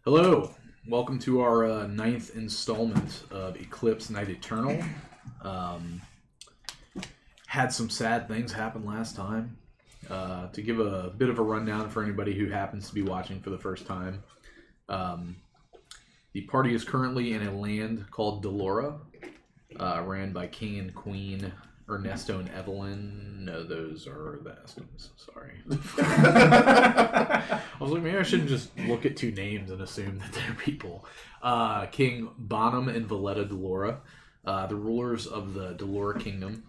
Hello, welcome to our ninth installment of Eclipse Night Eternal. Had some sad things happen last time. To give a bit of a rundown for anybody who happens to be watching for the first time, the party is currently in a land called Delora, ran by King and Queen Ernesto and Evelyn. No, those are the Estons. Sorry. I was like, maybe I shouldn't just look at two names and assume that they're people. King Bonham and Valletta Delora, the rulers of the Delora Kingdom.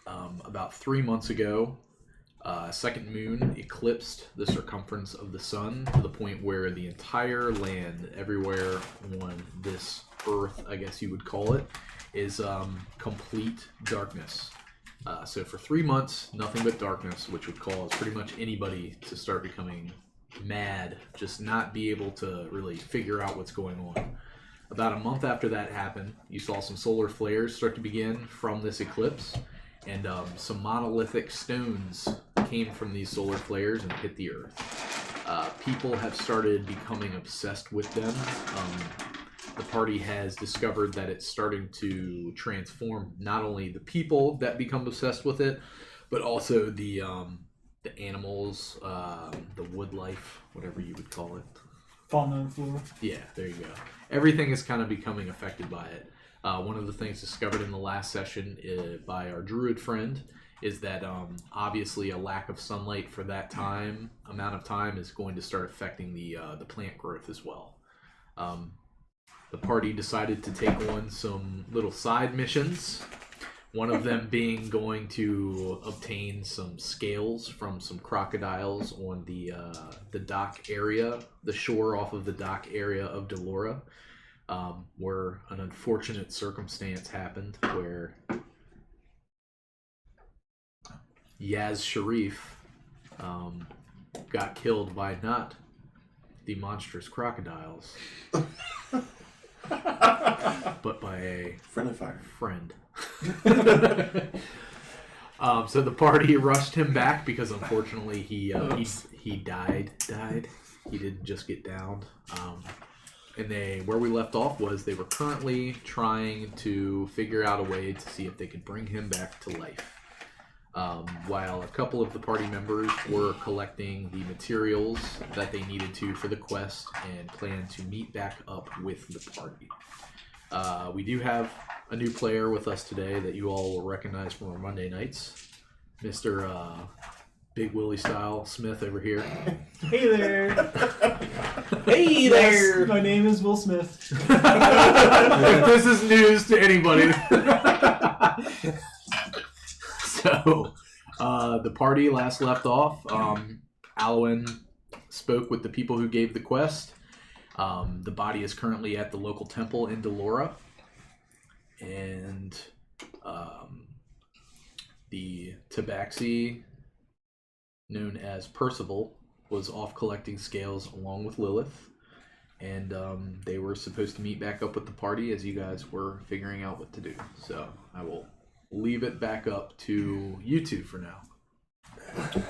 About 3 months ago, second moon eclipsed the circumference of the sun to the point where the entire land, everywhere on this earth, I guess you would call it, is complete darkness. So for 3 months, nothing but darkness, which would cause pretty much anybody to start becoming mad, just not be able to really figure out what's going on. About a month after that happened, you saw some solar flares start to begin from this eclipse, and some monolithic stones came from these solar flares and hit the earth. People have started becoming obsessed with them. The party has discovered that it's starting to transform not only the people that become obsessed with it, but also the animals, the wood life, whatever you would call it. Fauna and flora. Yeah, there you go. Everything is kind of becoming affected by it. One of the things discovered in the last session by our druid friend is that obviously a lack of sunlight for that amount of time is going to start affecting the plant growth as well. The party decided to take on some little side missions. One of them being going to obtain some scales from some crocodiles on the dock area, the shore off of the dock area of Delora, where an unfortunate circumstance happened where Yaz Sharif got killed by not the monstrous crocodiles, but by a friend of fire. Friend. So the party rushed him back because unfortunately he died. He didn't just get downed. And where we left off was they were currently trying to figure out a way to see if they could bring him back to life. While a couple of the party members were collecting the materials that they needed to for the quest and plan to meet back up with the party. We do have a new player with us today that you all will recognize from our Monday nights. Mr. Big Willie Style Smith over here. Hey there. Hey there. Yes, my name is Will Smith. If this is news to anybody. So, the party last left off. Alwyn spoke with the people who gave the quest. The body is currently at the local temple in Delora. And the tabaxi, known as Percival, was off collecting scales along with Lilith. And they were supposed to meet back up with the party as you guys were figuring out what to do. So I will leave it back up to you two for now.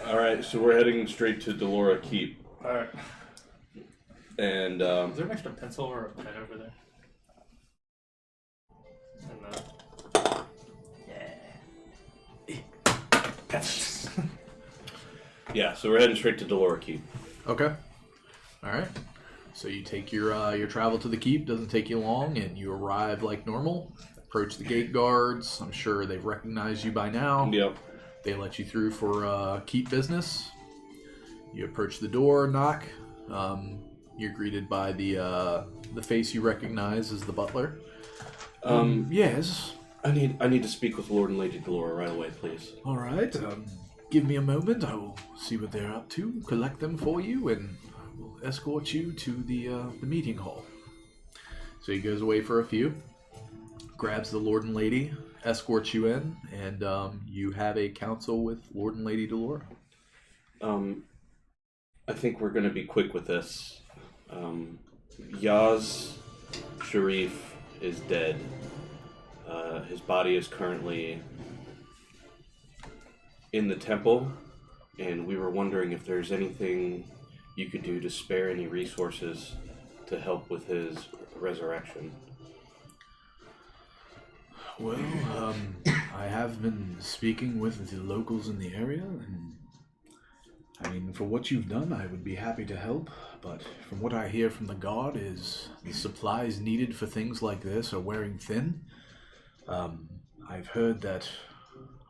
Alright, so we're heading straight to Delora Keep. Alright. And, Is there an extra pencil or a pen over there? yeah, so we're heading straight to Delora Keep. Okay. All right. So you take your travel to the keep. Doesn't take you long, and you arrive like normal. Approach the gate guards. I'm sure they've recognized you by now. Yep. They let you through for keep business. You approach the door, knock. You're greeted by the face you recognize as the butler. Yes. I need to speak with Lord and Lady Delora right away, please. All right. Give me a moment. I will see what they're up to, collect them for you, and I will escort you to the meeting hall. So he goes away for a few, grabs the Lord and Lady, escorts you in, and you have a council with Lord and Lady Delora. I think we're going to be quick with this. Yaz Sharif is dead. His body is currently in the temple, and we were wondering if there's anything you could do to spare any resources to help with his resurrection. Well, I have been speaking with the locals in the area, and I mean, for what you've done, I would be happy to help, but from what I hear from the guard is the supplies needed for things like this are wearing thin. I've heard that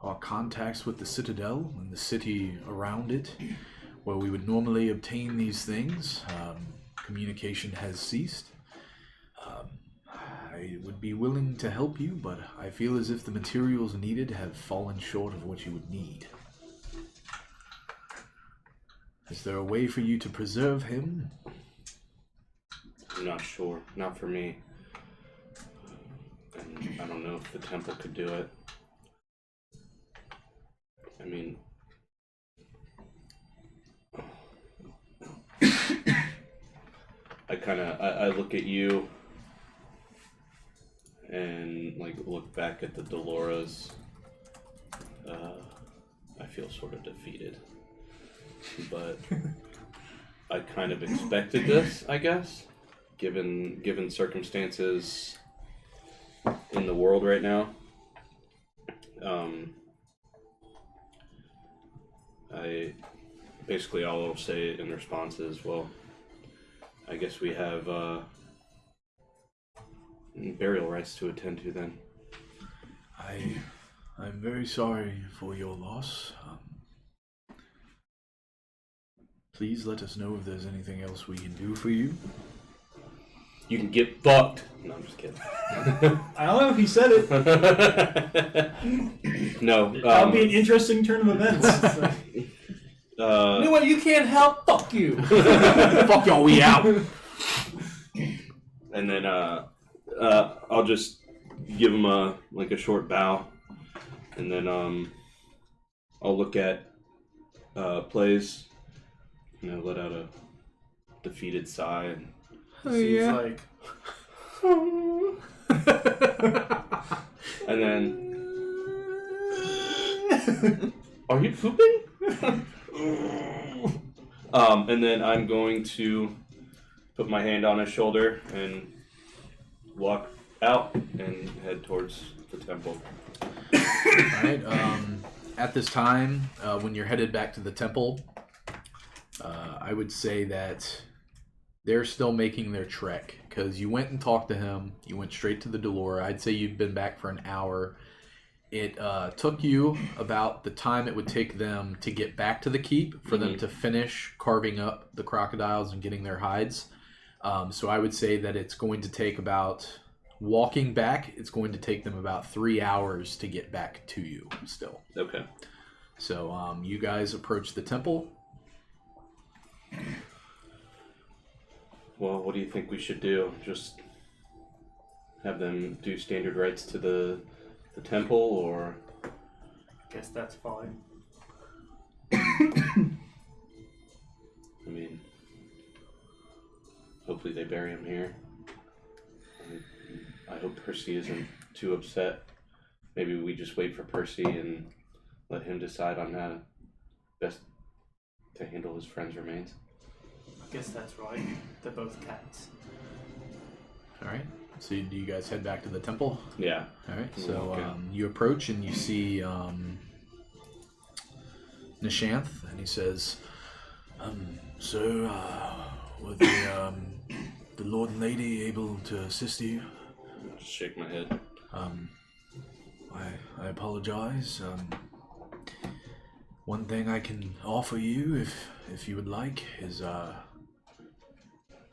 our contacts with the Citadel and the city around it, where we would normally obtain these things, communication has ceased. I would be willing to help you, but I feel as if the materials needed have fallen short of what you would need. Is there a way for you to preserve him? I'm not sure. Not for me. And I don't know if the temple could do it. I mean... I look at you and like look back at the Doloras. I feel sort of defeated. But I kind of expected this, I guess, given circumstances in the world right now. I basically all I'll say in response is, well, I guess we have burial rites to attend to then. I'm very sorry for your loss. Please let us know if there's anything else we can do for you. You can get fucked. No, I'm just kidding. I don't know if he said it. No. That would be an interesting turn of events. Anyway, you can't help. Fuck you. Fuck y'all, we out. And then I'll just give him a short bow, and then I'll look at plays, let out a defeated sigh. And He's like, and then, are you pooping? And then I'm going to put my hand on his shoulder and walk out and head towards the temple. Alright, at this time, when you're headed back to the temple, I would say that they're still making their trek, because you went and talked to him, you went straight to the Delora. I'd say you'd been back for an hour. It took you about the time it would take them to get back to the keep for them to finish carving up the crocodiles and getting their hides. So I would say that it's going to take about, walking back, it's going to take them about 3 hours to get back to you still. Okay. So you guys approach the temple. Well, what do you think we should do? Just have them do standard rites to the temple, or? guess that's fine. I mean, hopefully they bury him here. I hope Percy isn't too upset. Maybe we just wait for Percy and let him decide on how best to handle his friend's remains. I guess that's right. They're both cats. Alright, so do you guys head back to the temple? Yeah. Alright, so Okay. you approach and you see Nishanth, and he says, "Sir, were the Lord and Lady able to assist you?" Just shake my head. I apologize. One thing I can offer you, if you would like, is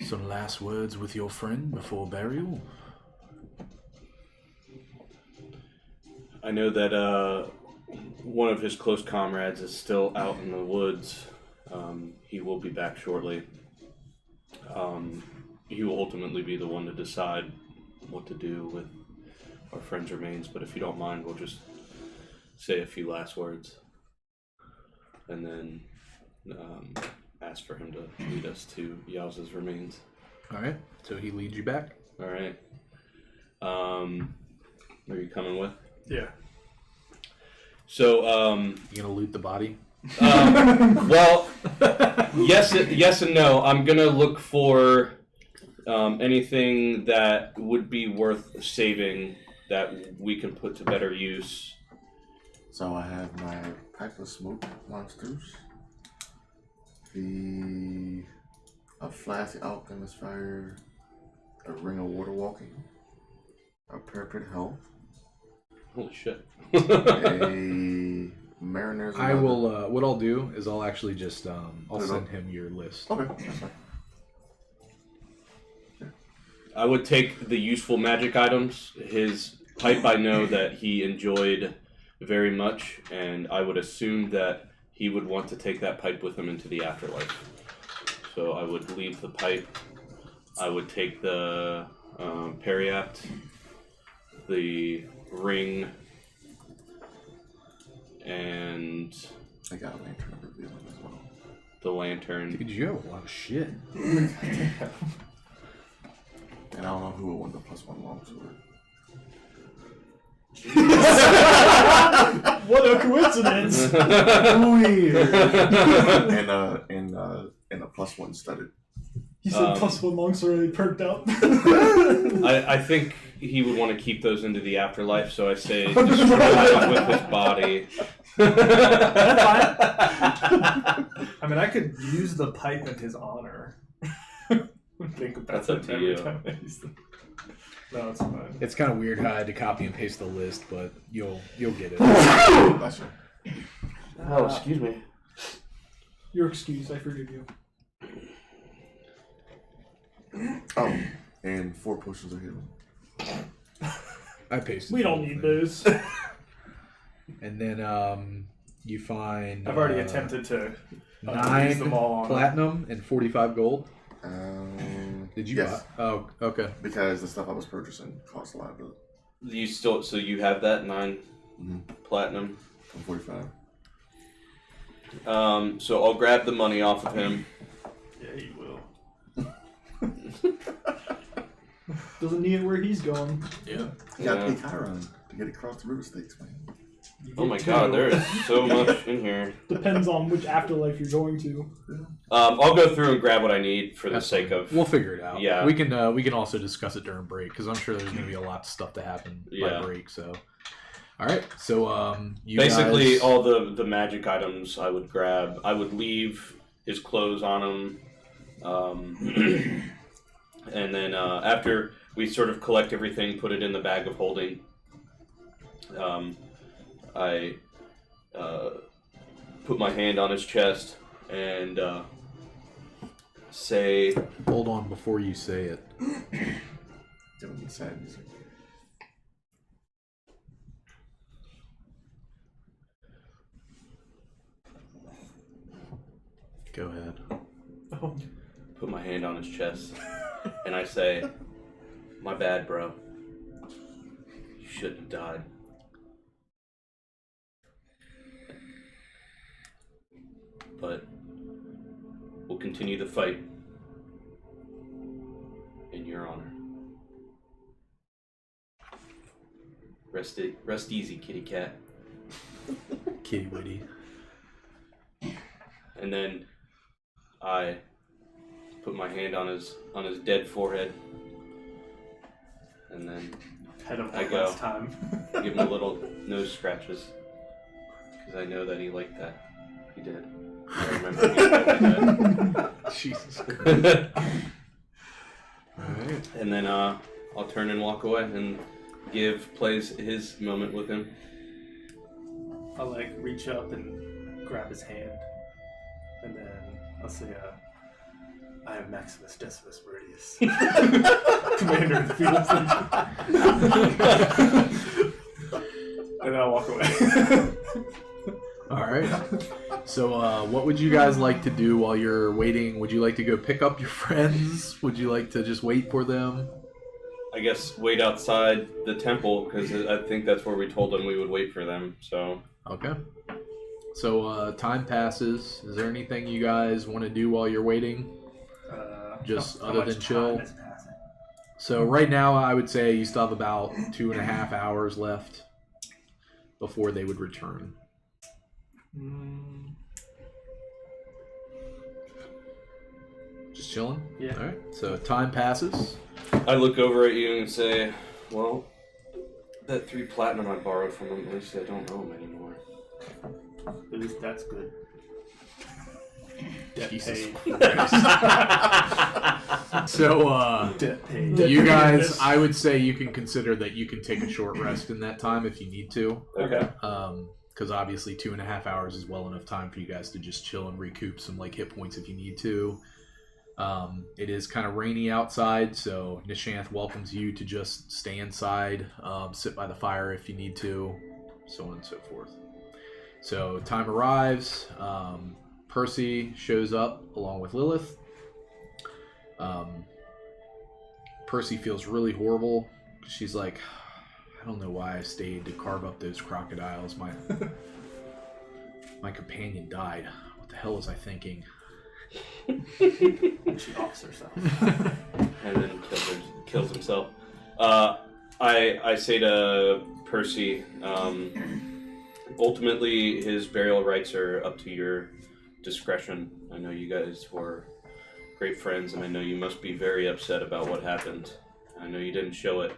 some last words with your friend before burial. I know that one of his close comrades is still out in the woods. He will be back shortly. He will ultimately be the one to decide what to do with our friend's remains, but if you don't mind, we'll just say a few last words and then ask for him to lead us to Yowza's remains. Alright, so he leads you back. Alright. Are you coming with? Yeah. So, You gonna loot the body? well, yes and no. I'm gonna look for anything that would be worth saving that we can put to better use. So I have my pipe of smoke monsters, a flask of alchemist fire, a ring of water walking, a parapet health, Holy shit. a mariner's. I will. What I'll do is I'll actually just I'll Put it send up. him your list. Okay, that's fine. I would take the useful magic items. His pipe, I know that he enjoyed very much, and I would assume that he would want to take that pipe with him into the afterlife. So I would leave the pipe. I would take the periapt, the ring, and I got a lantern of revealing as well. the lantern. Dude, you have a lot of shit. And I don't know who would want the +1 longsword. What a coincidence! Weird. and a +1 studded. He said +1 longsword and he perked up. I think he would want to keep those into the afterlife, so I say destroy them with his body. That's fine. I mean, I could use the pipe in his honor. Think about That's up it to every you. time I use them. No, it's fine. It's kind of weird how I had to copy and paste the list, but you'll get it. Bless you. Oh, excuse me. Your excuse, I forgive you. Oh, and 4 potions of healing. I pasted. We the don't whole need thing. those. And then you find. I've already attempted to use 9 them all on platinum and 45 gold. Did you yes, buy? Oh, okay. because the stuff I was purchasing cost a lot of it. So you have that 9 Mhm. platinum. I'm 45. So I'll grab the money off of him. Yeah, he will. Doesn't need it where he's going. Yeah. You gotta Yeah. pay Chiron to get across the river stakes, man. You Oh get my two. god, there is so much in here. Depends on which afterlife you're going to. I'll go through and grab what I need for the That's sake fine. of. We'll figure it out. Yeah. We can also discuss it during break because I'm sure there's going to be a lot of stuff to happen Yeah. by break. So, all right. So you Basically, guys... all the magic items I would grab. I would leave his clothes on him. And then after we sort of collect everything, put it in the bag of holding, I put my hand on his chest and say, Hold on before you say it. Give him the sad music. Go ahead. put my hand on his chest, and I say, "My bad, bro. You shouldn't have died." But we'll continue the fight in your honor. Rest easy, kitty cat. Kitty Witty. And then I put my hand on his dead forehead, and then Head up I like go. last time. give him a little nose scratches, because I know that he liked that. He did. I remember he liked that. Jesus Christ. Alright. And then I'll turn and walk away and plays his moment with him. I'll like reach up and grab his hand, and then I'll say, "I am Maximus Decimus Meridius, commander of the Phoenix Legion." And then I'll walk away. Alright. So, what would you guys like to do while you're waiting? Would you like to go pick up your friends? Would you like to just wait for them? I guess wait outside the temple, because I think that's where we told them we would wait for them. So Okay. So, time passes. Is there anything you guys want to do while you're waiting? Just how other much than chill? time is passing? So, right now, I would say you still have about 2.5 hours left before they would return. Just chilling? Yeah. Alright, so time passes. I look over at you and say, well, that 3 platinum I borrowed from him, at least I don't owe him anymore. At least that's good. Debt Jesus paid. So, Debt paid. you guys, I would say you can consider that you can take a short rest in that time if you need to. Okay. Because obviously 2.5 hours is well enough time for you guys to just chill and recoup some like hit points if you need to. It is kind of rainy outside, so Nishanth welcomes you to just stay inside, sit by the fire if you need to, so on and so forth. So time arrives. Percy shows up along with Lilith. Percy feels really horrible. She's like, I don't know why I stayed to carve up those crocodiles. My companion died. What the hell was I thinking? She offs herself. And then kills himself. I say to Percy, ultimately his burial rites are up to your discretion. I know you guys were great friends, and I know you must be very upset about what happened. I know you didn't show it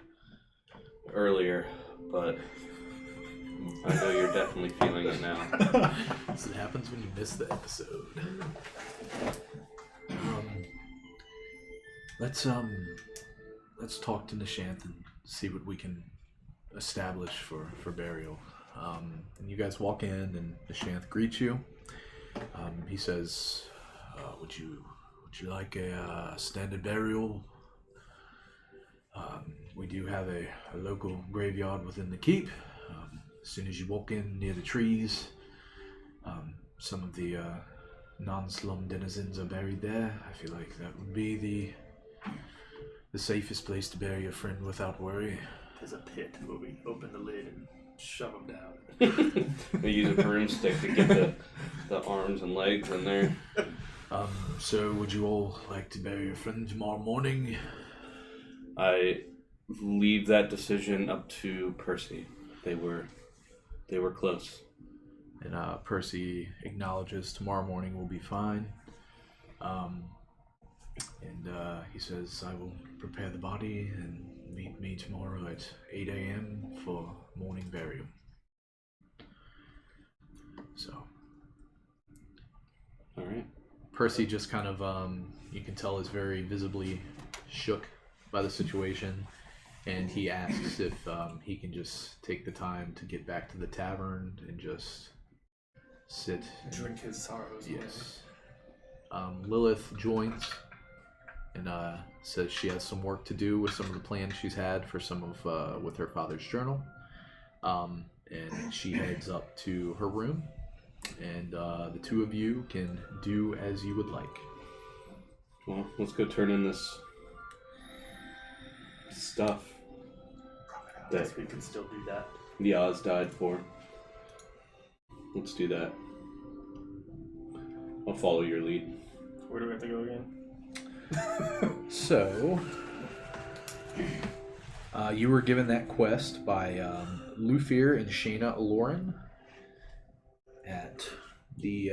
earlier, but I know you're definitely feeling it now. That's what happens when you miss the episode. Let's talk to Nishanth and see what we can establish for burial. And you guys walk in, and Nishanth greets you. He says, "Would you like a standard burial? We do have a local graveyard within the keep. As soon as you walk in near the trees, some of the non-slum denizens are buried there. I feel like that would be the safest place to bury your friend without worry." There's a pit where we open the lid and shove him down. We use a broomstick to get the arms and legs in there. So would you all like to bury your friend tomorrow morning? I leave that decision up to Percy. They were close. And Percy acknowledges tomorrow morning will be fine. And he says, I will prepare the body and meet me tomorrow at 8 a.m. for morning burial. So. All right. Percy just kind of, you can tell, is very visibly shook by the situation. And he asks if he can just take the time to get back to the tavern and just sit. Drink his sorrows. Yes. Lilith joins and says she has some work to do with some of the plans she's had for some of with her father's journal. And she heads up to her room, and the two of you can do as you would like. Well, let's go turn in this stuff Yes, we can still do that. the Oz died for. Let's do that. I'll follow your lead. Where do we have to go again? So, you were given that quest by Lufir and Shayna Aloran at the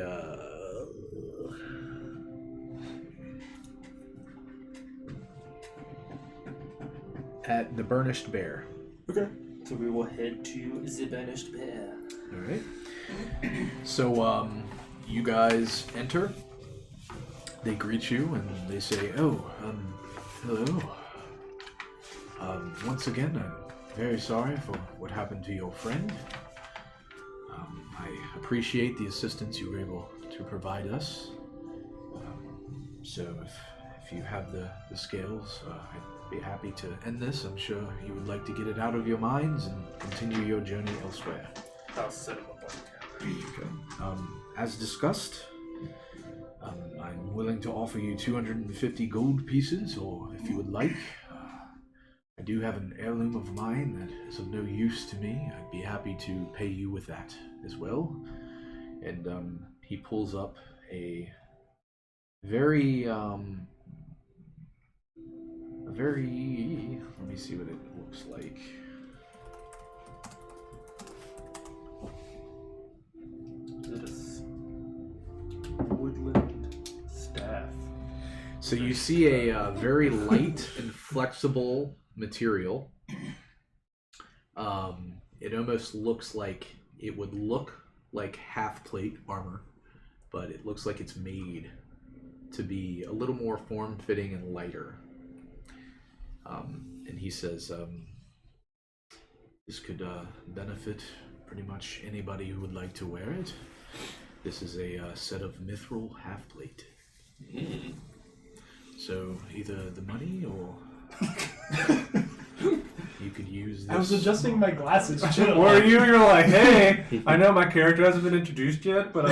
Burnished Bear. Okay. So we will head to the Banished Bear. All right. So, you guys enter. They greet you and they say, "Oh, hello. Once again, I'm very sorry for what happened to your friend. I appreciate the assistance you were able to provide us. So if you have the scales, I'd be happy to end this. I'm sure you would like to get it out of your minds and continue your journey elsewhere." I'll set him up on the counter. As discussed, I'm willing to offer you 250 gold pieces, or if you would like, I do have an heirloom of mine that is of no use to me. I'd be happy to pay you with that as well. And he pulls up a very, let me see what it looks like. Is it a woodland staff? So you see a very light and flexible material. It almost looks like it would look like half plate armor, but it looks like it's made to be a little more form-fitting and lighter. And he says, this could benefit pretty much anybody who would like to wear it. This is a set of mithril half-plate. Mm. So either the money or you could use this. I was adjusting my glasses. Chill. Or you're like, hey, I know my character hasn't been introduced yet, but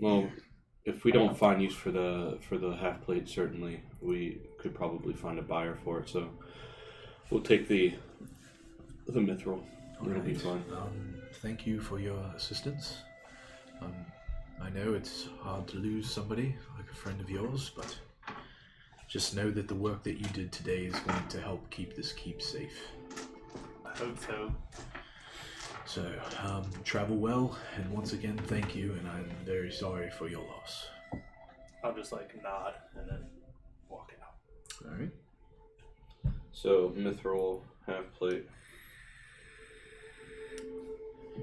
Well, if we don't find use for the half plate, certainly we could probably find a buyer for it. So we'll take the mithril. It'll be fine. Thank you for your assistance. I know it's hard to lose somebody like a friend of yours, but just know that the work that you did today is going to help keep this keep safe. I hope so. So, travel well, and once again, thank you, and I'm very sorry for your loss. I'll just like nod and then walk out. Alright. So mithril half plate.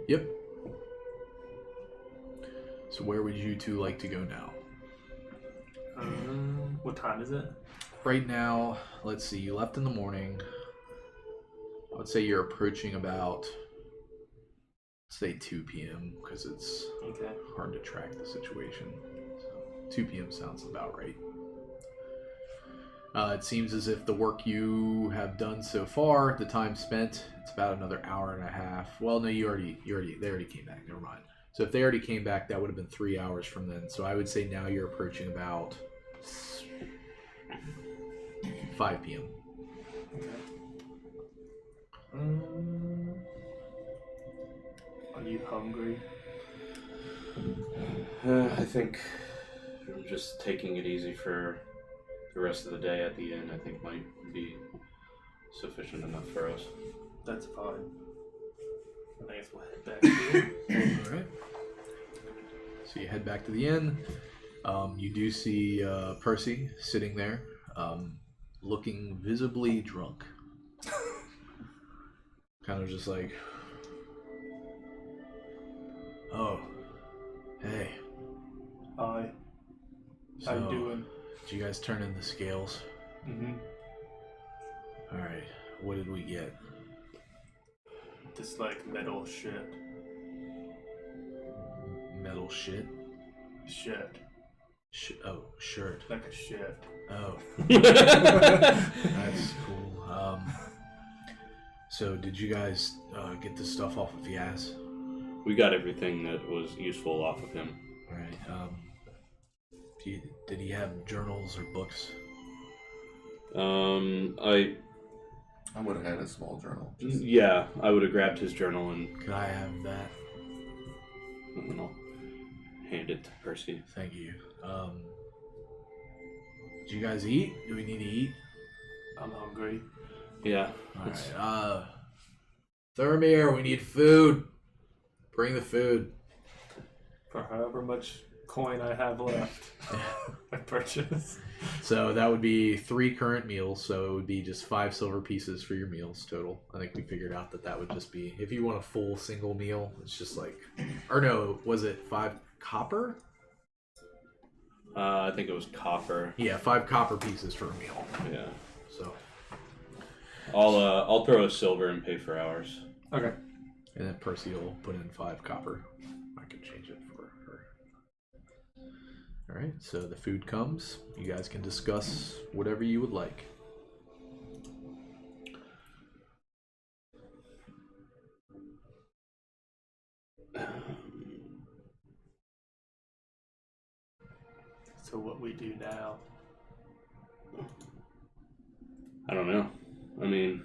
Yep. So where would you two like to go now? What time is it? Right now, let's see, you left in the morning. I would say you're approaching about, say 2 p.m. because it's Okay. hard to track the situation. So 2 p.m. sounds about right. It seems as if the work you have done so far, the time spent, it's about another hour and a half. Well, no, they already came back. Never mind. So if they already came back, that would have been 3 hours from then. So I would say now you're approaching about 5 p.m. Okay. Are you hungry? I think just taking it easy for the rest of the day at the inn, I think might be sufficient enough for us. That's fine. I guess we'll head back to it. Alright. So you head back to the inn. You do see Percy sitting there, looking visibly drunk. Kind of just like, oh, hey. Hi. So, How you doing? did you guys turn in the scales? Mm-hmm. Alright, what did we get? This like metal shit. Metal shit? Shit. Oh, shirt. Like a shit. Oh, that's cool. So did you guys get this stuff off of Yaz? We got everything that was useful off of him. Right. Did he have journals or books? I would have had a small journal. Yeah, I would have grabbed his journal and Could I have that? I'll hand it to Percy. Thank you. Did you guys eat? Do we need to eat? I'm hungry. Yeah. Alright, Thermir, we need food. Bring the food. For however much coin I have left, I purchase. So that would be 3 current meals, so it would be just 5 silver pieces for your meals total. I think we figured out that would just be, if you want a full single meal, it's just like, or no, was it 5 copper? I think it was copper. Yeah, 5 copper pieces for a meal. Yeah. So, I'll throw a silver and pay for ours. Okay. and then Percy will put in 5 copper. I can change it for her. Alright, so the food comes. You guys can discuss whatever you would like. So what we do now? I don't know. I mean,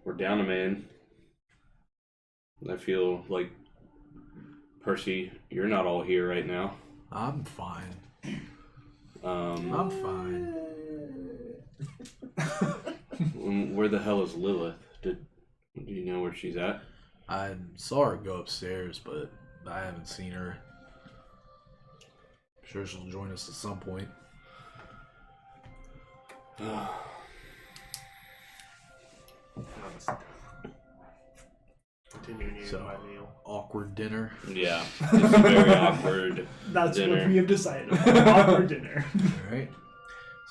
we're down a man. I feel like, Percy, you're not all here right now. I'm fine. Um, I'm fine. Where the hell is Lilith? Do you know where she's at? I saw her go upstairs, but I haven't seen her. Sure, she'll join us at some point. Continuing eating So, my meal. awkward dinner. Yeah, it's a very awkward That's dinner. what we have decided. Awkward dinner. All right.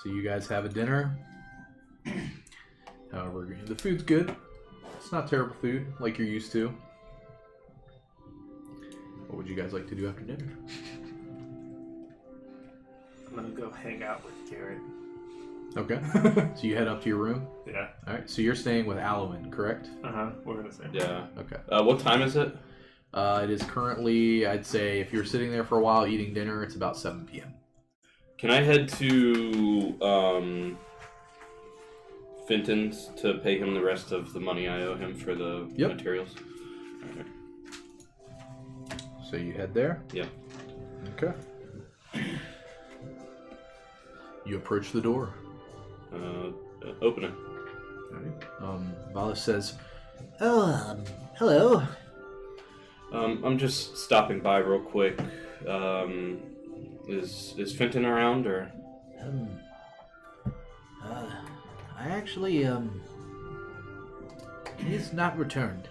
So you guys have a dinner. However, the food's good. It's not terrible food like you're used to. What would you guys like to do after dinner? I'm gonna go hang out with Garrett. Okay. So you head up to your room. Yeah. All right. So you're staying with Alwyn, correct? We're gonna say. Yeah. Okay. What time is it? It is currently, I'd say, if you're sitting there for a while eating dinner, it's about 7 p.m. Can I head to Fenton's to pay him the rest of the money I owe him for the Yep. materials? Alright. So you head there. Yep. Okay. You approach the door. Open it. Valis says, Oh, hello. I'm just stopping by real quick. Is Fenton around or? I actually, he's not returned.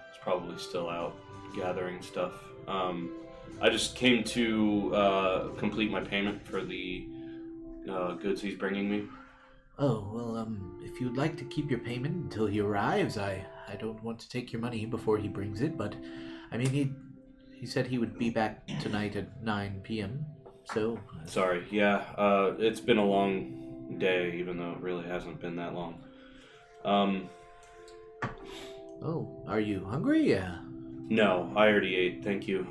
He's probably still out gathering stuff. I just came to complete my payment for the goods he's bringing me. Oh, well, if you'd like to keep your payment until he arrives, I don't want to take your money before he brings it, but, I mean, he said he would be back tonight at 9 p.m., so... Sorry, yeah, it's been a long day, even though it really hasn't been that long. Oh, are you hungry? No, I already ate, thank you.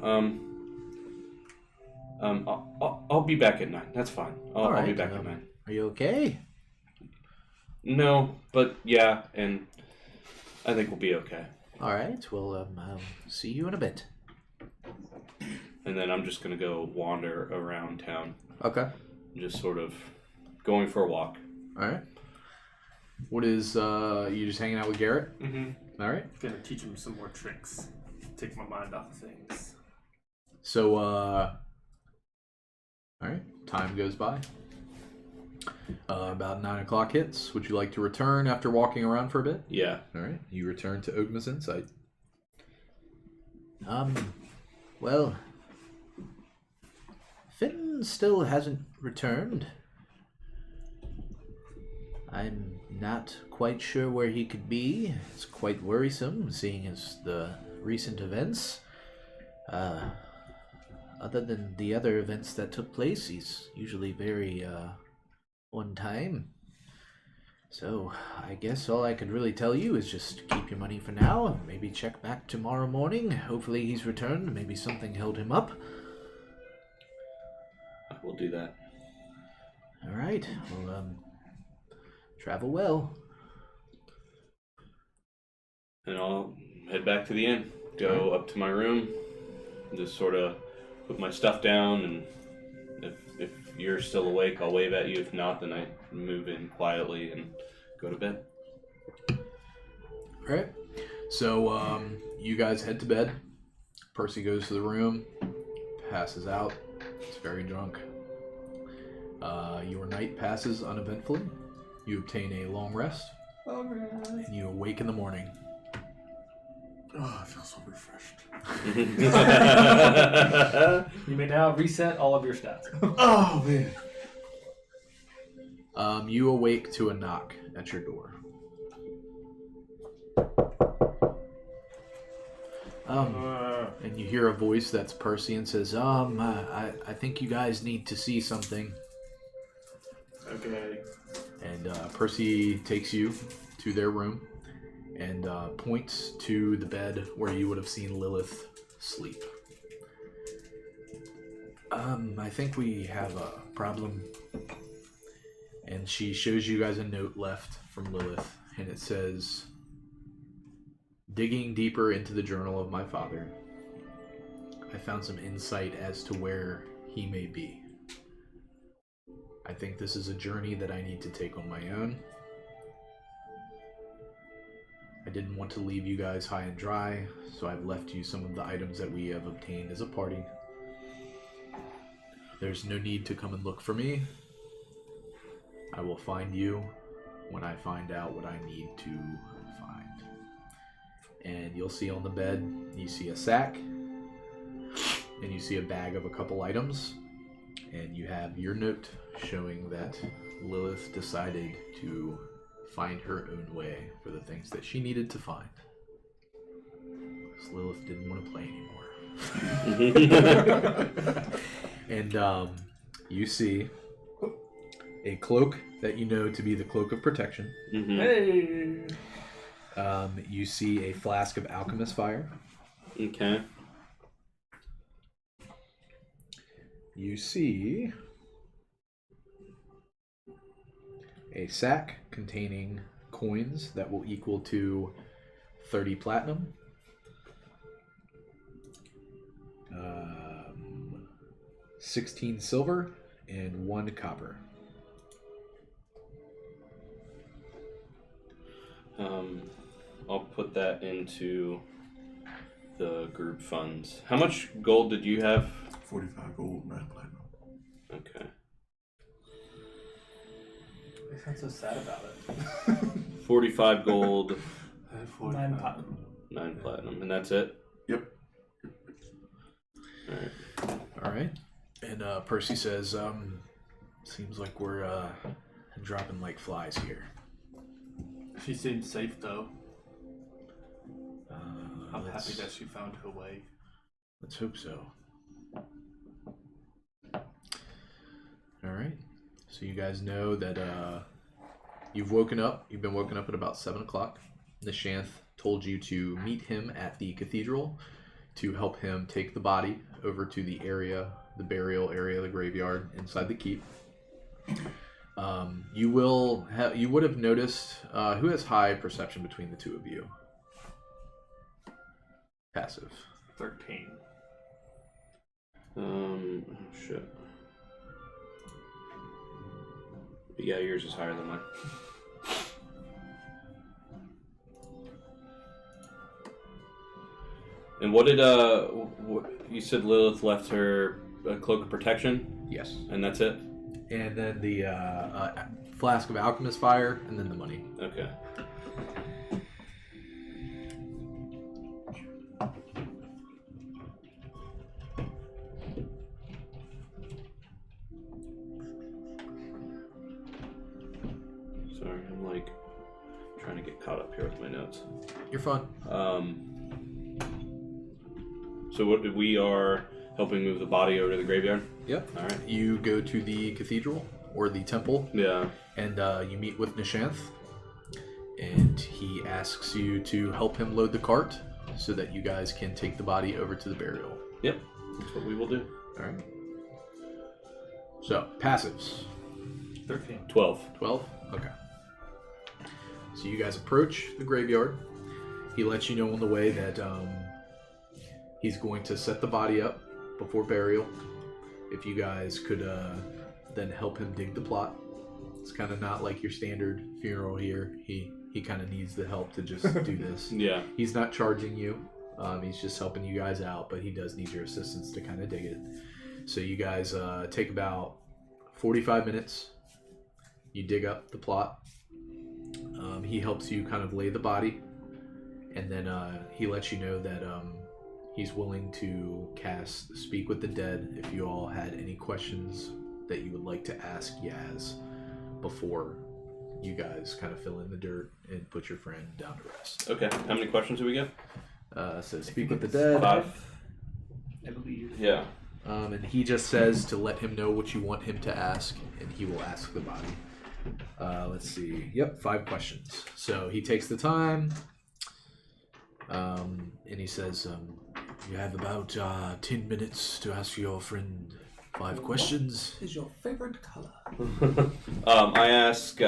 I'll be back at 9, that's fine. I'll be back at 9. Are you okay? No, but yeah, and I think we'll be okay. Alright, well, I'll see you in a bit. And then I'm just gonna go wander around town. okay. Just sort of going for a walk. All right. What is, you just hanging out with Garrett? Mm-hmm. All right. Gonna teach him some more tricks. Take my mind off of things. So, all right. Time goes by. About 9 o'clock hits. Would you like to return after walking around for a bit? Yeah. All right. You return to Ogma's Insight. Well, Finn still hasn't returned. I'm not quite sure where he could be. It's quite worrisome, seeing as the recent events. Other than the other events that took place, he's usually very, on time. So, I guess all I could really tell you is just keep your money for now, and maybe check back tomorrow morning. Hopefully he's returned. Maybe something held him up. We'll do that. Alright, well, travel well. And I'll head back to the inn. Go up to my room. Just sort of put my stuff down, and if you're still awake, I'll wave at you. If not, then I move in quietly and go to bed. All right. So, you guys head to bed. Percy goes to the room, passes out. He's very drunk. Your night passes uneventfully. You obtain a long rest, and you awake in the morning. Oh, I feel so refreshed. You may now reset all of your stats. Oh, man. You awake to a knock at your door. And you hear a voice that's Percy and says, I think you guys need to see something. Okay. And Percy takes you to their room and points to the bed where you would have seen Lilith sleep. I think we have a problem. And she shows you guys a note left from Lilith, and it says, digging deeper into the journal of my father, I found some insight as to where he may be. I think this is a journey that I need to take on my own. I didn't want to leave you guys high and dry, so I've left you some of the items that we have obtained as a party. there's no need to come and look for me. I will find you when I find out what I need to find. And you'll see on the bed, you see a sack, and you see a bag of a couple items, and you have your note showing that Lilith decided to find her own way for the things that she needed to find. Because Lilith didn't want to play anymore. And you see a cloak that you know to be the cloak of protection. Mm-hmm. Hey. You see a flask of alchemist fire. Okay. You see a sack containing coins that will equal to 30 platinum. 16 silver and 1 copper. I'll put that into the group funds. How much gold did you have? 45 gold, 9 platinum. Okay. You sound so sad about it. 45 gold, 9 platinum. 9 platinum, and that's it? Yep. Alright. All right. And Percy says, seems like we're dropping like flies here. She seems safe though. I'm Let's- happy that she found her way. Let's hope so. All right. So you guys know that you've woken up. You've been woken up at about 7 o'clock. Nishanth told you to meet him at the cathedral to help him take the body over to the area, the burial area, the graveyard inside the keep. You would have noticed who has high perception between the two of you. Passive. 13. Shit. Yeah, yours is higher than mine. And what did you said Lilith left her cloak of protection, Yes. and that's it? And then the flask of alchemist fire, and then the money. Okay. Sorry, I'm like trying to get caught up here with my notes. You're fine. So we are helping move the body over to the graveyard? Yep. All right. You go to the cathedral or the temple, Yeah. and you meet with Nishanth, and he asks you to help him load the cart so that you guys can take the body over to the burial. Yep. That's what we will do. All right. So passives. 13. 12. 12? Okay. So you guys approach the graveyard. He lets you know on the way that he's going to set the body up before burial. If you guys could then help him dig the plot. It's kind of not like your standard funeral here. He kind of needs the help to just do this. Yeah. He's not charging you. He's just helping you guys out, but he does need your assistance to kind of dig it. So you guys take about 45 minutes. You dig up the plot. He helps you kind of lay the body, and then he lets you know that he's willing to cast Speak with the Dead if you all had any questions that you would like to ask Yaz before you guys kind of fill in the dirt and put your friend down to rest. Okay. How many questions do we get? So Speak with the Dead. 5. I believe. Yeah. And he just says to let him know what you want him to ask, and he will ask the body. Let's see. Yep, 5 questions. So he takes the time, and he says, you have about 10 minutes to ask your friend 5 questions. What is your favorite color? I ask,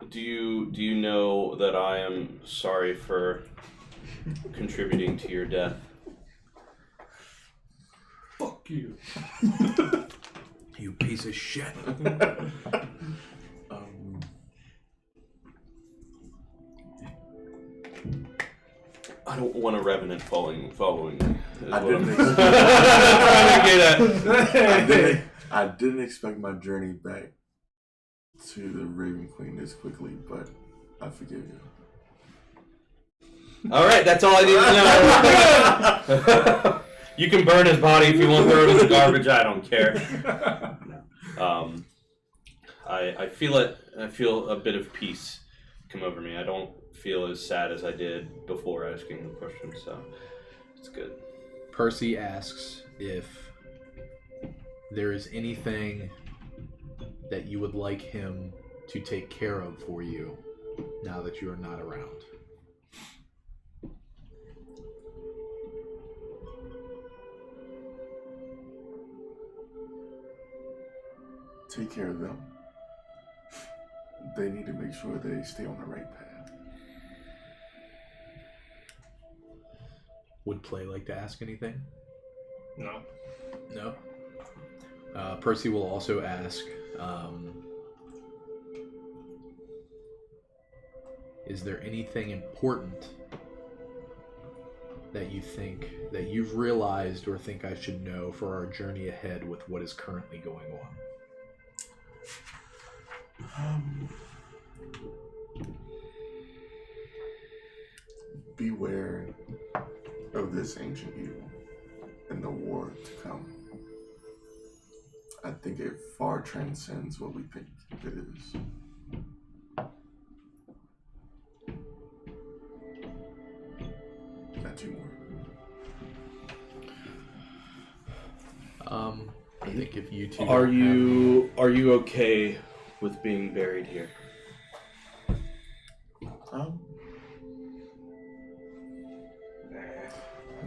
do you know that I am sorry for contributing to your death? Fuck you. You piece of shit. I don't want a revenant following me. I didn't I didn't expect my journey back to the Raven Queen this quickly, but I forgive you. All right, that's all I need to know. You can burn his body if you want to throw it in the garbage. I don't care. I feel it. I feel a bit of peace come over me. I don't feel as sad as I did before asking the question, so it's good. Percy asks if there is anything that you would like him to take care of for you now that you are not around. Take care of them. They need to make sure they stay on the right path. Would Play like to ask anything? No. No. Percy will also ask, is there anything important that you think, that you've realized or think I should know for our journey ahead with what is currently going on? Beware of this ancient evil and the war to come. I think it far transcends what we think it is. Not two more. I think if you two Are you okay with being buried here?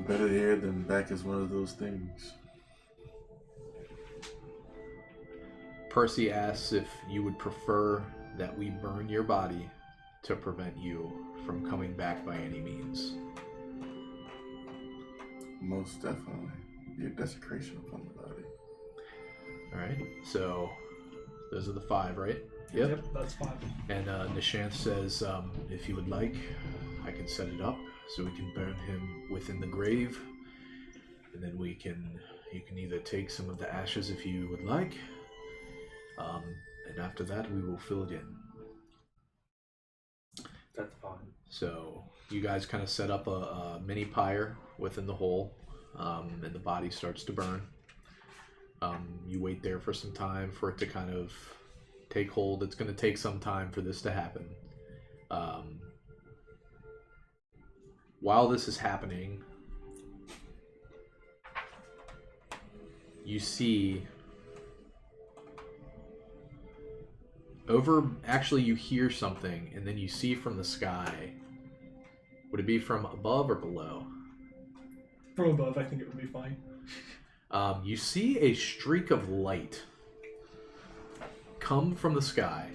Better here than back is one of those things. Percy asks if you would prefer that we burn your body to prevent you from coming back by any means. Most definitely. Be a desecration upon the body. Alright, so those are the 5, right? Yep, that's fine. And Nishanth says, if you would like, I can set it up so we can burn him within the grave. And then you can either take some of the ashes if you would like. And after that, we will fill it in. That's fine. So you guys kind of set up a mini pyre within the hole, and the body starts to burn. You wait there for some time for it to kind of take hold. It's going to take some time for this to happen. While this is happening, you see you hear something, and then you see from the sky. Would it be from above or below? From above, I think it would be fine. You see a streak of light come from the sky.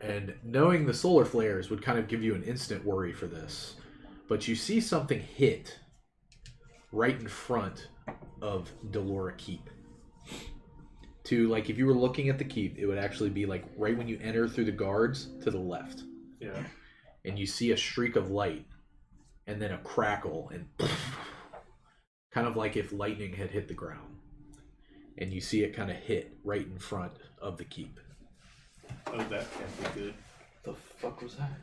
And knowing the solar flares would kind of give you an instant worry for this. But you see something hit right in front of Delora Keep. Like, if you were looking at the keep, it would actually be like right when you enter through the guards to the left. Yeah. And you see a streak of light and then a crackle and kind of like if lightning had hit the ground. And you see it kind of hit right in front of the keep. Oh, that can't be good. The fuck was that?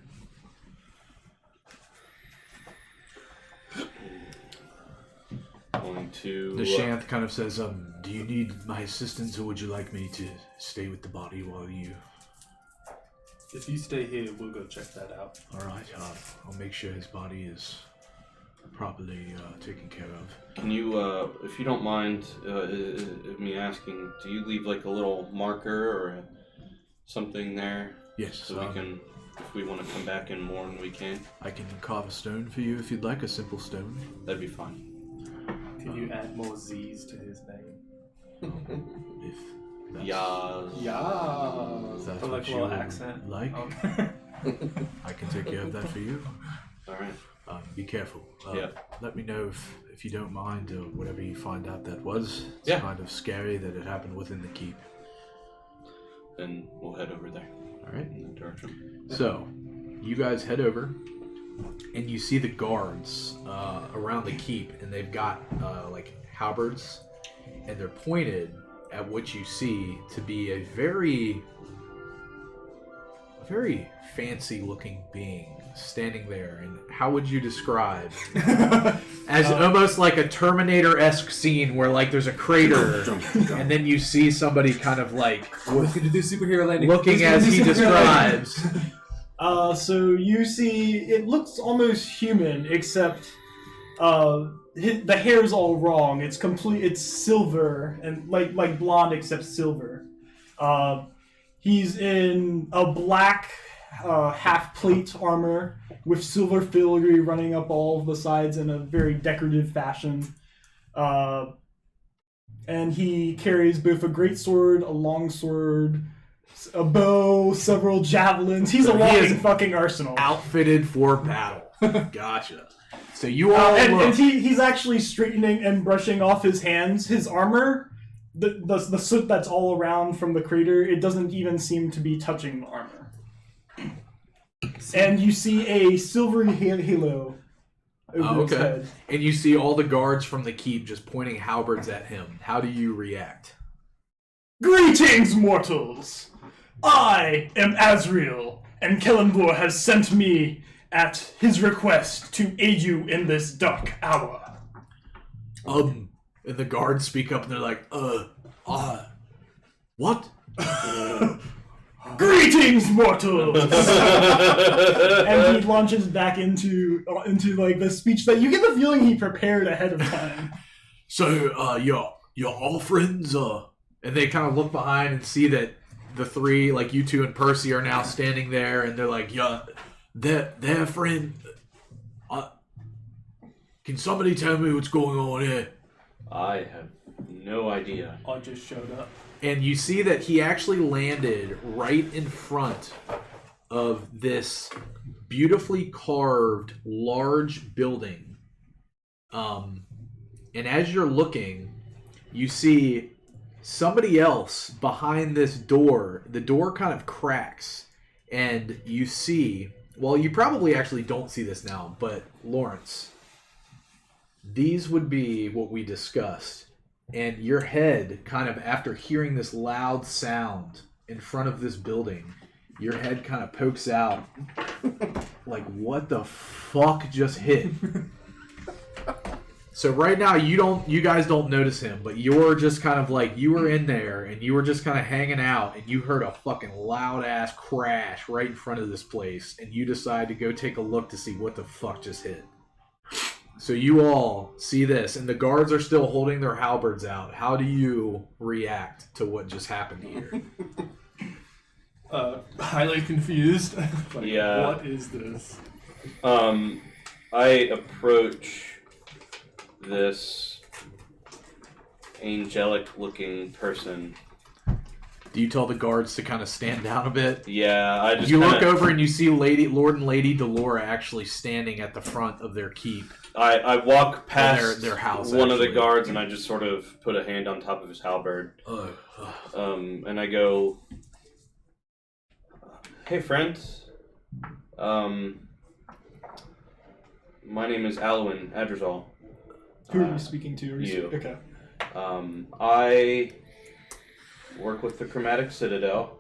Going to... Nishanth kind of says, do you need my assistance or would you like me to stay with the body while you... If you stay here, we'll go check that out. Alright, I'll make sure his body is properly taken care of. Can you, if you don't mind me asking, do you leave like a little marker or something there? Yes. So we can, if we want to come back and mourn, we can? I can carve a stone for you if you'd like, a simple stone. That'd be fine. Can you add more Z's to his name? If that's, Yeah. that's For what like a you little would accent. like, I can take care of that for you. Alright. Be careful. Yeah. Let me know if you don't mind or whatever you find out that was. It's Yeah. kind of scary that it happened within the keep. Then we'll head over there. Alright. In that direction. So, you guys head over. and you see the guards around the keep, and they've got like halberds, and they're pointed at what you see to be a very fancy looking being standing there. And how would you describe as almost like a Terminator-esque scene where like there's a crater and then you see somebody kind of like Let's get to do superhero landing. looking as he describes. So you see, it looks almost human, except the hair's all wrong. It's silver and like blonde except silver. He's in a black half plate armor with silver filigree running up all of the sides in a very decorative fashion. And he carries both a great sword, a long sword, a bow, several javelins. He's a walking fucking arsenal. Outfitted for battle. Gotcha. So you all and he's actually straightening and brushing off his hands. His armor, the soot that's all around from the crater, it doesn't even seem to be touching the armor. And you see a silvery halo over his head. And you see all the guards from the keep just pointing halberds at him. How do you react? Greetings, mortals! I am Azrael, and Kellenvor has sent me at his request to aid you in this dark hour. And the guards speak up and they're like, what? Greetings, mortals! And he launches back into like the speech that you get the feeling he prepared ahead of time. So, you're all friends, And they kind of look behind and see that the three, like you two and Percy, are now standing there, and they're like, yeah, they're friend. Can somebody tell me what's going on here? I have no idea. I just showed up. And you see that he actually landed right in front of this beautifully carved large building. And as you're looking, you see somebody else behind this door. The door kind of cracks, and you see, well, you probably actually don't see this now, but Lawrence, these would be what we discussed. And your head, kind of after hearing this loud sound in front of this building, your head kind of pokes out like, what the fuck just hit? So right now you guys don't notice him, but you're just kind of like, you were in there and you were just kind of hanging out, and you heard a fucking loud ass crash right in front of this place, and you decide to go take a look to see what the fuck just hit. So you all see this, and the guards are still holding their halberds out. How do you react to what just happened here? Highly confused. Like, Yeah. what is this? I approach this angelic-looking person. Do you tell the guards to kind of stand down a bit? Yeah, I just You kinda, look over and you see Lord and Lady Delora actually standing at the front of their keep. I walk past their house, one of the actually. guards, and I just sort of put a hand on top of his halberd. And I go, "Hey, friend. My name is Alwyn Adrazal. Who are you speaking to? You. Okay. I work with the Chromatic Citadel,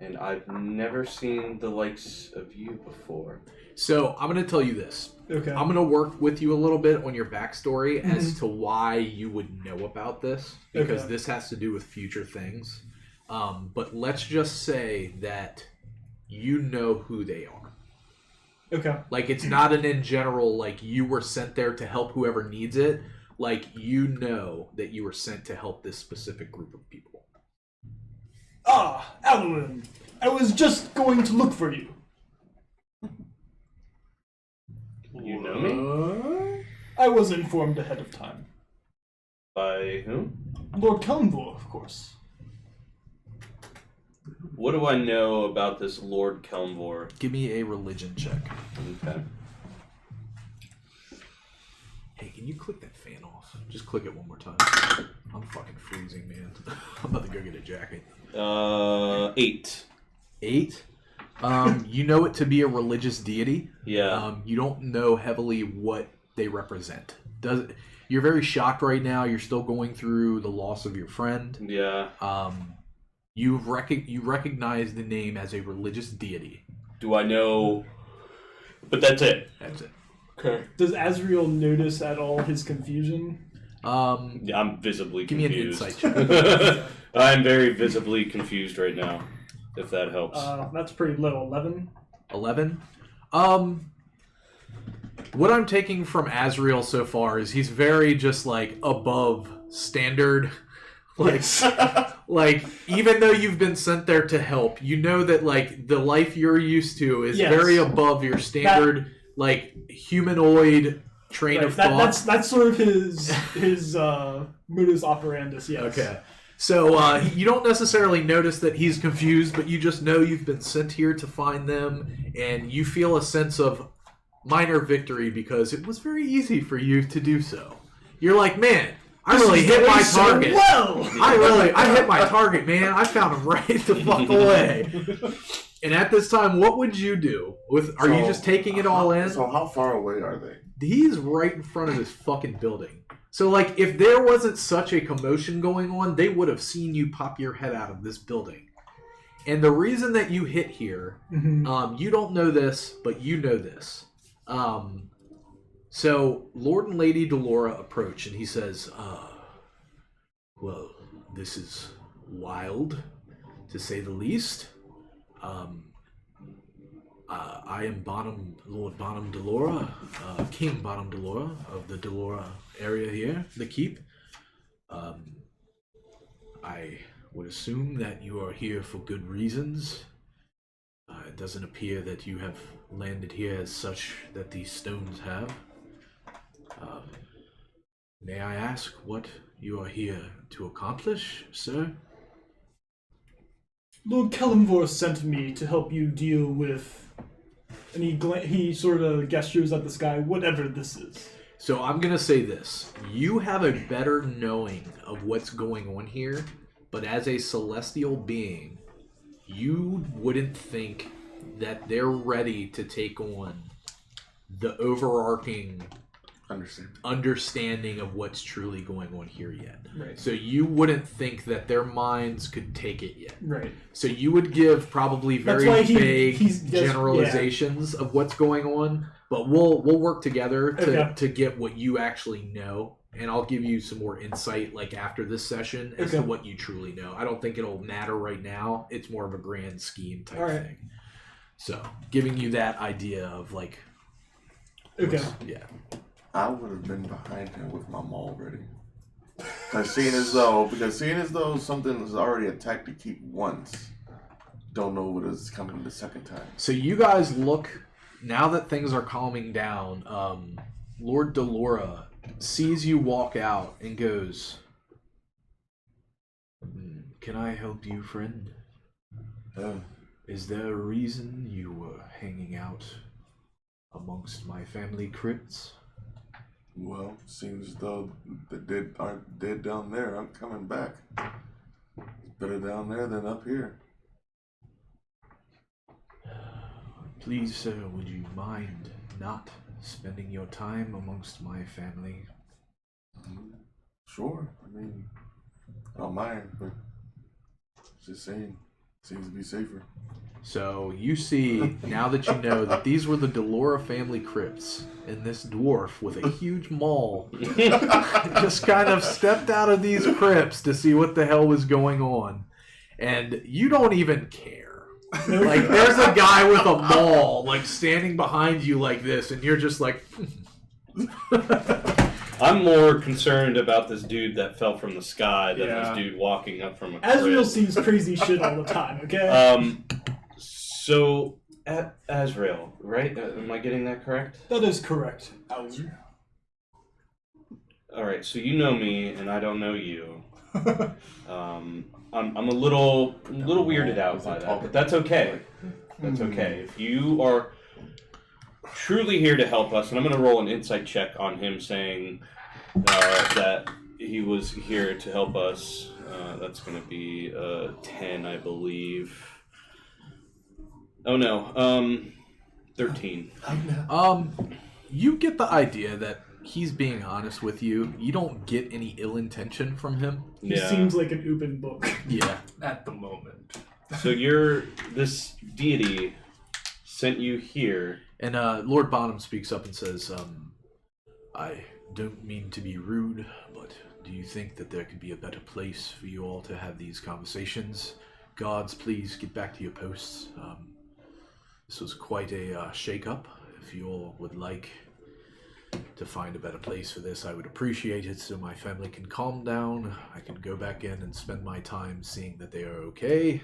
and I've never seen the likes of you before." So I'm going to tell you this. Okay. I'm going to work with you a little bit on your backstory as to why you would know about this, because this has to do with future things. But let's just say that you know who they are. Okay. Like, it's not an in general, like, you were sent there to help whoever needs it. Like, you know that you were sent to help this specific group of people. Ah, Alwyn, I was just going to look for you. You know me? I was informed ahead of time. By whom? Lord Kellenvor, of course. What do I know about this Lord Kelmvor? Give me a religion check. Okay. Hey, can you click that fan off? Just click it one more time. I'm fucking freezing, man. I'm about to go get a jacket. 8. 8? You know it to be a religious deity. Yeah. You don't know heavily what they represent. You're very shocked right now. You're still going through the loss of your friend. Yeah. You recognize the name as a religious deity. Do I know? But that's it. That's it. Okay. Does Azriel notice at all his confusion? Yeah, I'm visibly Give me an confused. insight check. I'm very visibly confused right now, if that helps. That's pretty low. 11. 11. What I'm taking from Azriel so far is he's very just like above standard. Like even though you've been sent there to help, you know that like the life you're used to is very above your standard like humanoid train of thought. That's sort of his modus operandus. Yes. Okay. So you don't necessarily notice that he's confused, but you just know you've been sent here to find them, and you feel a sense of minor victory because it was very easy for you to do so. You're like, man, I really hit my target. I hit my target, man. I found him right the fuck away. And at this time, what would you do? Are you just taking it all in? So how far away are they? He's right in front of this fucking building. So, like, if there wasn't such a commotion going on, they would have seen you pop your head out of this building. And the reason that you hit here, you don't know this, but you know this. So, Lord and Lady Delora approach, and he says, well, this is wild, to say the least. I am Lord Bonham Delora, King Bonham Delora of the Delora area here, the keep. I would assume that you are here for good reasons. It doesn't appear that you have landed here as such that these stones have. May I ask what you are here to accomplish, sir? Lord Kellamvor sent me to help you deal with, and he sort of gestures at the sky, whatever this is. So I'm going to say this. You have a better knowing of what's going on here, but as a celestial being, you wouldn't think that they're ready to take on the overarching understanding of what's truly going on here yet. Right. So you wouldn't think that their minds could take it yet. Right. So you would give probably very vague generalizations of what's going on, but we'll work together to get what you actually know, and I'll give you some more insight like after this session as to what you truly know. I don't think it'll matter right now. It's more of a grand scheme type thing. So giving you that idea of like, yeah. I would have been behind him with my maul ready. Because seeing as though something is already attacked to keep once, don't know what is coming the second time. So you guys look, now that things are calming down, Lord Delora sees you walk out and goes, "Can I help you, friend? Is there a reason you were hanging out amongst my family crypts?" Well, seems as though the dead aren't dead down there. I'm coming back. It's better down there than up here. Please, sir, would you mind not spending your time amongst my family? Sure. I mean, I don't mind, but just saying, seems to be safer. So you see, now that you know that these were the Delora family crypts, and this dwarf with a huge maul just kind of stepped out of these crypts to see what the hell was going on. And you don't even care. Like, there's a guy with a maul, like, standing behind you like this, and you're just like... I'm more concerned about this dude that fell from the sky than this dude walking up from a crypt. Azriel sees crazy shit all the time, okay? So, Azrael, right? Am I getting that correct? That is correct. Alright, so you know me, and I don't know you. I'm a little weirded out by that, but that's okay. That's okay. If you are truly here to help us, and I'm going to roll an insight check on him saying that he was here to help us. That's going to be 10, I believe. Oh no. 13. You get the idea that he's being honest with you. You don't get any ill intention from him. He seems like an open book. Yeah. At the moment. So this deity sent you here. And Lord Bonham speaks up and says, I don't mean to be rude, but do you think that there could be a better place for you all to have these conversations? Gods, please get back to your posts. This was quite a shake-up. If you all would like to find a better place for this, I would appreciate it so my family can calm down. I can go back in and spend my time seeing that they are okay.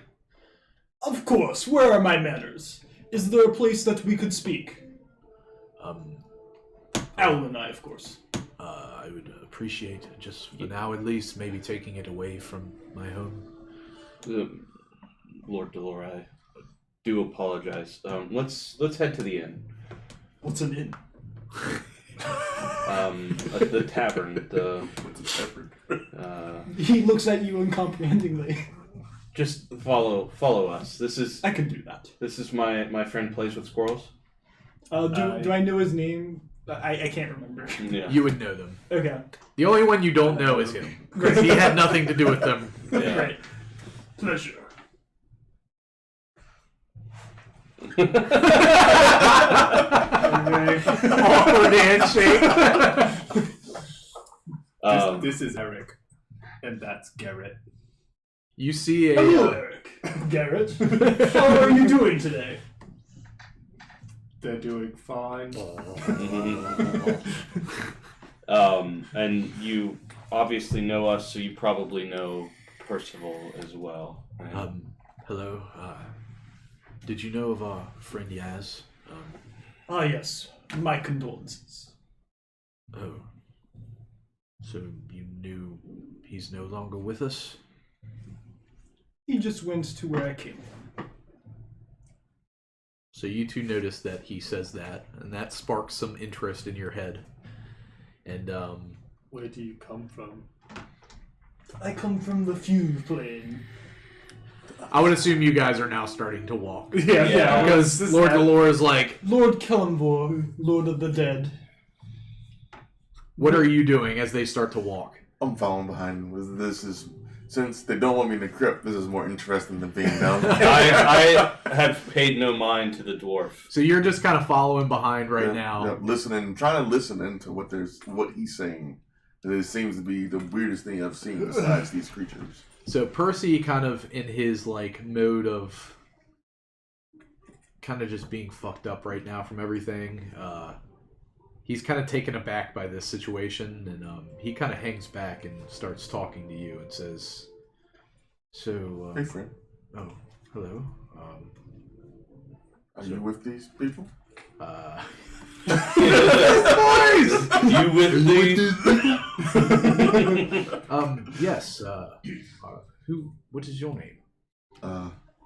Of course, where are my manners? Is there a place that we could speak? Owl and I, of course. I would appreciate, just for now at least, maybe taking it away from my home. Lord Delora, I do apologize. Let's head to the inn. What's an inn? The tavern. What's a tavern? He looks at you uncomprehendingly. Just follow us. I can do that. This is my friend plays with squirrels. Do I know his name? I can't remember. Yeah. You would know them. Okay. The only one you don't know is him. Because he had nothing to do with them. Yeah. Right. Pleasure. Awkward handshake. This is Eric, and that's Garrett. You see Hello, Eric. Garrett. How are you doing today? They're doing fine. And you obviously know us, so you probably know Percival as well. Right? Hello. Did you know of our friend Yaz? Yes. My condolences. Oh. So you knew he's no longer with us? He just went to where I came from. So you two notice that he says that, and that sparks some interest in your head. And, Where do you come from? I come from the Fugue Plane. I would assume you guys are now starting to walk. Yeah. Because Lord Delora is like, Lord Kellenvor, Lord of the Dead. what are you doing as they start to walk? I'm following behind them. This is, since they don't want me in the crypt, this is more interesting than being down there. I have paid no mind to the dwarf. So you're just kind of following behind right now. Yeah, listening, trying to listen into what he's saying. It seems to be the weirdest thing I've seen besides these creatures. So Percy, kind of in his like mode of kind of just being fucked up right now from everything, he's kind of taken aback by this situation, and he kind of hangs back and starts talking to you and says, "So, Hey, friend. oh, hello. Are you with these people? You with these? Yes. What is your name?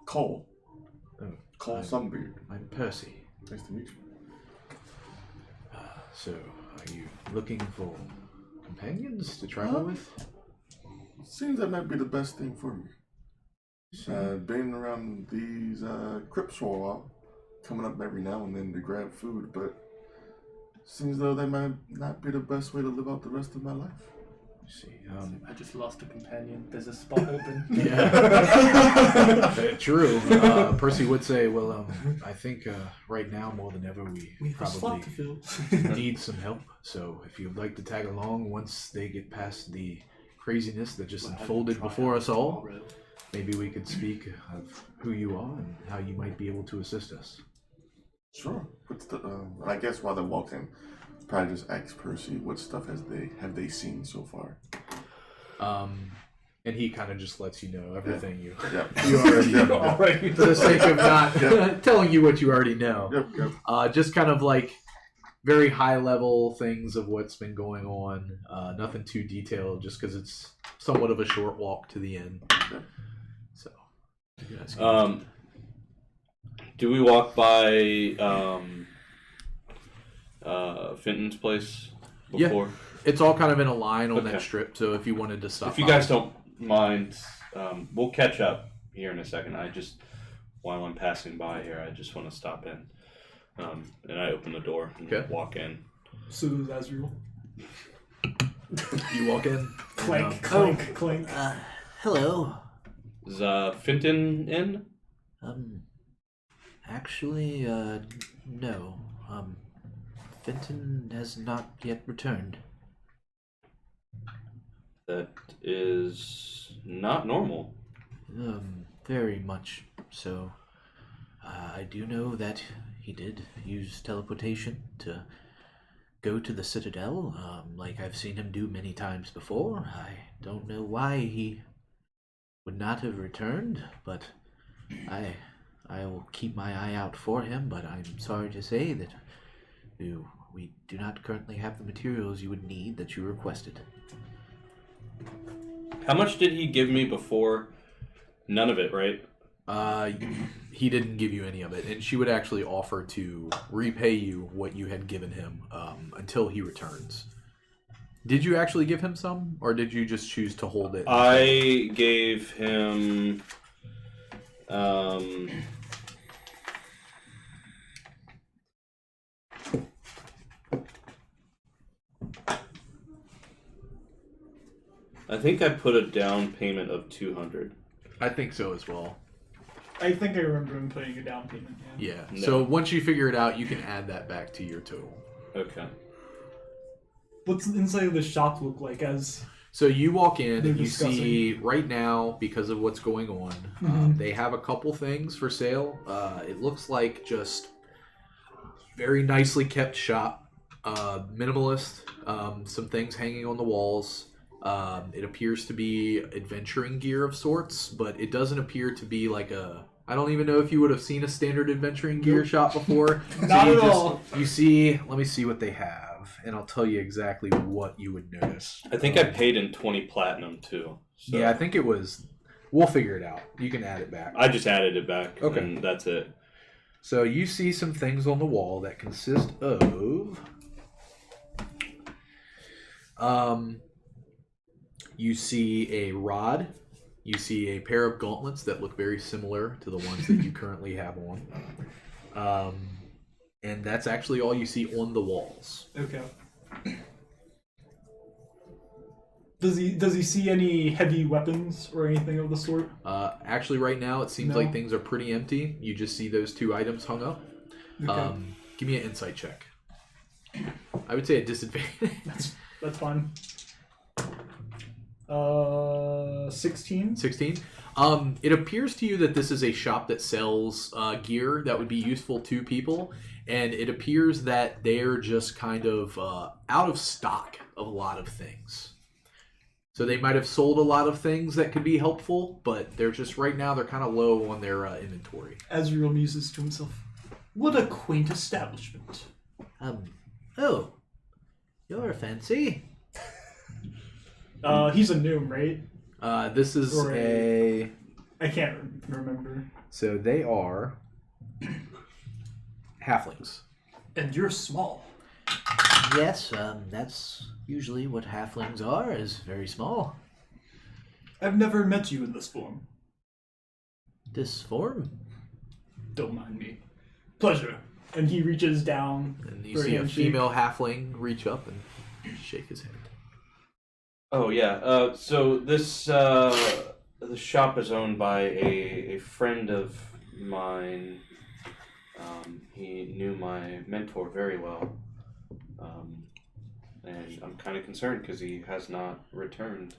Cole. Oh, Cole I'm- Sunbeard. I'm Percy. Nice to meet you. So, are you looking for companions to travel with? Seems that might be the best thing for me. Been around these crypts for a while, coming up every now and then to grab food, but seems though that might not be the best way to live out the rest of my life. See, I just lost a companion. There's a spot open. yeah, true. Percy would say, "Well, I think right now more than ever we We have a slot to probably fill. need some help. So if you'd like to tag along once they get past the craziness that just unfolded before us all, maybe we could speak of who you are and how you might be able to assist us." Sure. What's the? I guess while they're walking, probably just ask Percy what stuff have they seen so far. And he kind of just lets you know everything you Yeah. you already know. Already. For the sake of not telling you what you already know. Yep. Just kind of like very high level things of what's been going on. Nothing too detailed, just because it's somewhat of a short walk to the inn. So, you guys can- Do we walk by Fenton's place before? Yeah, it's all kind of in a line on Okay. that strip. So if you wanted to stop, If you by- guys don't mind, we'll catch up here in a second. I just while I'm passing by here, I just want to stop in. And I open the door and Okay. walk in. So does Azrael. You walk in. Clank, clank, clank. Hello. Is Finton in? Actually, no. Fenton has not yet returned. That is not normal. Very much so. I do know that he did use teleportation to go to the Citadel, like I've seen him do many times before. I don't know why he would not have returned, but I will keep my eye out for him, but I'm sorry to say that we do not currently have the materials you would need that you requested. How much did he give me before? None of it, right? He didn't give you any of it, and she would actually offer to repay you what you had given him until he returns. Did you actually give him some, or did you just choose to hold it? I gave him... I think I put a down payment of 200. I think so as well. I think I remember him putting a down payment. Yeah. No. So once you figure it out, you can add that back to your total. Okay. What's the inside of the shop look like as... So you walk in They're and you see discussing. right now, because of what's going on, Mhm. they have a couple things for sale. It looks like just very nicely kept shop, minimalist. Some things hanging on the walls. It appears to be adventuring gear of sorts, but it doesn't appear to be like a... I don't even know if you would have seen a standard adventuring gear Nope. shop before. Not you at all. You see, let me see what they have, and I'll tell you exactly what you would notice. I think I paid in 20 platinum too. So Yeah, I think it was... We'll figure it out. You can add it back. I just added it back. Okay. And that's it. So you see some things on the wall that consist of... You see a rod. You see a pair of gauntlets that look very similar to the ones that you currently have on. And that's actually all you see on the walls. Okay. Does he see any heavy weapons or anything of the sort? Actually, right now, it seems No. like things are pretty empty. You just see those two items hung up. Okay. Give me an insight check. I would say a disadvantage. That's fine. 16? 16. It appears to you that this is a shop that sells gear that would be useful to people, and it appears that they're just kind of out of stock of a lot of things. So they might have sold a lot of things that could be helpful, but they're just right now they're kind of low on their inventory. Azrael muses to himself. What a quaint establishment. Oh, you're fancy. He's a gnome, right? This is Or a... I can't remember. So they are halflings. And you're small. Yes, that's usually what halflings are, is very small. I've never met you in this form. This form? Don't mind me. Pleasure. And he reaches down. And you for see a handshake. female halfling reach up and shake his hand. Oh yeah. So this the shop is owned by a friend of mine. He knew my mentor very well, and I'm kind of concerned because he has not returned.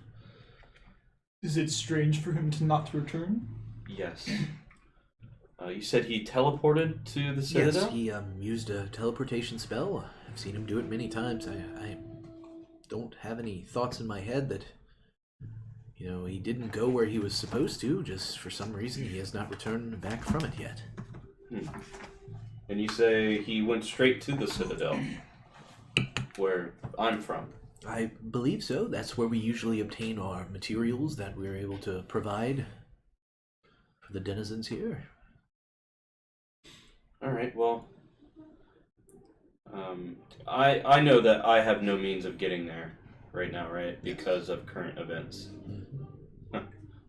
Is it strange for him to not return? Yes. You said he teleported to the Citadel? Yes, he used a teleportation spell. I've seen him do it many times. I don't have any thoughts in my head that, he didn't go where he was supposed to. Just for some reason, he has not returned back from it yet. And you say he went straight to the Citadel, where I'm from. I believe so. That's where we usually obtain our materials that we're able to provide for the denizens here. All right, well, I know that I have no means of getting there right now, right? Because of current events.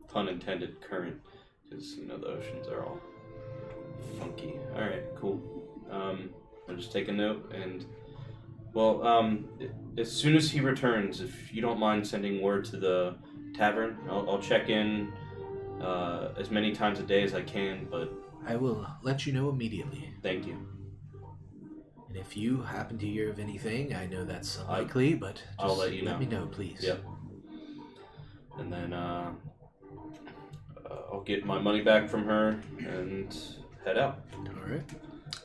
Pun intended, current, because, the oceans are all Funky. Alright, cool. I'll just take a note and... as soon as he returns, if you don't mind sending word to the tavern, I'll check in as many times a day as I can, but... I will let you know immediately. Thank you. And if you happen to hear of anything, I know that's unlikely, but just I'll let you know. Let me know, please. Yep. And then I'll get my money back from her and head out. Alright.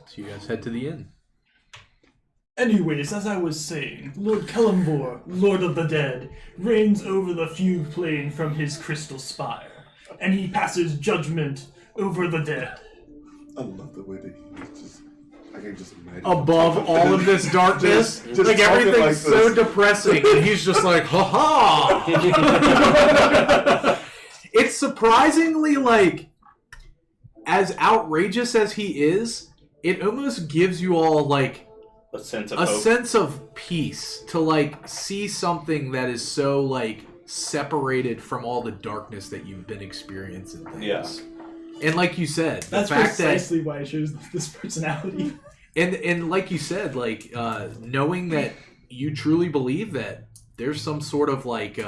So you guys head to the inn. Anyways, as I was saying, Lord Kellamvor, Lord of the Dead, reigns over the fugue plane from his crystal spire, and he passes judgment over the dead. I love the way that he's just. I can just imagine. Above all of this darkness, Just like talking everything's like so this. depressing, and he's just like, ha ha! It's surprisingly, like, as outrageous as he is, it almost gives you all, like, A sense of a hope. sense of peace to, like, see something that is so, like, separated from all the darkness that you've been experiencing. Things. Yeah. And like you said, the That's fact that precisely why I chose this personality. And like you said, like knowing that you truly believe that there's some sort of like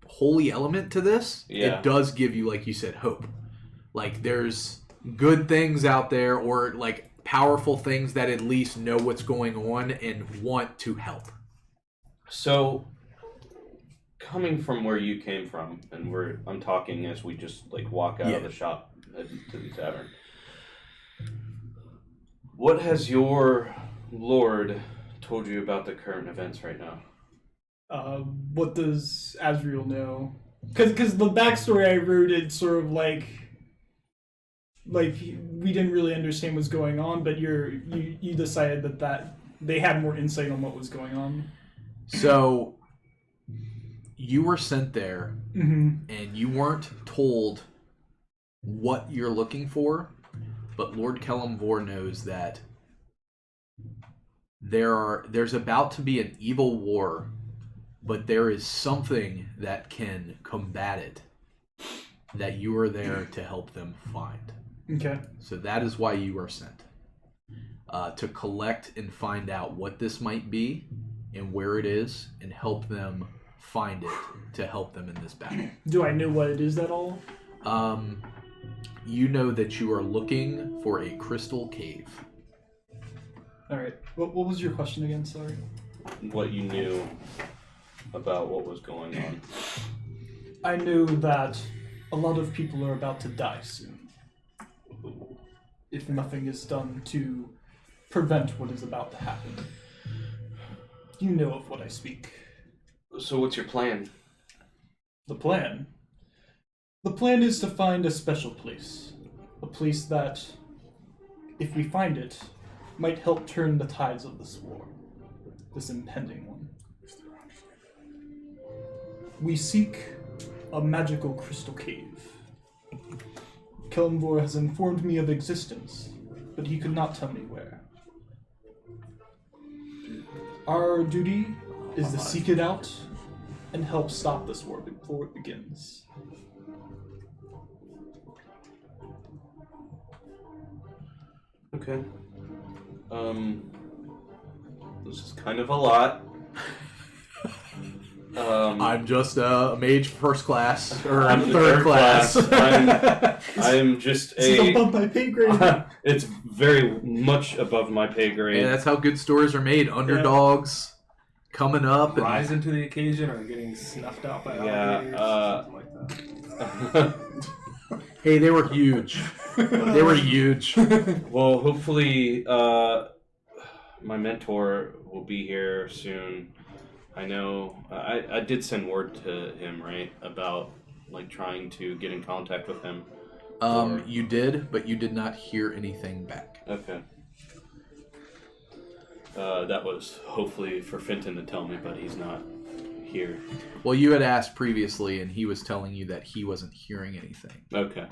holy element to this, Yeah. it does give you, like you said, hope. Like there's good things out there, or like powerful things that at least know what's going on and want to help. So, coming from where you came from, and I'm talking as we just like walk out of the shop to the tavern. What has your lord told you about the current events right now? What does Azriel know? Because the backstory I wrote, it sort of like we didn't really understand what's going on, but you decided that they had more insight on what was going on. So you were sent there, Mm-hmm. and you weren't told what you're looking for, but Lord Kellamvor knows that there's about to be an evil war, but there is something that can combat it that you are there to help them find. Okay. So that is why you are sent. To collect and find out what this might be and where it is, and help them find it to help them in this battle. Do I know what it is at all? You know that you are looking for a crystal cave. All right. What was your question again? Sorry. What you knew about what was going on? I know that a lot of people are about to die soon. If nothing is done to prevent what is about to happen. You know of what I speak. So what's your plan? The plan? The plan is to find a special place. A place that, if we find it, might help turn the tides of this war. This impending one. We seek a magical crystal cave. Kellamvor has informed me of existence, but he could not tell me where. Our duty is to seek it out and help stop this war before it begins. Okay. This is kind of a lot. I'm just a mage first class, or I'm third class. I'm just This is above my pay grade. It's very much above my pay grade. Yeah, that's how good stories are made. Underdogs coming up. And, Rising to the occasion or getting snuffed out by alligators, something like that. hey, they were huge. They were huge. Well, hopefully, my mentor will be here soon. I know. I did send word to him, right, about like trying to get in contact with him. You did, but you did not hear anything back. Okay. That was hopefully for Fenton to tell me, but he's not here. Well, you had asked previously, and he was telling you that he wasn't hearing anything. Okay.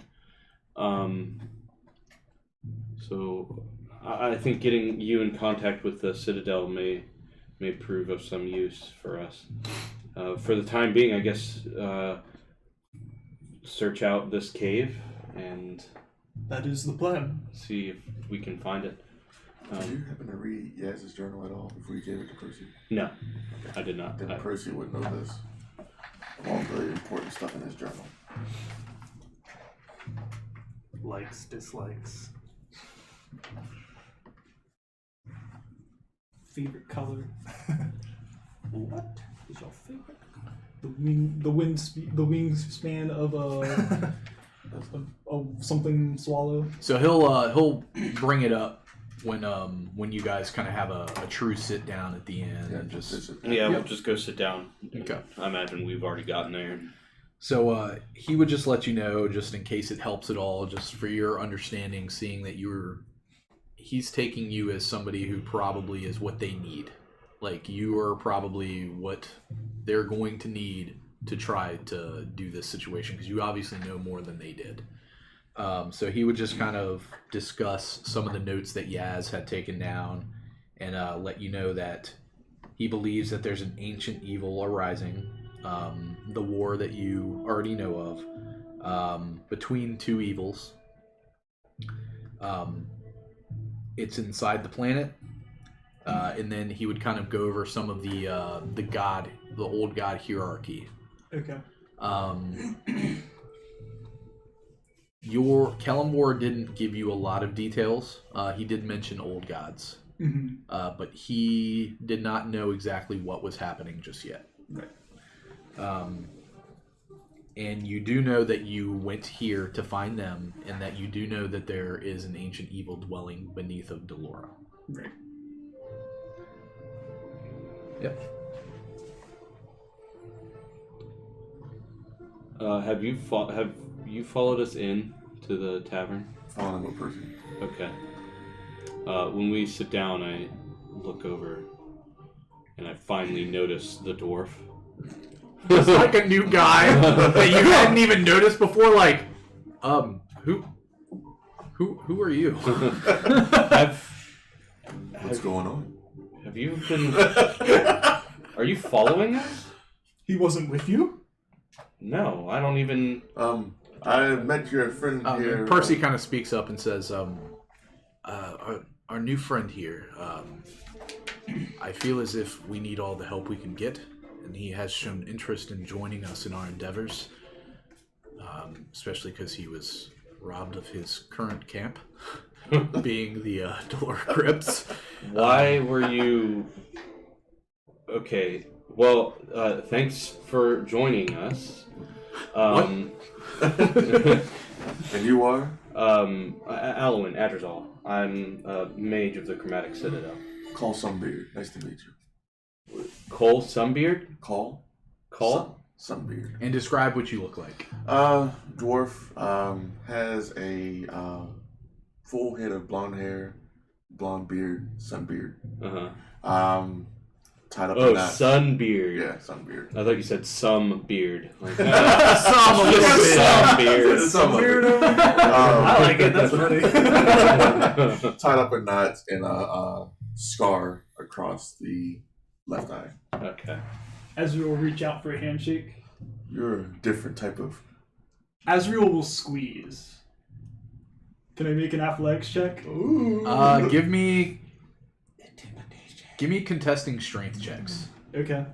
So I think getting you in contact with the Citadel may prove of some use for us. For the time being, I guess search out this cave and That is the plan. See if we can find it. Did you happen to read Yaz's journal at all before you gave it to Percy? No, I did not. Then Percy would know this. All the important stuff in his journal. Likes, dislikes. Favorite color? What is your favorite? The wingspan of of something swallow. So he'll bring it up when you guys kind of have a true sit down at the end and just. We'll just go sit down. Okay. I imagine we've already gotten there. So he would just let you know, just in case it helps at all, just for your understanding, seeing that he's taking you as somebody who probably is what they need. Like, you are probably what they're going to need to try to do this situation, because you obviously know more than they did. So he would just kind of discuss some of the notes that Yaz had taken down and let you know that he believes that there's an ancient evil arising, the war that you already know of, between two evils. It's inside the planet. And then he would kind of go over some of the old god hierarchy. Okay. Your Kellamore didn't give you a lot of details. He did mention old gods, but he did not know exactly what was happening just yet. Right. And you do know that you went here to find them, and that you do know that there is an ancient evil dwelling beneath of Delora. Right. Yep. Have you followed us in to the tavern? Following with Percy. Okay. When we sit down, I look over and I finally notice the dwarf. It's like a new guy that you hadn't even noticed before. Like, who are you? What's going on? Have you been? Are you following us? He wasn't with you? No, I don't even. I met your friend here. Percy kind of speaks up and says, our new friend here, I feel as if we need all the help we can get, and he has shown interest in joining us in our endeavors, especially because he was robbed of his current camp, being the Delora Crypts. Why were you... Okay, well, thanks for joining us. And you are? Alwyn Adrazal. I'm a mage of the Chromatic Citadel. Call Sunbeard. Nice to meet you. Cole Sunbeard? Call? Sunbeard. And describe what you look like. Dwarf, has a full head of blonde hair, blonde beard, sunbeard. Uh-huh. Tied up in that. Sunbeard. Yeah, sunbeard. I thought you said some beard. Like, Some a little bit. Some beard. Sunbeard. I like it. That's funny. Tied up in knots and a scar across the left eye. Okay. Azriel will reach out for a handshake. You're a different type of... Azriel will squeeze. Can I make an athletics check? Ooh. Give me contesting strength checks. Okay.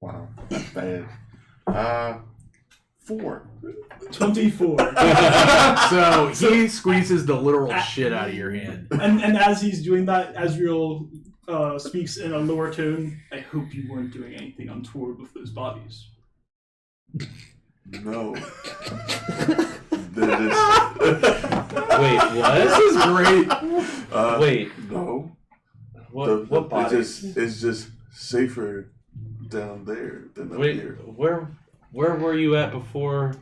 Wow, that's bad. 4. 24. So he squeezes the literal shit out of your hand. And as he's doing that, Azriel speaks in a lower tone. I hope you weren't doing anything untoward with those bodies. No. Wait, what? This is great. Wait. No. What body? It's just safer down there than up Wait, here. where were you at before?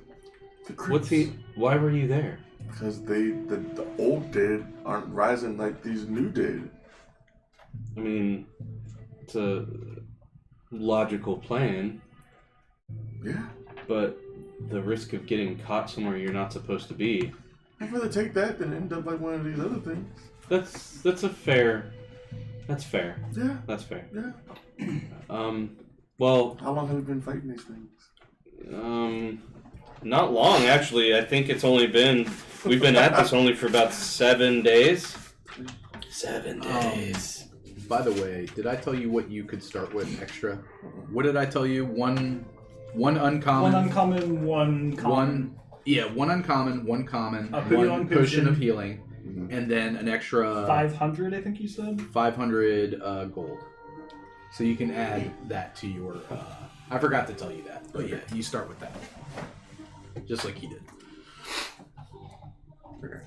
The crypts. Why were you there? Because the old dead aren't rising like these new dead. I mean, it's a logical plan, Yeah. but the risk of getting caught somewhere you're not supposed to be. I'd rather take that than end up like one of these other things. That's fair. Yeah. That's fair. Yeah. Well, How long have you been fighting these things? not long actually. I think it's only been we've been at this only for about 7 days. 7 days. By the way, did I tell you what you could start with extra? What did I tell you? One uncommon. One uncommon, one common. One uncommon, one common, A one potion. potion of healing, and then an extra 500, I think you said? 500 gold. So you can add that to your. I forgot to tell you that, but yeah, you start with that, just like he did. Okay.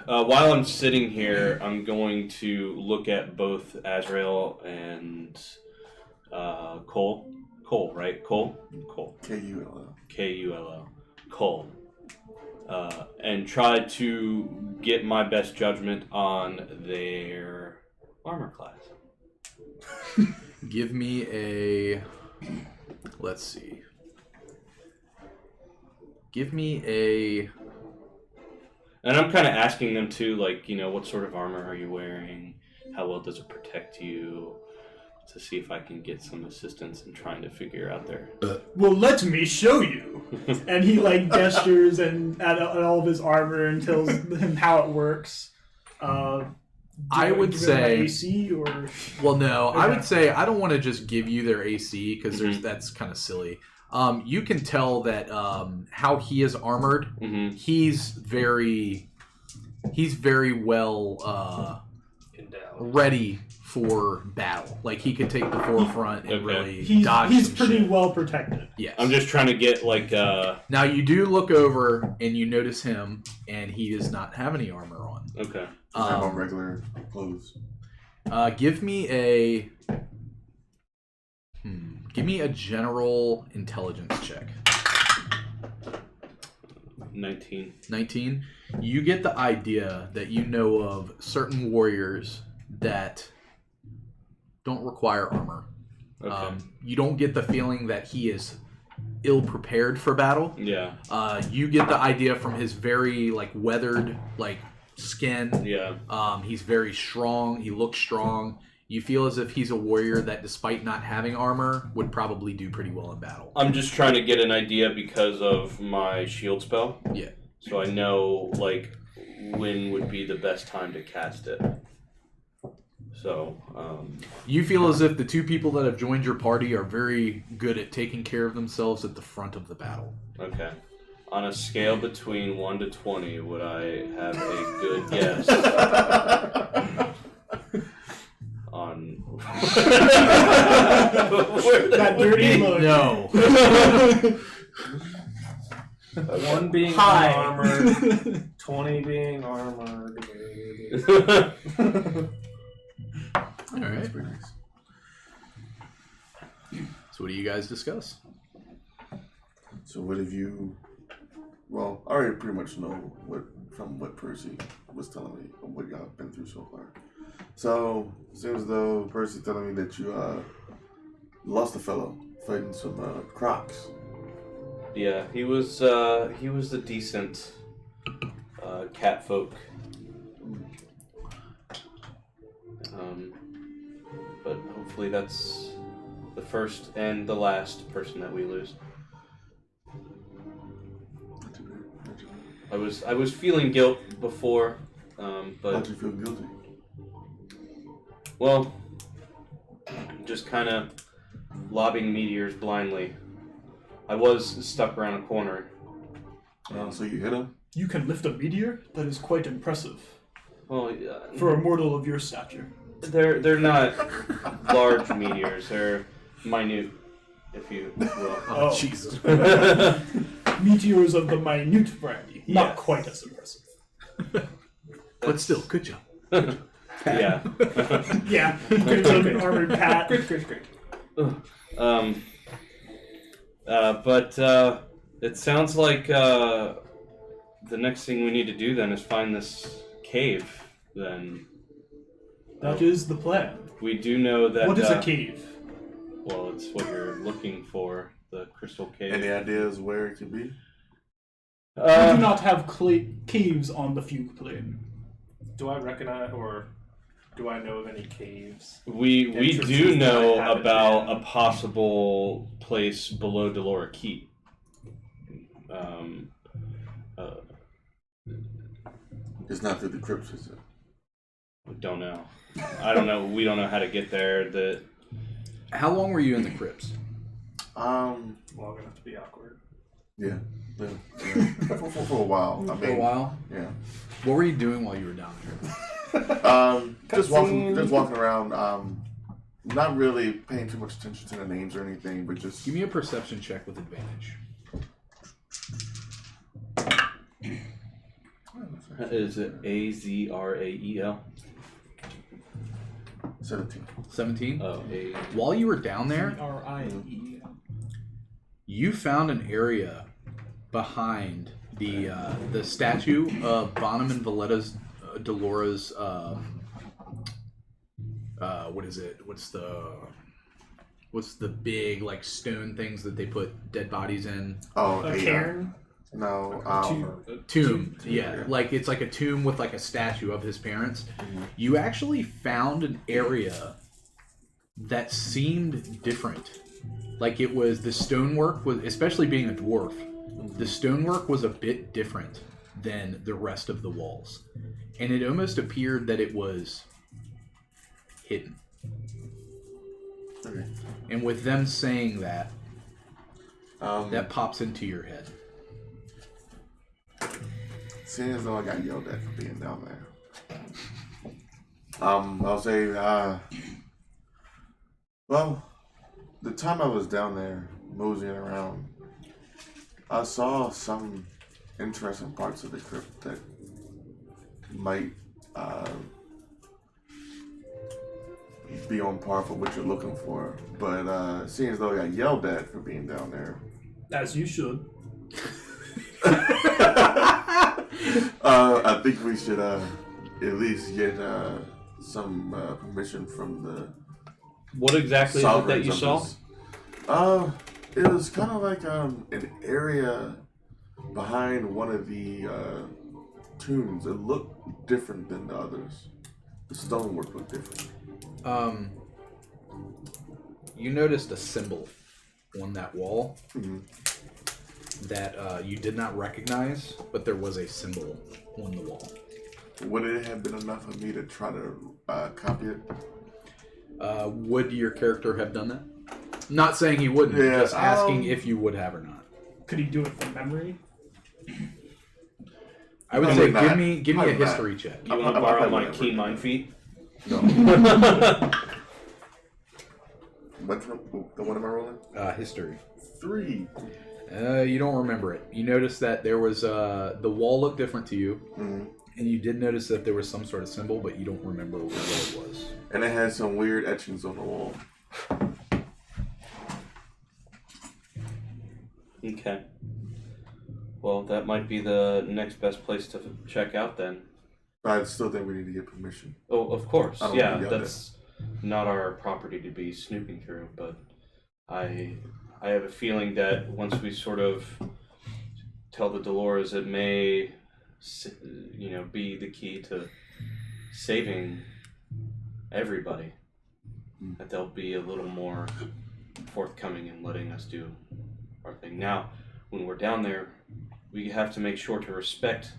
While I'm sitting here, I'm going to look at both Azrael and Cole. Cole, right? Cole? Cole. K-U-L-L. K-U-L-L. Cole. And try to get my best judgment on their armor class. Give me a. Let's see. Give me a. And I'm kind of asking them too, like, you know, what sort of armor are you wearing? How well does it protect you? To see if I can get some assistance in trying to figure out their. Well, let me show you. And he like gestures and at all of his armor and tells him how it works. I would say AC or. Well, no, I Okay. would say I don't want to just give you their AC because that's kind of silly. You can tell that how he is armored. Mm-hmm. He's very well Endowed. ready for battle. Like he could take the forefront and Okay. really dodge. He's some pretty shit. well protected. Yes. I'm just trying to get, like, Now you do look over and you notice him, and he does not have any armor on. okay. Just have on regular clothes. Give me a. Give me a general intelligence check. 19. 19. You get the idea that you know of certain warriors that don't require armor. Okay. You don't get the feeling that he is ill prepared for battle. Yeah. You get the idea from his very weathered skin. Yeah. He's very strong. He looks strong. You feel as if he's a warrior that, despite not having armor, would probably do pretty well in battle. I'm just trying to get an idea because of my shield spell. Yeah. So I know, when would be the best time to cast it. So, You feel as if the two people that have joined your party are very good at taking care of themselves at the front of the battle. okay. On a scale between 1 to 20, would I have a good guess on That dirty look. No. 1 being High. armored, 20 being armored. All right. That's pretty nice. So what do you guys discuss? So what have you... Well, I already pretty much know from what Percy was telling me of what y'all have been through so far. So, it seems though Percy's telling me that you lost a fellow fighting some crocs. Yeah, he was the decent cat folk. But hopefully that's the first and the last person that we lose. Not too bad, not too bad. I was feeling guilt before, How'd but you feel guilty? well, just kind of lobbing meteors blindly. I was stuck around a corner. So you hit him? You can lift a meteor? That is quite impressive. Well, For a mortal of your stature. they're not large meteors. They're minute, if you will. Oh. Jesus. Meteors of the minute variety. Not Yes. quite as impressive. But still, good job. Yeah. Yeah. Gives him an armored pat. Great. But it sounds like the next thing we need to do then is find this cave. Then That is the plan. we do know that. What is a cave? Well, it's what you're looking for, the crystal cave. Any ideas where it could be? We do not have caves on the fugue plane. Do I recognize or do I know of any caves? We Entrances do that I know haven't about been. a possible place below Delora Keep. It's not through the crypts, is it? We don't know. I don't know. We don't know how to get there. How long were you in the crypts? Long enough to be awkward. Yeah. For a while. I mean, For a while? Yeah. What were you doing while you were down there? Just walking around. Not really paying too much attention to the names or anything, but just Give me a perception check with advantage. Is it Azrael? 17. 17? Oh, A. While you were down there, R-I-E. you found an area behind the statue of Bonham and Valletta's Delora's what is it? What's the big like stone things that they put dead bodies in? Oh, A cairn? No. Tomb. Yeah, like it's like a tomb with like a statue of his parents. Mhm. You actually found an area that seemed different. Like it was the stonework was, especially being a dwarf, the stonework was a bit different than the rest of the walls, and it almost appeared that it was hidden. Okay. And with them saying that, that Um, pops into your head. Seeing as though I got yelled at for being down there. I'll say, well, the time I was down there moseying around, I saw some interesting parts of the crypt that might be on par for what you're looking for. But seeing as though I got yelled at for being down there, As you should. I think we should at least get some permission from the What exactly is it that you saw? It was kind of like an area behind one of the tombs. It looked different than the others. The stonework looked different. You noticed a symbol on that wall Mhm. that you did not recognize, but there was a symbol on the wall. Would it have been enough for me to try to copy it? Would your character have done that? Not saying he wouldn't, Yeah, just asking if you would have or not. Could he do it from memory? I would Probably say not. give me a Probably not. history check. You want to borrow my keen mind feet? No. What one am I rolling? History. 3. You don't remember it. You noticed that there was the wall looked different to you, Mm-hmm. and you did notice that there was some sort of symbol, but you don't remember what it was. And it had some weird etchings on the wall. Okay. Well, that might be the next best place to check out then. But I still think we need to get permission. Oh, of course. I don't Yeah, wanna be out that's not our property to be snooping through, but I have a feeling that once we sort of tell the Dolores it may, be the key to saving everybody, that they'll be a little more forthcoming in letting us do our thing. Now, when we're down there, we have to make sure to respect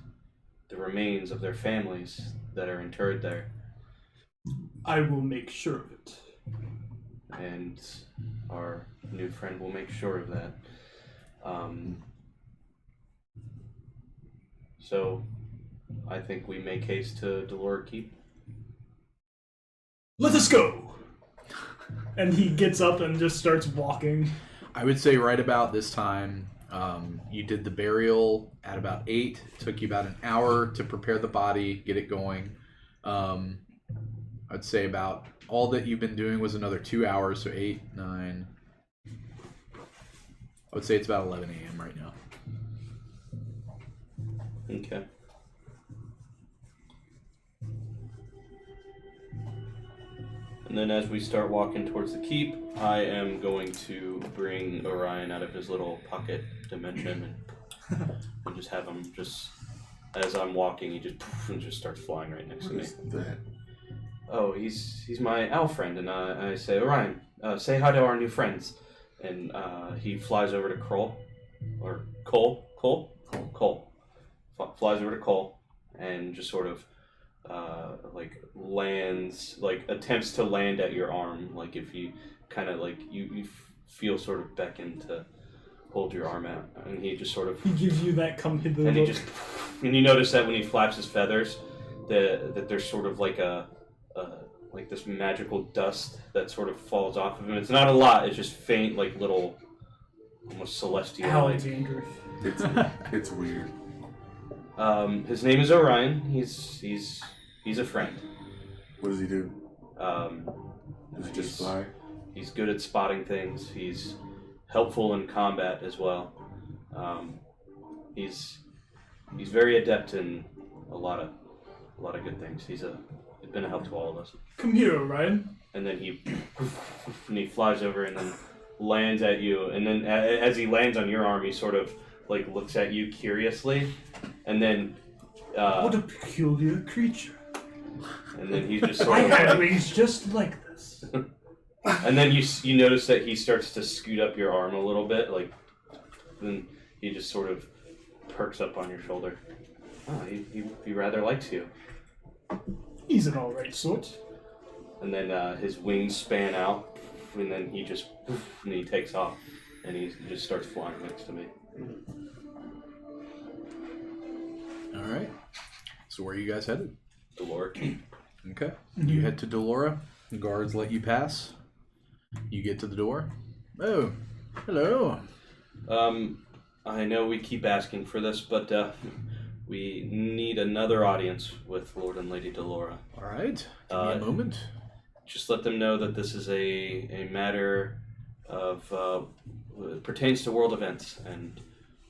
the remains of their families that are interred there. I will make sure of it. And our new friend will make sure of that. So, I think we make haste to Delora Keep. Let us go! And he gets up and just starts walking. I would say right about this time, you did the burial at about 8. It took you about an hour to prepare the body, get it going. I'd say about all that you've been doing was another 2 hours, so 8, 9. I would say it's about 11 a.m. right now. Okay. And then as we start walking towards the keep, I am going to bring Orion out of his little pocket dimension and and just have him just as I'm walking, he just poof, and just starts flying right next to What me. is that? Oh, he's my owl friend, and I say, Orion, say hi to our new friends, and he flies over to Cole, flies over to Cole, and just sort of like lands, like attempts to land at your arm, like if you kind of like you feel sort of beckon to hold your arm out, and he just sort of He gives you that come hither and look. and you notice that when he flaps his feathers, that there's sort of like like this magical dust that sort of falls off of him. It's not a lot; it's just faint, like little, almost celestial. Owl Like. dandruff. It's weird. His name is Orion. He's a friend. What does he do? Does he He's- just fly? He's good at spotting things. He's helpful in combat as well. He's very adept in a lot of good things. He's been a help to all of us. Come here, Orion. And then he flies over and then lands at you. And then as he lands on your arm, he sort of like looks at you curiously, and then What a peculiar creature. and then he's just sort I of had wings just like this. and then you notice that he starts to scoot up your arm a little bit, like then he just sort of perks up on your shoulder. Oh, he rather likes you. He's an alright sort. And then his wings span out, and then he just and he takes off, and he just starts flying next to me. All right. So where are you guys headed? Delora Keep. Okay. You head to Delora. The guards let you pass. You get to the door. Oh, hello. I know we keep asking for this, but we need another audience with Lord and Lady Delora. All right. Give me a moment. Just let them know that this is a matter of pertains to world events, and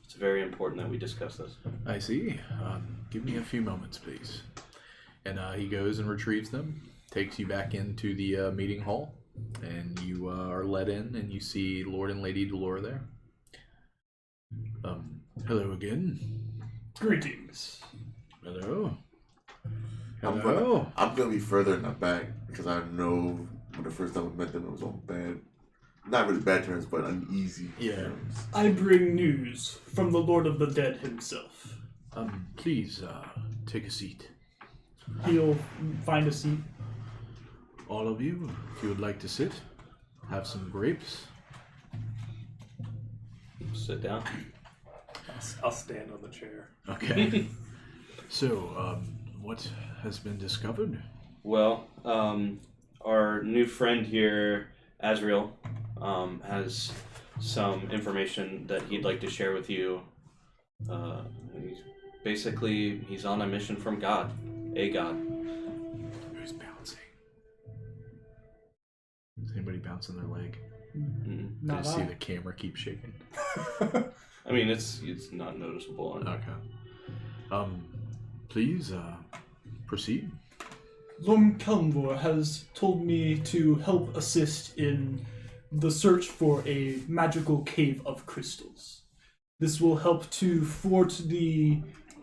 it's very important that we discuss this. I see. Give me a few moments, please. And he goes and retrieves them, takes you back into the meeting hall, and you are let in, and you see Lord and Lady Delora there. Hello again. Greetings. Hello. I'm gonna be further in the back because I know when the first time we met them it was on bad, not really bad terms, but uneasy terms. I bring news from the Lord of the Dead himself. Please, take a seat. He'll find a seat. All of you, if you would like to sit, have some grapes. Sit down. I'll stand on the chair. Okay. So, what has been discovered? Well, our new friend here, Azrael, has some information that he'd like to share with you. He's on a mission from God, a God. Who's bouncing? Is anybody bouncing their leg? Mm. I Not see I. the camera keep shaking. I mean, it's not noticeable. Okay. Please, proceed. Lom Kalmvor has told me to help assist in the search for a magical cave of crystals. This will help to thwart the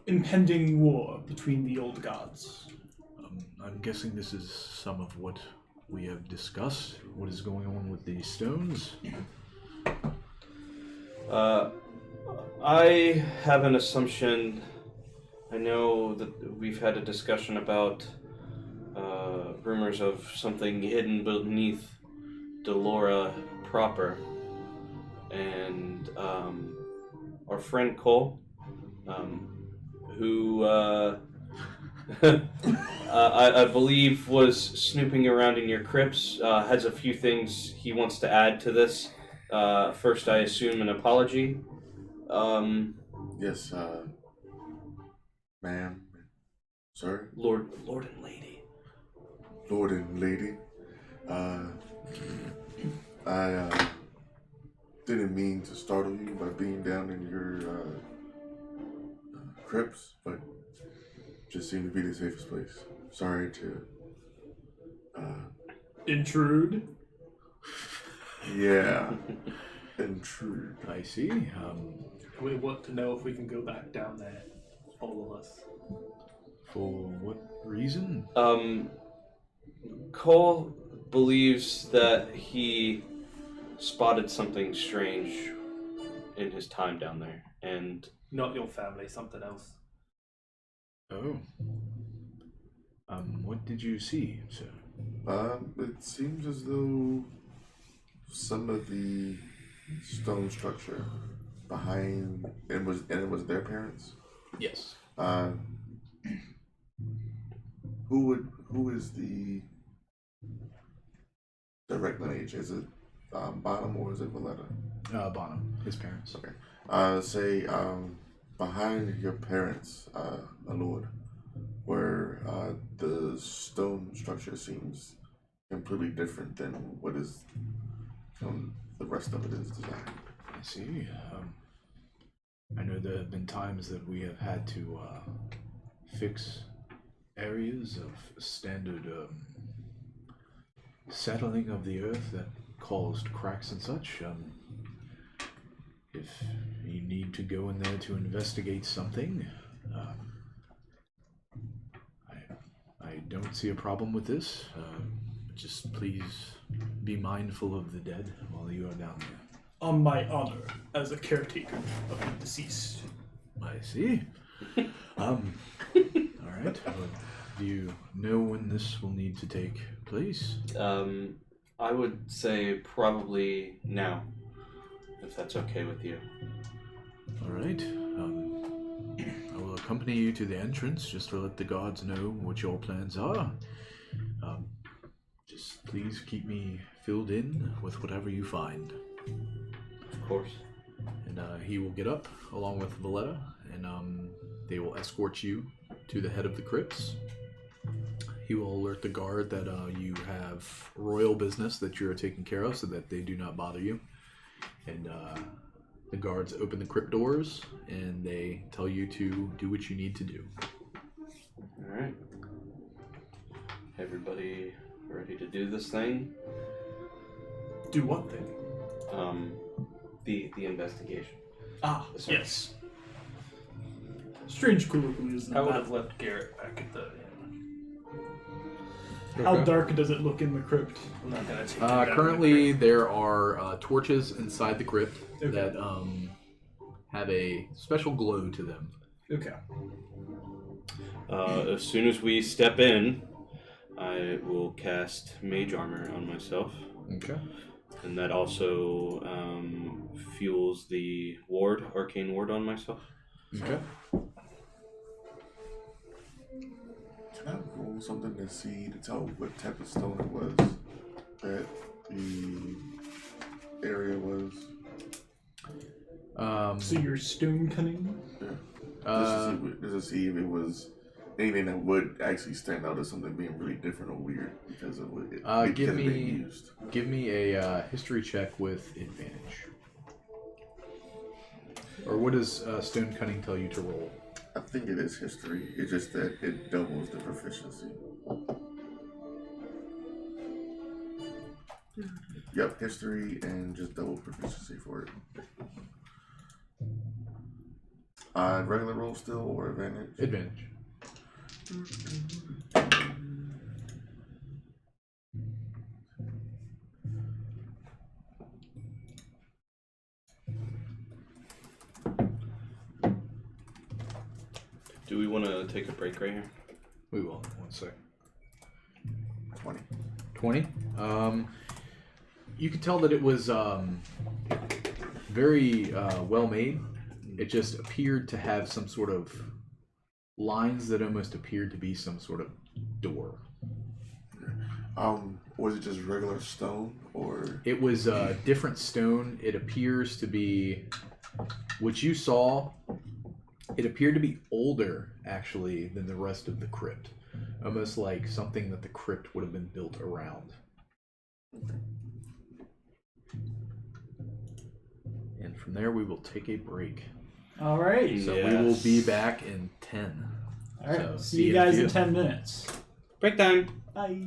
impending war between the old gods. I'm guessing this is some of what we have discussed. What is going on with these stones? I have an assumption. I know that we've had a discussion about rumors of something hidden beneath Delora proper, and our friend Cole, who I believe was snooping around in your crypts, has a few things he wants to add to this. First, I assume an apology. Yes, ma'am, sir, Lord and Lady. Lord and Lady. I didn't mean to startle you by being down in your crypts, but just seemed to be the safest place. Sorry to. Intrude. Yeah. intrude. I see. We want to know if we can go back down there, all of us. For what reason? Cole believes that he spotted something strange in his time down there, and Not your family, something else. Oh. What did you see, sir? It seems as though some of the stone structure behind it was their parents. Yes. Who is the direct lineage? Is it Bonham or is it Valletta? Bonham, his parents. Okay. Say behind your parents, my lord, where the stone structure seems completely different than what is the rest of it is designed. I see. I know there have been times that we have had to fix areas of standard settling of the earth that caused cracks and such. If you need to go in there to investigate something, I don't see a problem with this. Just please be mindful of the dead while you are down there. On my honor as a caretaker of the deceased. I see. All right. Well, do you know when this will need to take place? I would say probably now, if that's okay with you. All right. I will accompany you to the entrance just to let the guards know what your plans are. Just please keep me filled in with whatever you find. Of course. And he will get up along with Valletta, and they will escort you to the head of the crypts. He will alert the guard that you have royal business that you are taking care of so that they do not bother you. And the guards open the crypt doors and they tell you to do what you need to do. Alright. Everybody ready to do this thing? Do what thing? The investigation. Ah, The search. yes. Strange colloquialism. I would have left Garrett back at the inn. How Okay. dark does it look in the crypt? I'm not gonna take you down Currently, there are torches inside the crypt Okay. that have a special glow to them. Okay. As soon as we step in, I will cast Mage Armor on myself. Okay. And that also fuels the ward, Arcane Ward on myself. Okay. Can I roll something to see to tell what type of stone it was that the area was? So you're stone cunning? Yeah. Just to see if it was anything that would actually stand out as something being really different or weird because of what it give because of being me used. give me a history check with advantage. Or what does Stone Cunning tell you to roll? I think it is history. It's just that it doubles the proficiency. Yep, history and just double proficiency for it. Regular roll still or advantage? Advantage. Do we want to take a break right here? We will. 1 sec. 20. 20. You could tell that it was very well made. It just appeared to have some sort of lines that almost appeared to be some sort of door. Was it just regular stone or? It was different stone. It appears to be what you saw. It appeared to be older, actually, than the rest of the crypt. Almost like something that the crypt would have been built around. And from there, we will take a break. All right. So we will be back in 10. All right. So, see you guys in a in few. 10 minutes. Break time! Bye.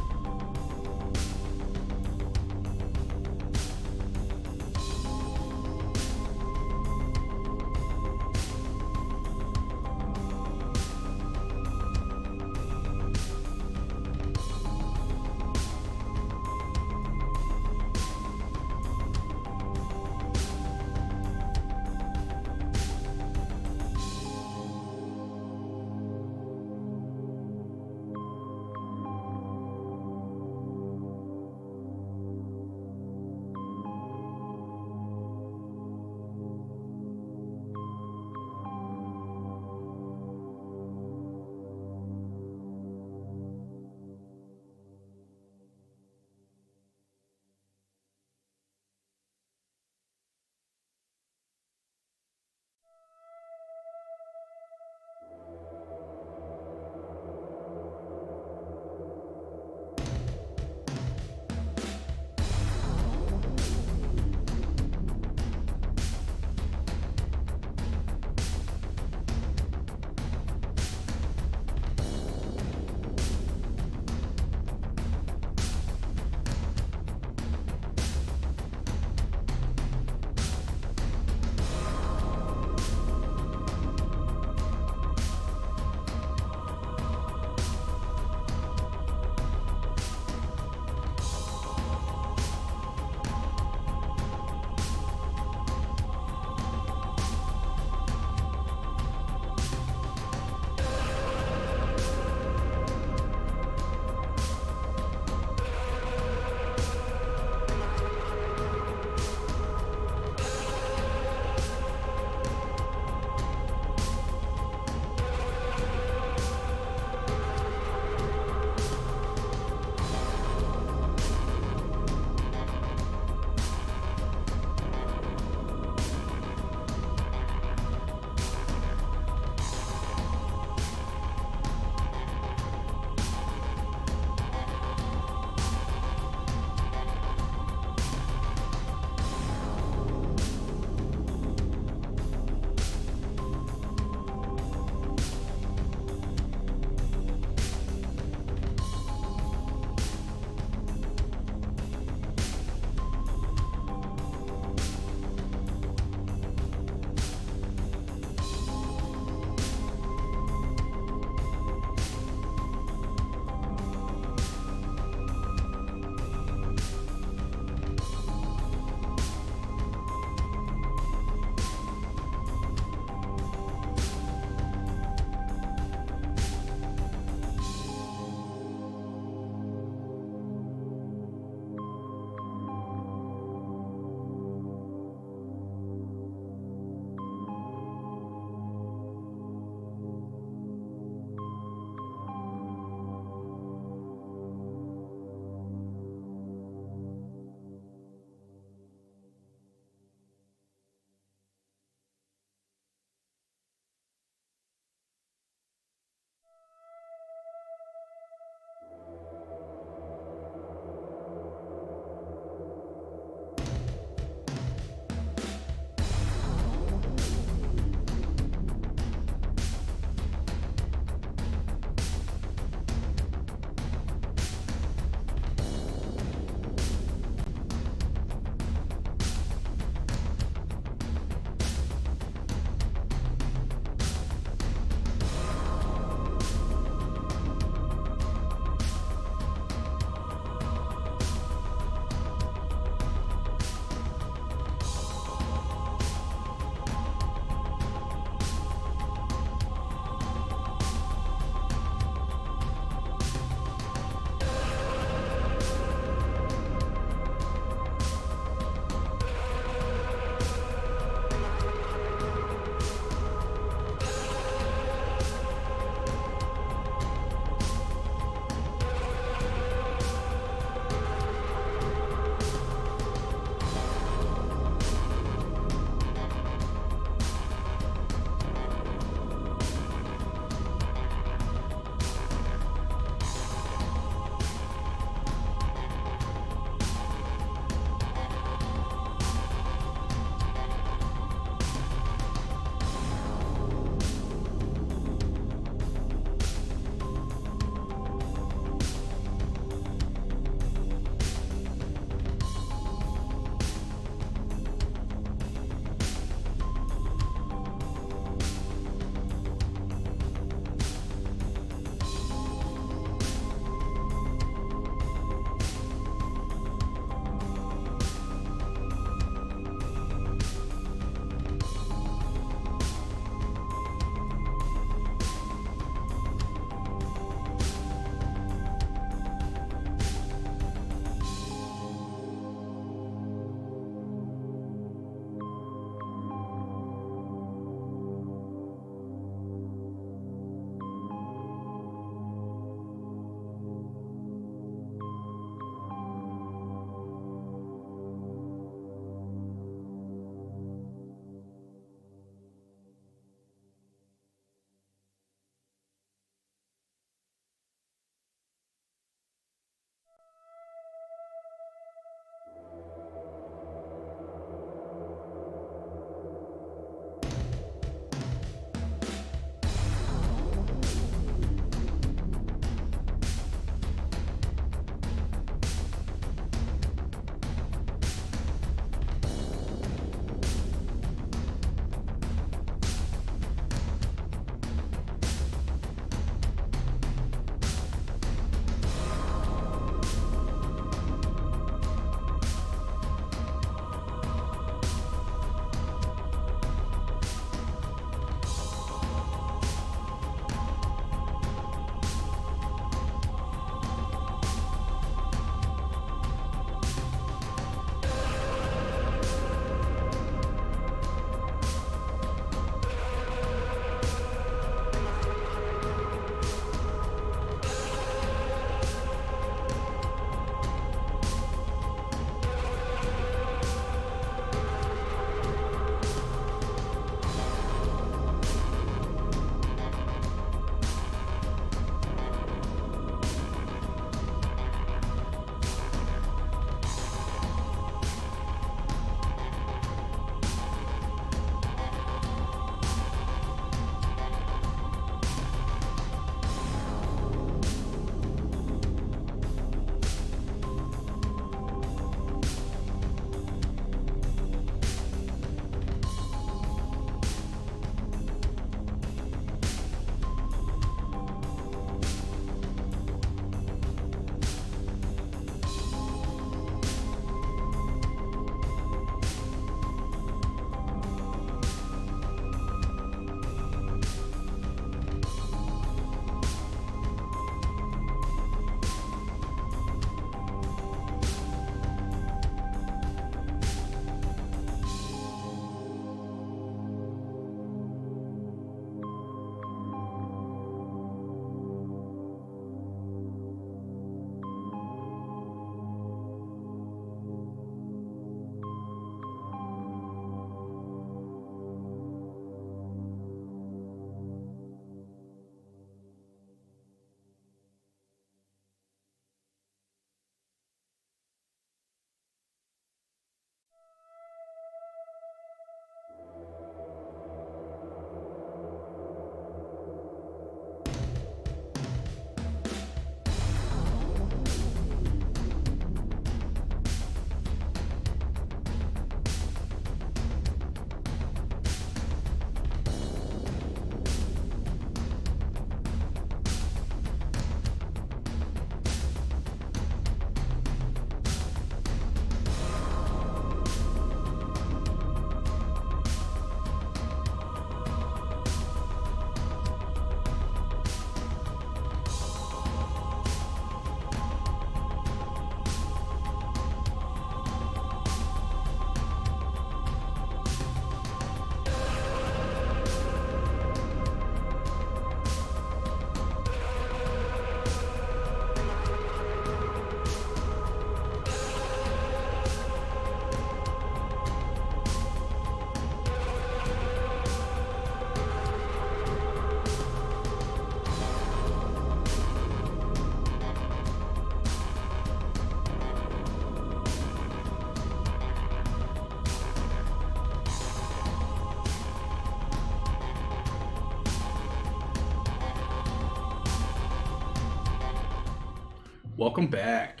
welcome back.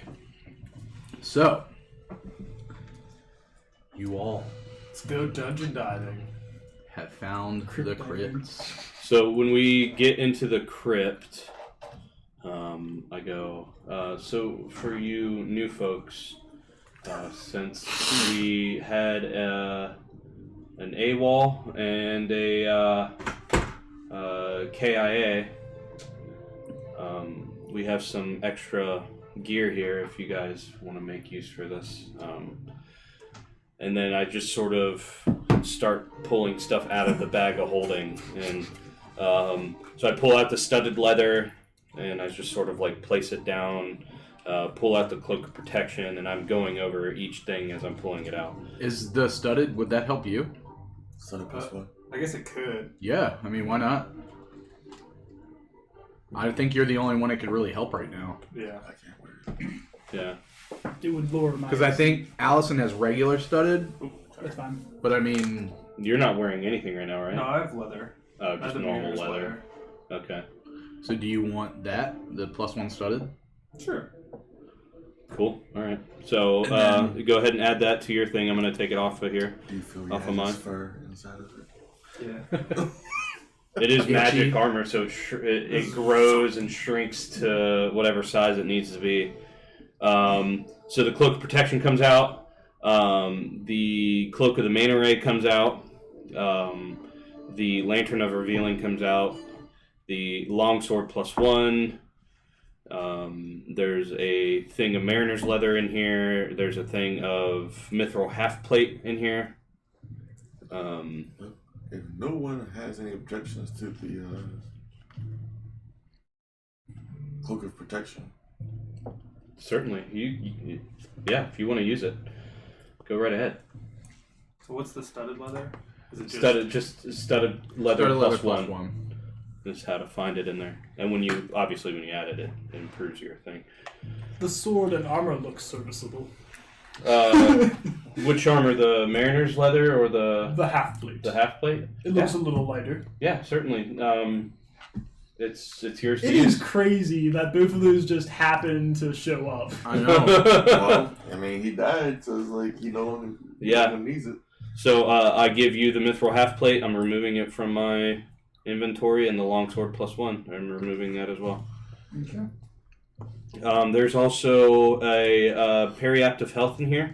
So, you all Let's go dungeon diving. have found the crypts. So when we get into the crypt, I go, so for you new folks, since we had an AWOL and a KIA, we have some extra gear here if you guys want to make use for this. And then I just sort of start pulling stuff out of the bag of holding. And so I pull out the studded leather and I just sort of like place it down, pull out the cloak of protection, and I'm going over each thing as I'm pulling it out. Is the studded, would that help you? Studded plus one. I guess it could. Yeah, I mean, why not? I think you're the only one that could really help right now. Yeah. I can't wear it. Yeah. It would lower my. Because I think Allison has regular studded, That's fine. but I mean, You're not wearing anything right now, right? No, I have leather. Oh, I have just the normal Mariners leather. Okay. so do you want that, the +1 studded? Sure. Cool. All right. So go ahead and add that to your thing. I'm going to take it off of here. Do you feel you Off of have mine. this fur inside of it? Yeah. It is Itchy. magic armor, so it grows and shrinks to whatever size it needs to be. So the cloak of protection comes out. The cloak of the main array comes out. The lantern of revealing comes out. The longsword +1. There's a thing of mariner's leather in here. There's a thing of mithril half plate in here. If no one has any objections to the cloak of protection, Certainly, you yeah. If you want to use it, go right ahead. So what's the studded leather? Is it just Studded leather Studded leather +1. Is how to find it in there, and when you add it, it improves your thing. The sword and armor looks serviceable. Which armor, the mariner's leather or The half plate. the half plate? It looks a little lighter. Yeah, certainly. It's yours to It use. is crazy that both of those just happen to show up. I know. well, I mean, he died, so it's like he no longer, needs it. So I give you the mithril half plate. I'm removing it from my inventory, and the longsword +1. I'm removing that as well. Okay. There's also a periaptive health in here.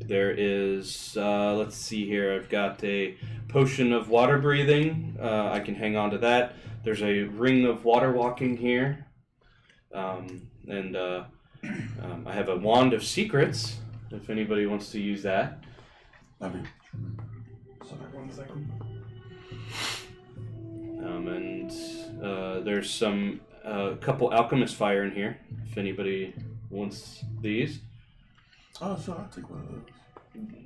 There is, let's see here, I've got a potion of water breathing. I can hang on to that. There's a ring of water walking here. And I have a wand of secrets, if anybody wants to use that. I mean, Sorry, 1 second. And there's some couple alchemist fire in here, if anybody wants these. oh, sure, I'll take one of those.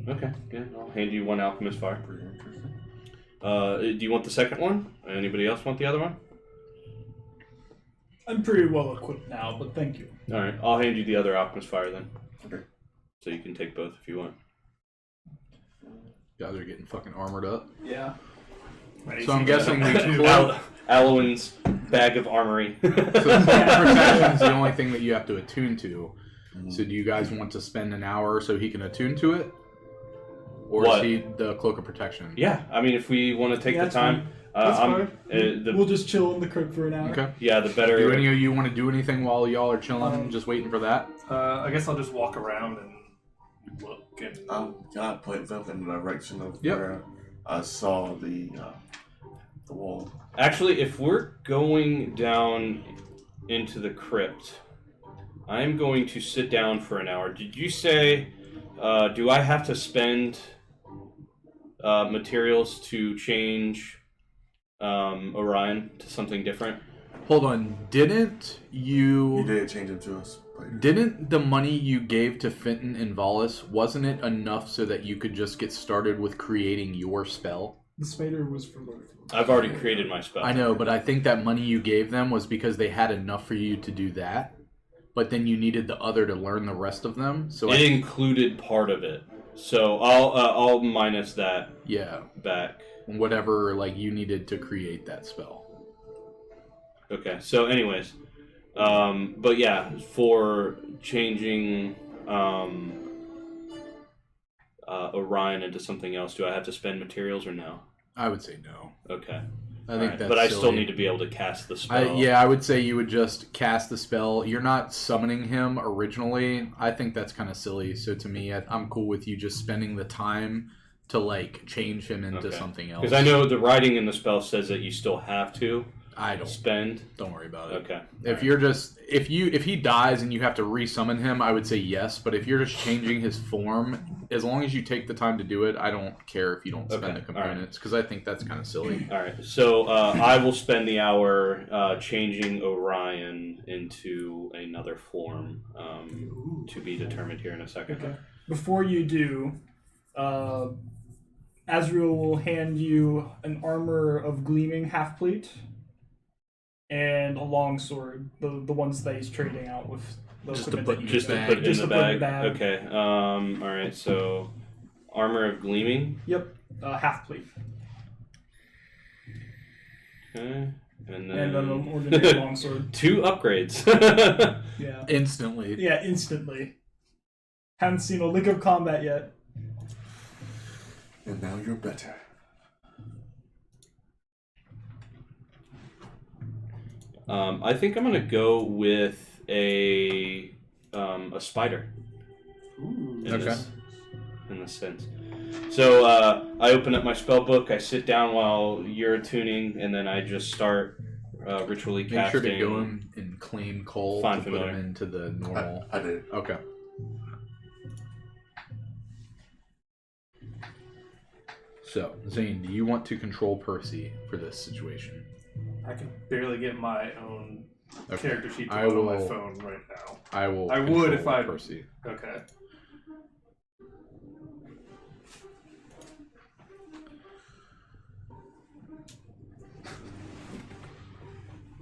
Okay, yeah, I'll hand you one alchemist fire. Pretty interesting. Do you want the second one? Anybody else want the other one? I'm pretty well equipped now, but thank you. All right, I'll hand you the other alchemist fire then. Okay. So you can take both if you want. You guys are getting fucking armored up. Yeah. So I'm guessing the cloak, Alwyn's bag of armory. so the cloak protection is the only thing that you have to attune to. So do you guys want to spend an hour so he can attune to it? Or What? is he the cloak of protection? Yeah, I mean, if we want to take Yeah, the that's time, That's I'm, fine. the We'll just chill in the crypt for an hour. Okay. yeah, the better. Do any of you want to do anything while y'all are chilling, just waiting for that? I guess I'll just walk around and look and. Can I point them in the direction of Yep. where I saw the wall? Actually, if we're going down into the crypt, I'm going to sit down for an hour. Did you say, do I have to spend materials to change Orion to something different? Hold on. Didn't You you... did change it to us. Didn't the money you gave to Fenton and Volus, wasn't it enough so that you could just get started with creating your spell? The spider was for both. I've already created my spell. I know, but I think that money you gave them was because they had enough for you to do that. But then you needed the other to learn the rest of them. So It included part of it, so I'll minus that yeah, back. whatever like you needed to create that spell. Okay. So, anyways, but yeah, for changing Orion into something else, do I have to spend materials or no? I would say no. Okay. I think that's but I silly. still need to be able to cast the spell. I would say you would just cast the spell. You're not summoning him originally. I think that's kind of silly. So to me, I'm cool with you just spending the time to like change him into something else. Because I know the writing in the spell says that you still have to. I don't spend. Don't worry about it. Okay. If you're just if he dies and you have to resummon him, I would say yes. But if you're just changing his form, as long as you take the time to do it, I don't care if you don't spend the components because I think that's kind of silly. All right. So I will spend the hour changing Orion into another form to be determined here in a second. Okay. Before you do, Azrael will hand you an armor of gleaming half plate and a longsword, the ones that he's trading out with. The Just to equipment put- that you Just to get. put it Just in to the put in bag. the Okay. All right. So armor of gleaming. Yep, half plate. Okay. And then And an ordinary longsword. 2 upgrades. Yeah. Instantly. Yeah, instantly. Haven't seen a lick of combat yet. And now you're better. I think I'm gonna go with a spider. Ooh. In Okay. this sense. So I open up my spell book. I sit down while you're attuning, and then I just start ritually Make casting. sure to go in and claim Cole Find to put familiar. him into the normal. I did. Okay. So, Zane, do you want to control Percy for this situation? I can barely get my own Okay. character sheet to I load on my will- phone right now. I will. I would control if I- Percy. Okay.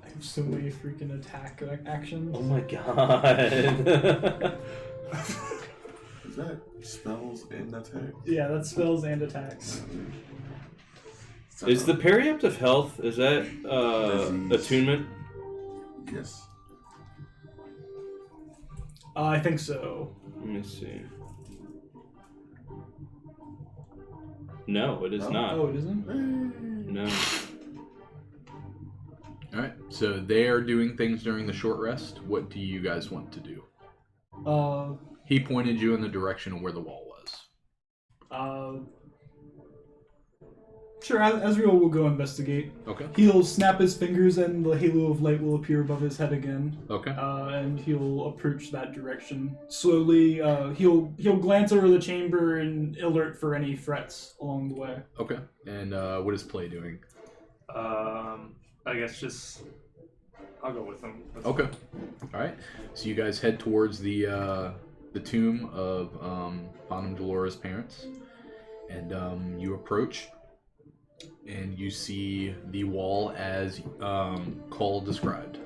I have so many freaking attack actions. Oh my god. Is that spells and attack? Yeah, that's spells and attacks. Is the periapt of health, is that Disease. attunement? Yes. I think so. Let me see. No, it is Oh. not. Oh, it isn't? No. All right. So they are doing things during the short rest. What do you guys want to do? He pointed you in the direction of where the wall was. Sure, Azrael will go investigate. Okay. He'll snap his fingers and the halo of light will appear above his head again. Okay. And he'll approach that direction. Slowly, he'll glance over the chamber and alert for any threats along the way. Okay. And what is Play doing? I guess just I'll go with him. That's Okay. All right. So you guys head towards the tomb of Bonham Delora's parents, and you approach, and you see the wall as Cole described.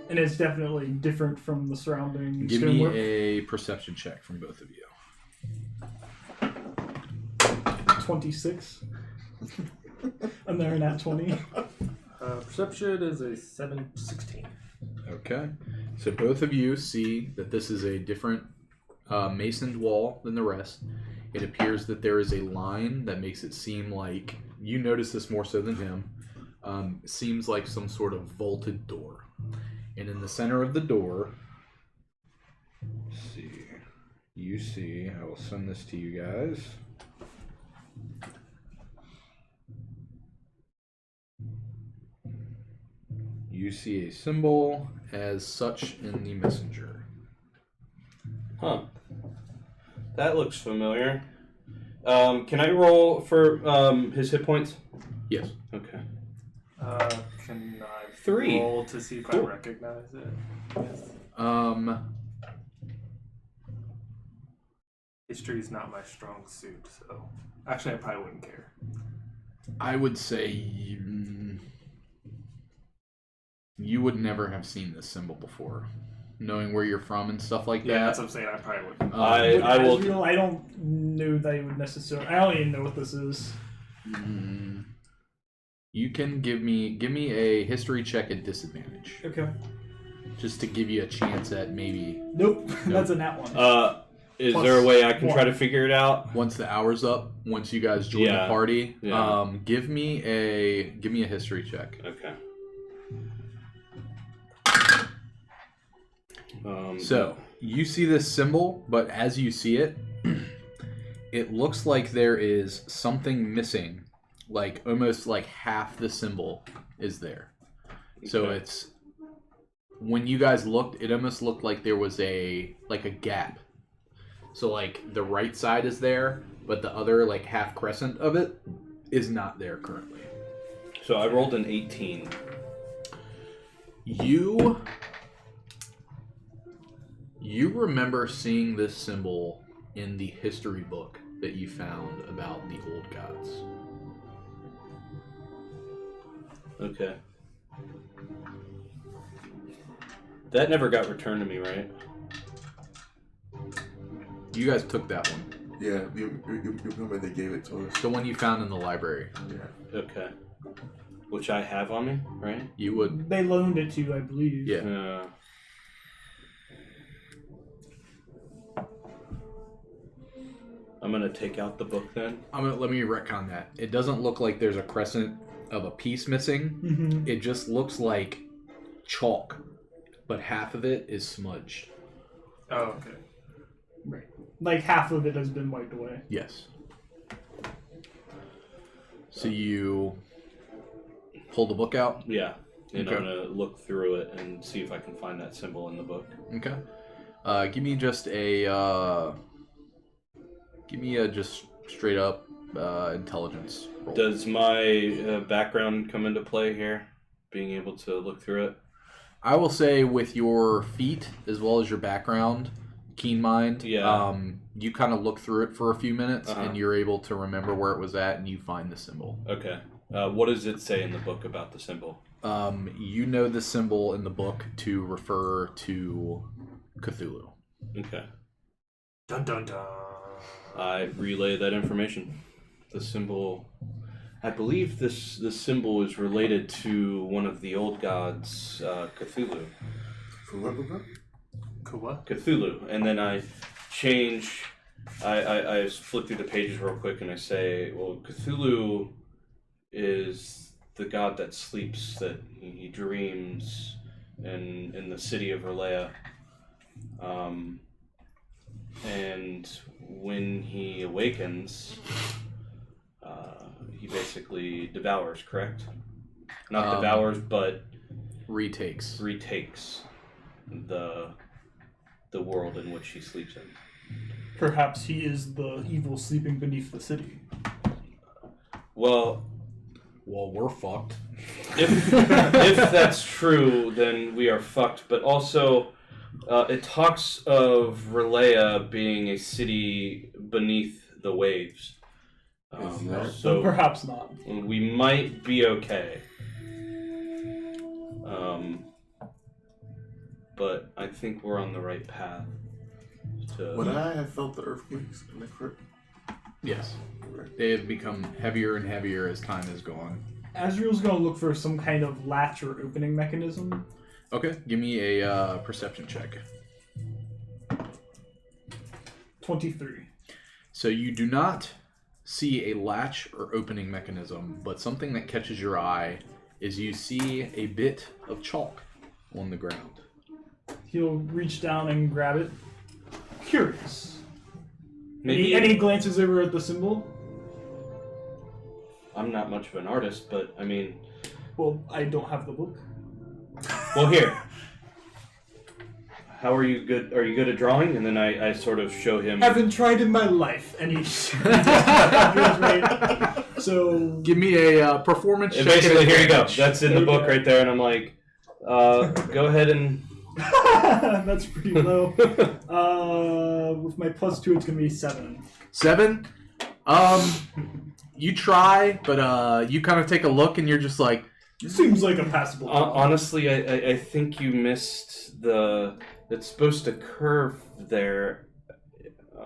And it's definitely different from the surrounding Give me stonework. a perception check from both of you. 26. And they're at 20. Perception is a 16. Okay. So both of you see that this is a different masoned wall than the rest. It appears that there is a line that makes it seem like, you notice this more so than him, seems like some sort of vaulted door. And in the center of the door, let's see, you see, I will send this to you guys. You see a symbol as such in the messenger. Huh. That looks familiar. Can I roll for his hit points? Yes. Okay. Can I 3. roll to see if Cool. I recognize it? Yes. History is not my strong suit, so actually I probably wouldn't care. I would say you would never have seen this symbol before, knowing where you're from and stuff like Yeah, that. that's what I'm saying. I probably wouldn't. I will. Azrael, I don't know that he would necessarily. I don't even know what this is. You can give me a history check at disadvantage, Okay. just to give you a chance at maybe Nope. That's a nat one. Is Plus there a way I can one. try to figure it out? once the hour's up, once you guys join the Yeah. party. Yeah. Give me a history check. Okay. So you see this symbol, but as you see it, it looks like there is something missing. Like almost like half the symbol is there. So Okay. it's when you guys looked, it almost looked like there was a gap. So like the right side is there, but the other like half crescent of it is not there currently. So I rolled an 18. You remember seeing this symbol in the history book that you found about the old gods. Okay. That never got returned to me, right? You guys took that one. Yeah, you remember they gave it to us. The one you found in the library. Yeah. Okay. Which I have on me, right? You would. They loaned it to you, I believe. Yeah. I'm gonna take out the book then. Let me retcon that. It doesn't look like there's a crescent of a piece missing. Mm-hmm. It just looks like chalk, but half of it is smudged. Oh, okay. Right. Like half of it has been wiped away. Yes. So you pull the book out. Yeah. And Okay. I'm gonna look through it and see if I can find that symbol in the book. Okay. Give me just a just straight up intelligence roll. Does my background come into play here? Being able to look through it? I will say with your feet as well as your background, keen mind, Yeah. you kind of look through it for a few minutes Uh-huh. and you're able to remember where it was at and you find the symbol. Okay. What does it say in the book about the symbol? You know the symbol in the book to refer to Cthulhu. Okay. Dun dun dun. I relay that information. The symbol, I believe this symbol is related to one of the old gods, Cthulhu. For what was that? Cool. What? Cthulhu, and then I change. I flip through the pages real quick, and I say, well, Cthulhu is the god that sleeps, that he dreams, in the city of Relea. And when he awakens, he basically devours, correct? Not devours, but Retakes. retakes the world in which he sleeps in. Perhaps he is the evil sleeping beneath the city. Well, We're fucked. if that's true, then we are fucked. But also, it talks of Relea being a city beneath the waves. Is that- So Perhaps not. we might be okay. But I think we're on the right path. Would I have felt the earthquakes in the crypt? Yes. Right. They have become heavier and heavier as time has gone. Azriel's gonna look for some kind of latch or opening mechanism. Okay, give me a perception check. 23. So you do not see a latch or opening mechanism, but something that catches your eye is you see a bit of chalk on the ground. He'll reach down and grab it. Curious. Maybe And he glances over at the symbol. I'm not much of an artist, but I mean, Well, I don't have the book. well, here. How are you good? Are you good at drawing? And then I sort of show him. Haven't tried in my life. And he's right. So Give me a performance And check. basically, here you go. advantage. That's in the book right there, and I'm like, go ahead and. that's pretty low. With my +2, it's gonna be 7. 7. You try, but you kind of take a look and you're just like, Seems like a passable. Honestly, I think you missed the. It's supposed to curve there.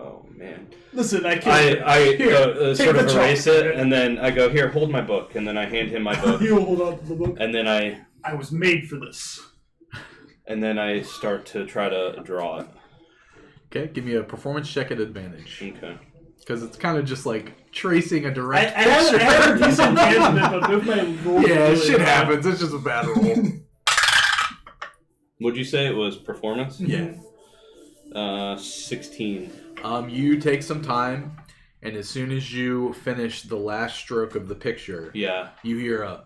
Oh man. Listen, I can't. I Here, sort take of the erase chalk. it, and then I go, here, hold my book, and then I hand him my book, You hold on to the book. and then I was made for this. I start to try to draw it. Okay, give me a performance check at advantage. Okay. Because it's kind of just like tracing a direct I have picture. a decent chance of it, but both my rolls Yeah, are really shit bad. happens. It's just a bad roll. Would you say it was performance? Yeah. 16. You take some time, and as soon as you finish the last stroke of the picture, Yeah. you hear a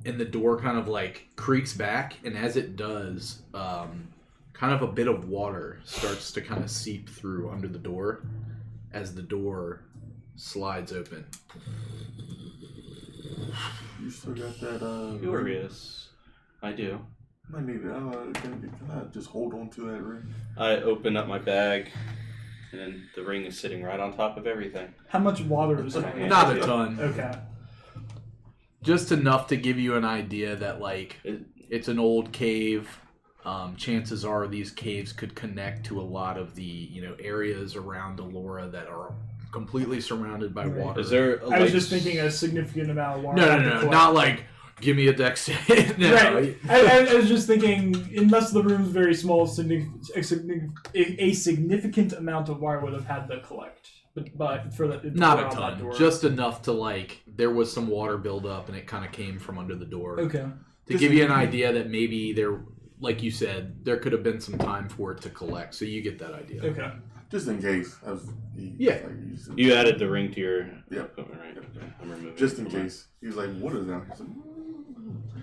and the door kind of like creaks back, and as it does, kind of a bit of water starts to kind of seep through under the door as the door slides open. You still got that, Furious. I do. I need it. Can I just hold on to that ring? I open up my bag, and the ring is sitting right on top of everything. How much water is it? Not a ton. Okay. Just enough to give you an idea that, like, it's an old cave. Chances are these caves could connect to a lot of the, areas around Delora that are completely surrounded by water. Is there? I was just thinking a significant amount of water. No. Not like, give me a dex. No. Right. I was just thinking, unless the room's very small, a significant amount of water would have had to collect. But for the Not door a on that ton. door. Just enough to, like, there was some water buildup and it kind of came from under the door. Okay. To give you an idea that maybe there, like you said, there could have been some time for it to collect. So you get that idea. Okay. Just in case. Yeah. You added the ring to your. Yep. Oh, right. Okay. I'm removing. Just in it. case. He was like, what is that? He's like,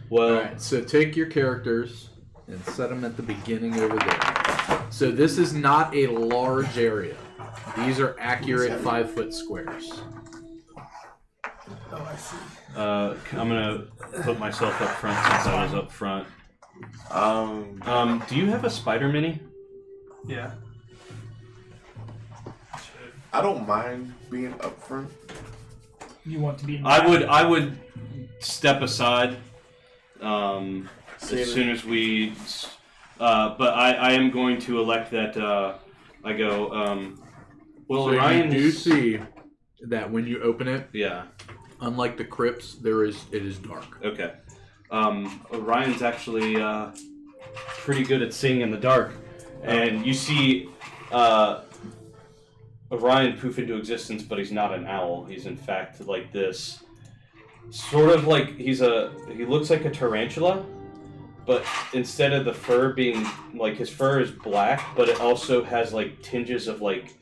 Well, Alright, so take your characters and set them at the beginning over there. So this is not a large area. These are accurate 5-foot squares. oh, I see. I'm gonna put myself up front since I was up front. Do you have a spider mini? Yeah. I don't mind being up front. You want to be in I would step aside as Save soon as we. But I am going to elect that I go. Well, So Ryan you do see that when you open it, Yeah. unlike the crypts, it is dark. Okay. Orion's actually pretty good at seeing in the dark, and you see Orion poof into existence, but he's not an owl. He's in fact like this, sort of like he looks like a tarantula, but instead of the fur being like his fur is black, but it also has like tinges of like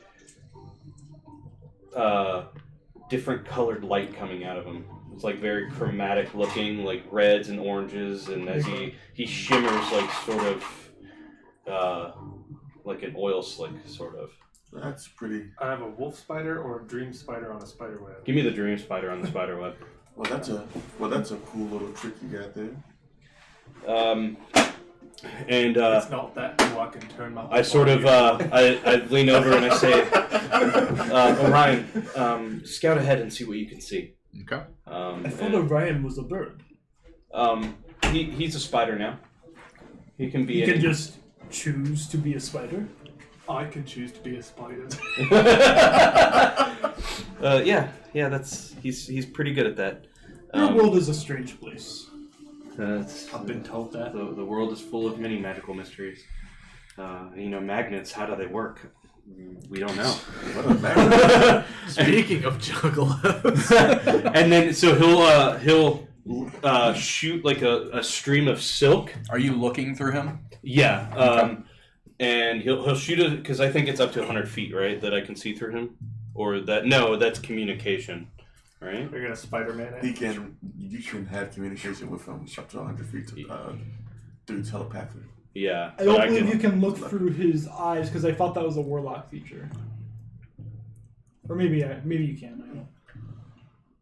different colored light coming out of him. It's like very chromatic looking, like reds and oranges, and as he shimmers like sort of like an oil slick, sort of. That's pretty. I have a wolf spider or a dream spider on a spider web. Give me the dream spider on the spider web. Well, that's a cool little trick you got there. And It's not that cool. I can turn my. I sort of I lean over and I say, Orion, scout ahead and see what you can see. Okay. I thought Orion was a bird. He's a spider now. He can be. You can any- just choose to be a spider. I can choose to be a spider. Yeah. That's he's pretty good at that. Your world is a strange place. I've been told that. The world is full of many magical mysteries. Magnets. How do they work? We don't know. What a magnet. Speaking of juggalos, And then so he'll shoot like a stream of silk. are you looking through him? Yeah. And he'll shoot it because I think it's up to 100 feet, right? That I can see through him, or that no, that's communication, right? We're gonna Spider-Man it. You can have communication with him up to 100 feet to do telepathy. Yeah. I don't believe you can look through his eyes because I thought that was a warlock feature. Or maybe you can. I don't know.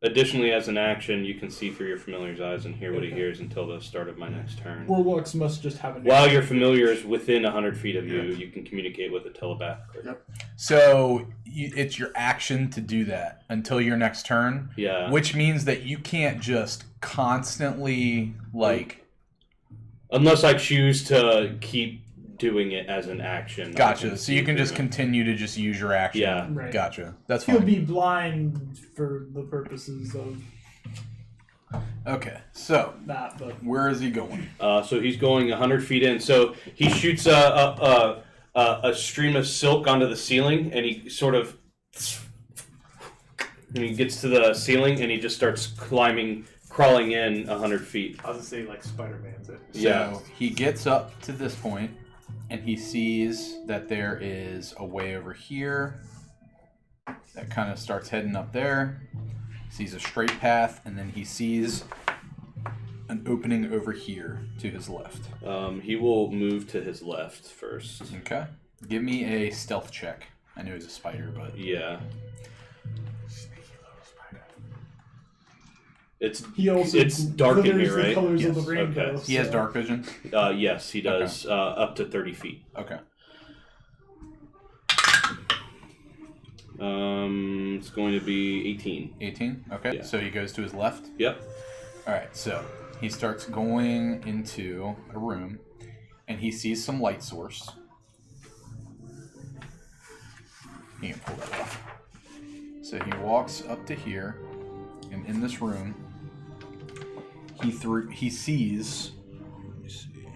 Additionally, as an action, you can see through your familiar's eyes and hear what he hears until the start of my next turn. Warlocks must just have a. While your familiar is within 100 feet of you, you can communicate with it telepathically. Yep. So it's your action to do that until your next turn. Yeah. Which means that you can't just constantly like. Unless I choose to keep doing it as an action. Gotcha. So you can just continue. continue to just use your action. Yeah. Right. Gotcha. That's He'll fine. be blind for the purposes of Okay. So that, but where is he going? So he's going 100 feet in. So he shoots a stream of silk onto the ceiling, and he sort of, and he gets to the ceiling, and he just starts crawling in 100 feet. I was gonna say like Spider-Man's it. So Yeah. he gets up to this point, and he sees that there is a way over here that kind of starts heading up there. Sees a straight path, and then he sees an opening over here to his left. He will move to his left first. Okay. Give me a stealth check. I knew he was a spider, but Yeah. It's he also It's dark in glitters here, the right? colors of Yes. the rainbow. Okay. he has so- dark vision. yes, he does. Up to 30 feet. Okay. It's going to be 18. 18. Okay. Yeah. So he goes to his left. Yep. All right. So he starts going into a room, and he sees some light source. He can pull that off. So he walks up to here, and in this room, he sees. Let me see.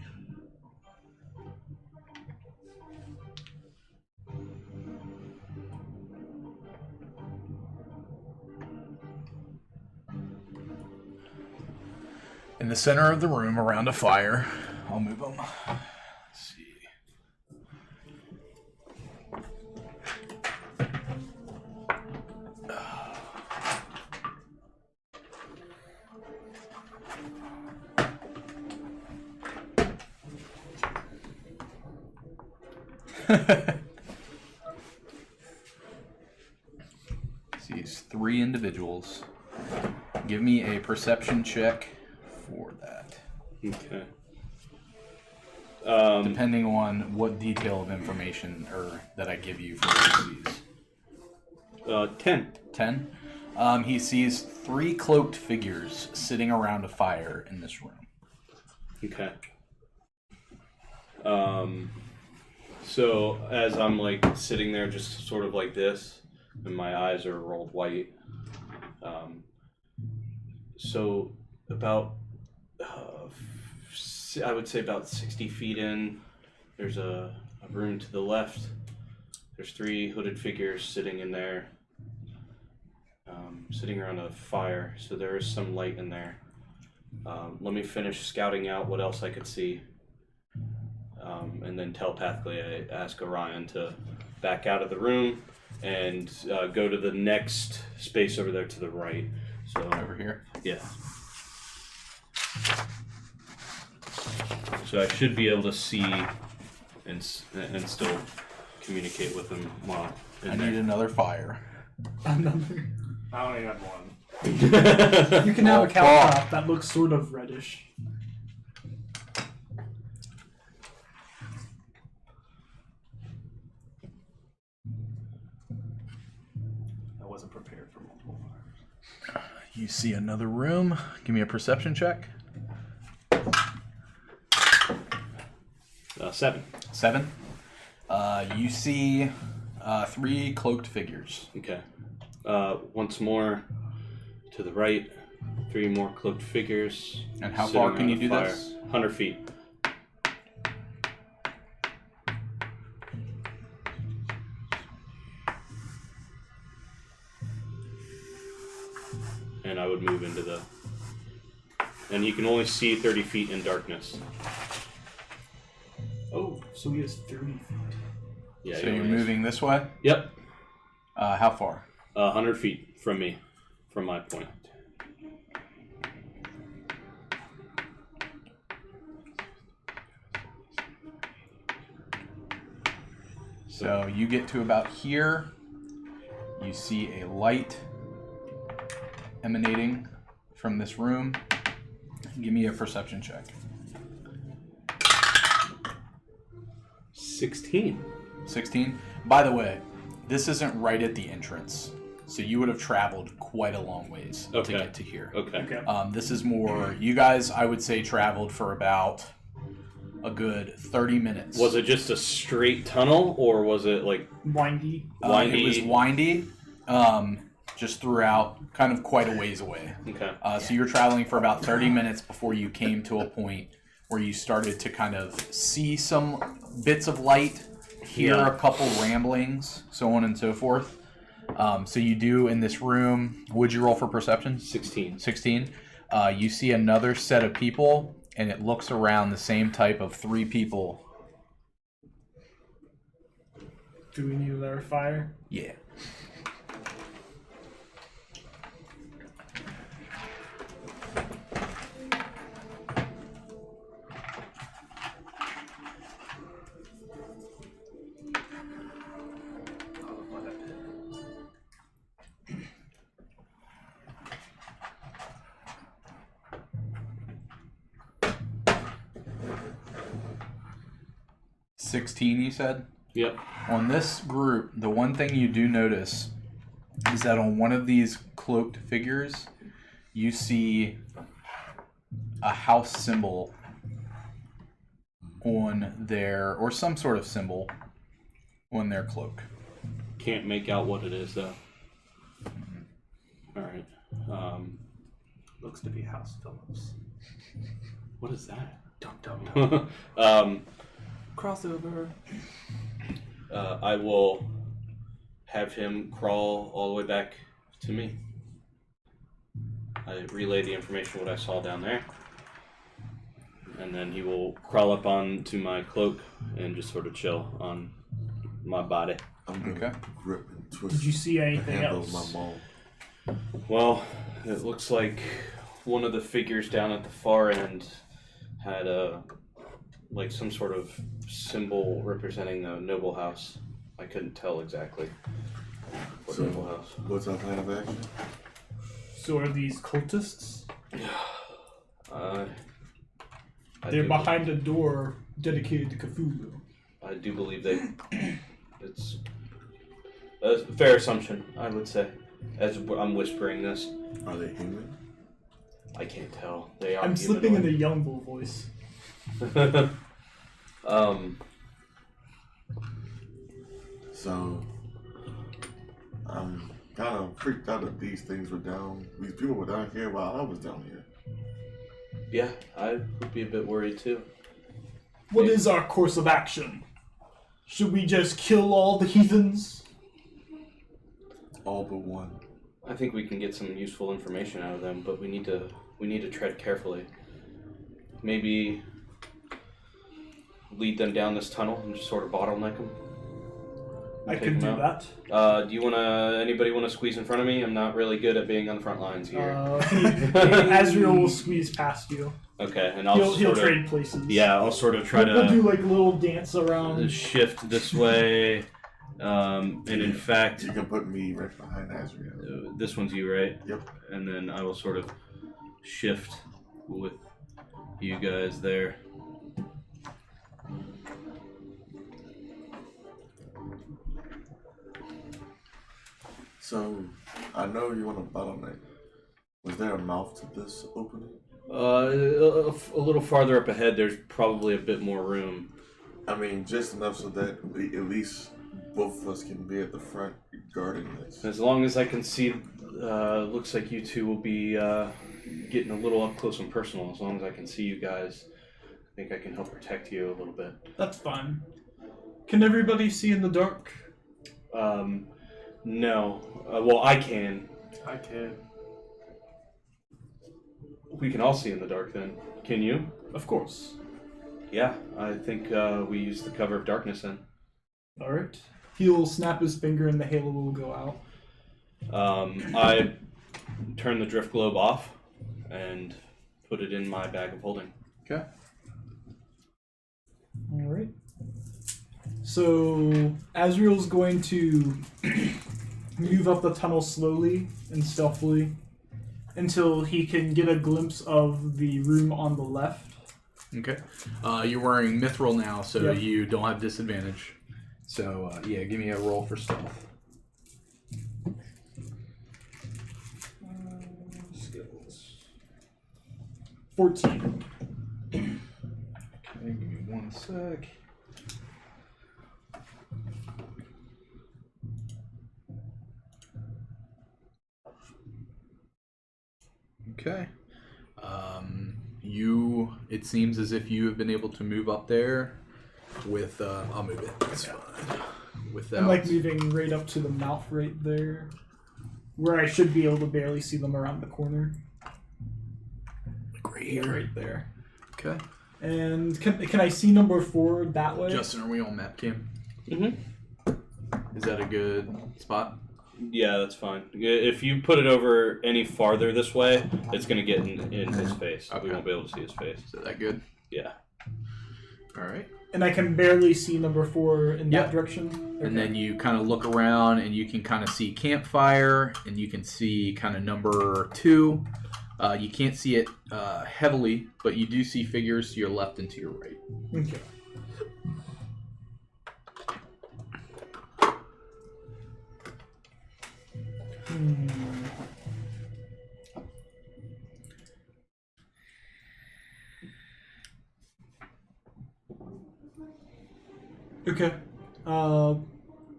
In the center of the room, around a fire, I'll move them. Let's see. Sees 3 individuals. Give me a perception check for that. Okay. Depending on what detail of information or that I give you for what he sees. 10. 10. He sees 3 cloaked figures sitting around a fire in this room. Okay. So as I'm like sitting there, just sort of like this, and my eyes are rolled white. So about, I would say about 60 feet in, there's a room to the left. There's 3 hooded figures sitting in there, sitting around a fire. So there is some light in there. Let me finish scouting out what else I could see. And then telepathically I ask Orion to back out of the room and go to the next space over there to the right. So Over here. yeah. So I should be able to see and still communicate with him while I in need there. another fire. Another. I only have one. You can have a cow Oh, top that looks sort of reddish. I wasn't prepared for multiple fires. You see another room. Give me a perception check. 7. 7. You see 3 cloaked figures. Okay. Once more to the right, 3 more cloaked figures. And how sitting far can around you a do fire. this? 100 feet. And I would move into the... And you can only see 30 feet in darkness. Oh, so he has 30 feet. Yeah. So you you're only- moving this way? Yep. How far? 100 feet from me, from my point. So you get to about here. You see a light emanating from this room. Give me a perception check. 16. 16. By the way, this isn't right at the entrance. So you would have traveled quite a long ways Okay. to get to here. Okay. Okay. This is more, you guys, I would say, traveled for about a good 30 minutes. Was it just a straight tunnel, or was it like Windy. windy? It was windy, just throughout, kind of quite a ways away. Okay. So you were traveling for about 30 minutes before you came to a point where you started to kind of see some bits of light, hear a couple ramblings, so on and so forth. So you do in this room. Would you roll for perception? 16. 16. You see another set of people, and it looks around the same type of 3 people. Do we need another fire? Yeah. $16, you said? Yep. On this group, the one thing you do notice is that on one of these cloaked figures, you see a house symbol on their, or some sort of symbol on their cloak. Can't make out what it is though. All right. Looks to be House Phillips. What is that? Don't know. Crossover. I will have him crawl all the way back to me. I relay the information what I saw down there, and then he will crawl up onto my cloak and just sort of chill on my body. I'm gonna Okay. grip and twist. Did you see the anything handle of else? my maul. Well, it looks like one of the figures down at the far end had like some sort of symbol representing the noble house. I couldn't tell exactly what So, noble house. what's our plan of action? So are these cultists? I They're do- behind a door dedicated to Cthulhu. I do believe it's a fair assumption, I would say. As I'm whispering this, Are they human? I can't tell. They are. I'm slipping in the humanoid. young bull voice. So, I'm kind of freaked out that these things were down. These people were down here while I was down here. Yeah, I would be a bit worried too. What is our course of action? Should we just kill all the heathens? All but one. I think we can get some useful information out of them, but we need to tread carefully. Maybe lead them down this tunnel and just sort of bottleneck them. I could do that. Do you anybody wanna squeeze in front of me? I'm not really good at being on the front lines here. Azrael will squeeze past you. Okay, and I'll He'll sort of trade places. yeah, I'll sort of try We'll do to like a little dance around. shift this way. And in fact, You can put me right behind Azrael. this one's you, right? Yep. And then I will sort of shift with you guys there. So, I know you want to bottleneck. Was there a mouth to this opening? A little farther up ahead, there's probably a bit more room. I mean, just enough so that at least both of us can be at the front guarding this. As long as I can see, looks like you two will be getting a little up close and personal. As long as I can see you guys, I think I can help protect you a little bit. That's fine. Can everybody see in the dark? No. Well, I can. I can. We can all see in the dark then. Can you? Of course. Yeah, I think we use the cover of darkness then. Alright. He'll snap his finger and the halo will go out. I turn the drift globe off and put it in my bag of holding. Okay. Alright. So, Azrael's going to move up the tunnel slowly and stealthily until he can get a glimpse of the room on the left. Okay. You're wearing mithril now, so Yep. you don't have disadvantage. So, yeah, give me a roll for stealth. Skills. 14. Okay, give me 1 sec. Okay. It seems as if you have been able to move up there with, I'll move it, that's fine. Without... I'm like moving right up to the mouth right there, where I should be able to barely see them around the corner. Like right here. Right there. Okay. And can I see number 4 that way? Justin, are we on map cam? Mm-hmm. Is that a good spot? Yeah, that's fine. If you put it over any farther this way, it's going to get in his face. Okay. We won't be able to see his face. Is that good? Yeah. All right. And I can barely see number 4 in Yep. that direction? Okay. And then you kind of look around and you can kind of see campfire and you can see kind of number 2. You can't see it heavily, but you do see figures to your left and to your right. Okay. Okay.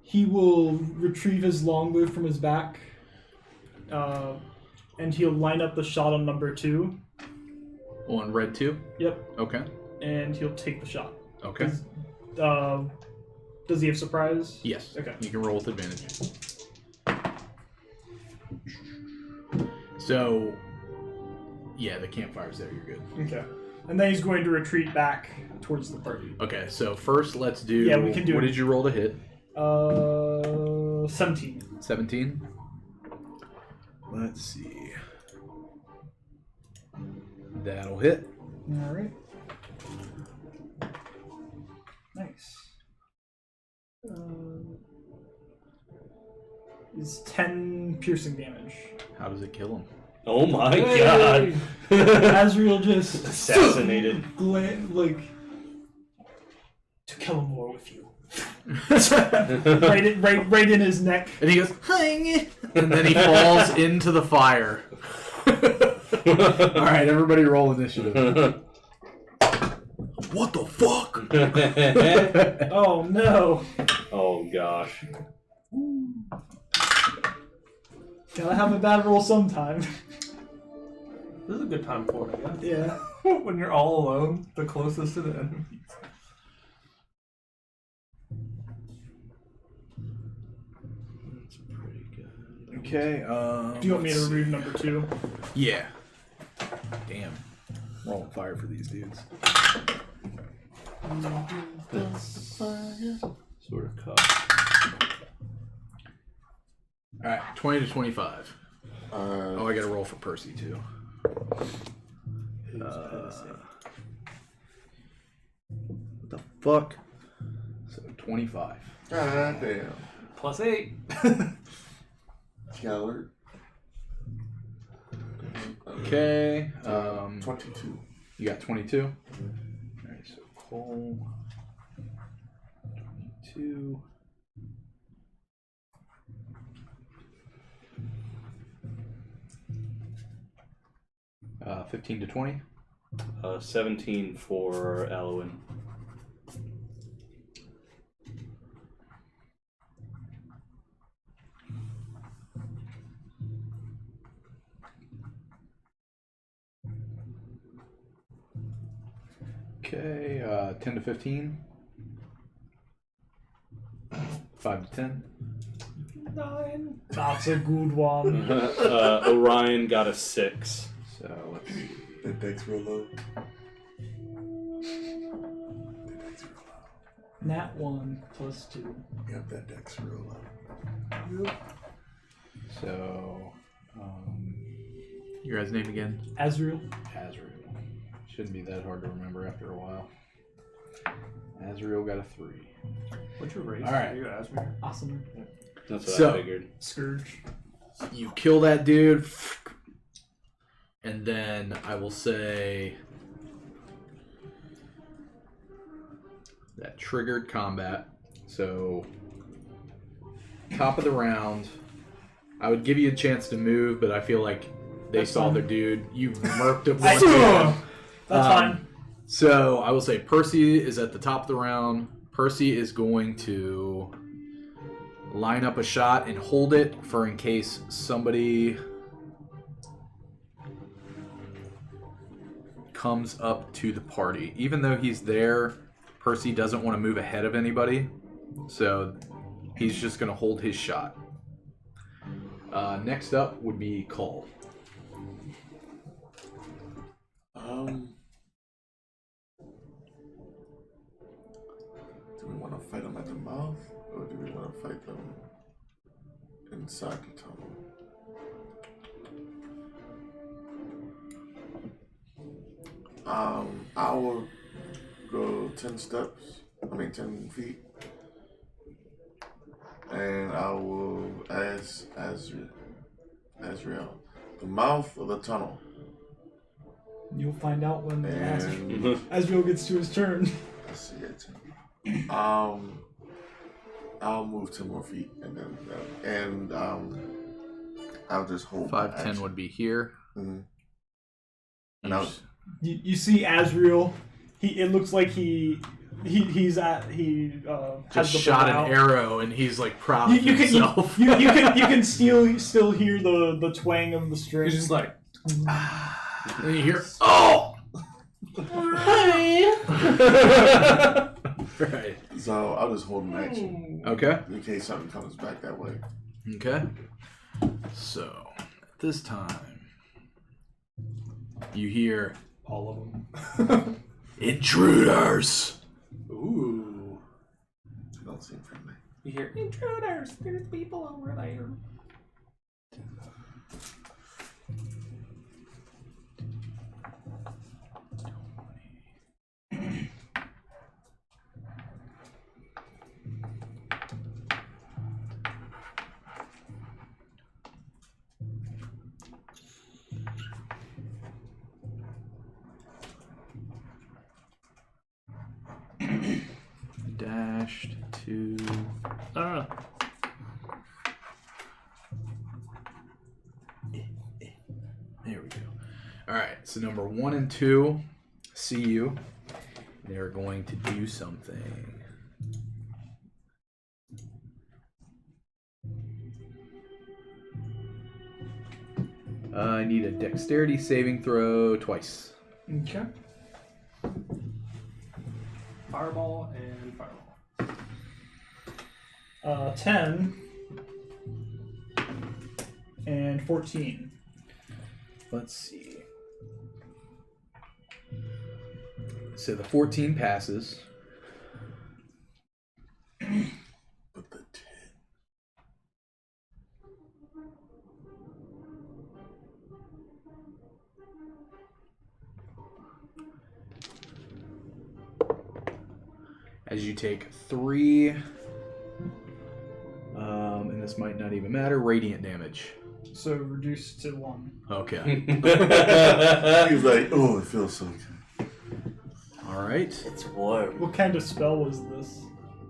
He will retrieve his longbow from his back, and he'll line up the shot on number 2. On red 2? Yep. Okay. And he'll take the shot. Okay. Does he have surprise? Yes. Okay. You can roll with advantage. So, yeah, the campfire's there. You're good. Okay. And then he's going to retreat back towards the party. Okay, so first let's do... Yeah, we can do What it. did you roll to hit? 17. 17? Let's see. That'll hit. All right. Nice. Is 10 piercing damage. How does it kill him? Oh my god. Azrael just Assassinated. like to kill him more with you. right in his neck. And he goes, "Hang!" And then he falls into the fire. All right, everybody roll initiative. What the fuck? Oh no. Oh gosh. Gotta have a bad roll sometime. This is a good time for it, I guess. Yeah. When you're all alone, the closest to the enemy. That's pretty good. Okay. Do you want me to remove number 2? Yeah. Damn. We're all on fire for these dudes. Sort of cut. All right, 20 to 25. Oh, I got to roll for Percy too. What the fuck? So 25. God damn. +8. Coward. Okay. 22. You got 22. All right, so Cole. 22. Uh, 15 to 20. 17 for Alwyn. Okay, 10 to 15. 5 to 10. 9. That's a good one. Orion got a 6. So let's see. That deck's real low. That deck's real low. Nat 1 +2. Yep, that deck's real low. So, your guys' name again? Azrael. Azrael. Shouldn't be that hard to remember after a while. Azrael got a 3. What's your race? All right. Are you Asmir? Awesome. That's what So- I figured. Scourge. You kill that dude, and then I will say that triggered combat. So, top of the round, I would give you a chance to move, but I feel like they That's saw fine. their dude. You murked it I- one dude. That's fine. So I will say Percy is at the top of the round. Percy is going to line up a shot and hold it for in case somebody comes up to the party. Even though he's there, Percy doesn't want to move ahead of anybody. So he's just going to hold his shot. Next up would be Cole. Do we want to fight them at the mouth, or do we want to fight them inside the tunnel? I will go 10 feet. And I will ask Azrael, the mouth of the tunnel. You'll find out when And Azrael gets to his turn. let's see it. I'll move 10 more feet, and I'll just hold 5'10" would be here. Mm-hmm. You And I'll, s- You see Azrael. It looks like he has just the shot bow an out. arrow, and he's like proud You of can himself. you can still hear the twang of the string. He's just like, And you hear, oh! Right. so I'll just hold an action Okay. in case something comes back that way. Okay. So, at this time, you hear all of them. intruders. Ooh. They don't seem friendly. You hear intruders. There's people over there. Dashed to. There we go. Alright, so number 1 and 2 see you. They're going to do something. I need a dexterity saving throw twice. Okay. Fireball and fireball. 10 and 14. Let's see. So the 14 passes. But the 10. As you take 3, and this might not even matter, radiant damage. So reduced to 1. Okay. He's like, oh, it feels so good. All right. It's warm. What kind of spell was this?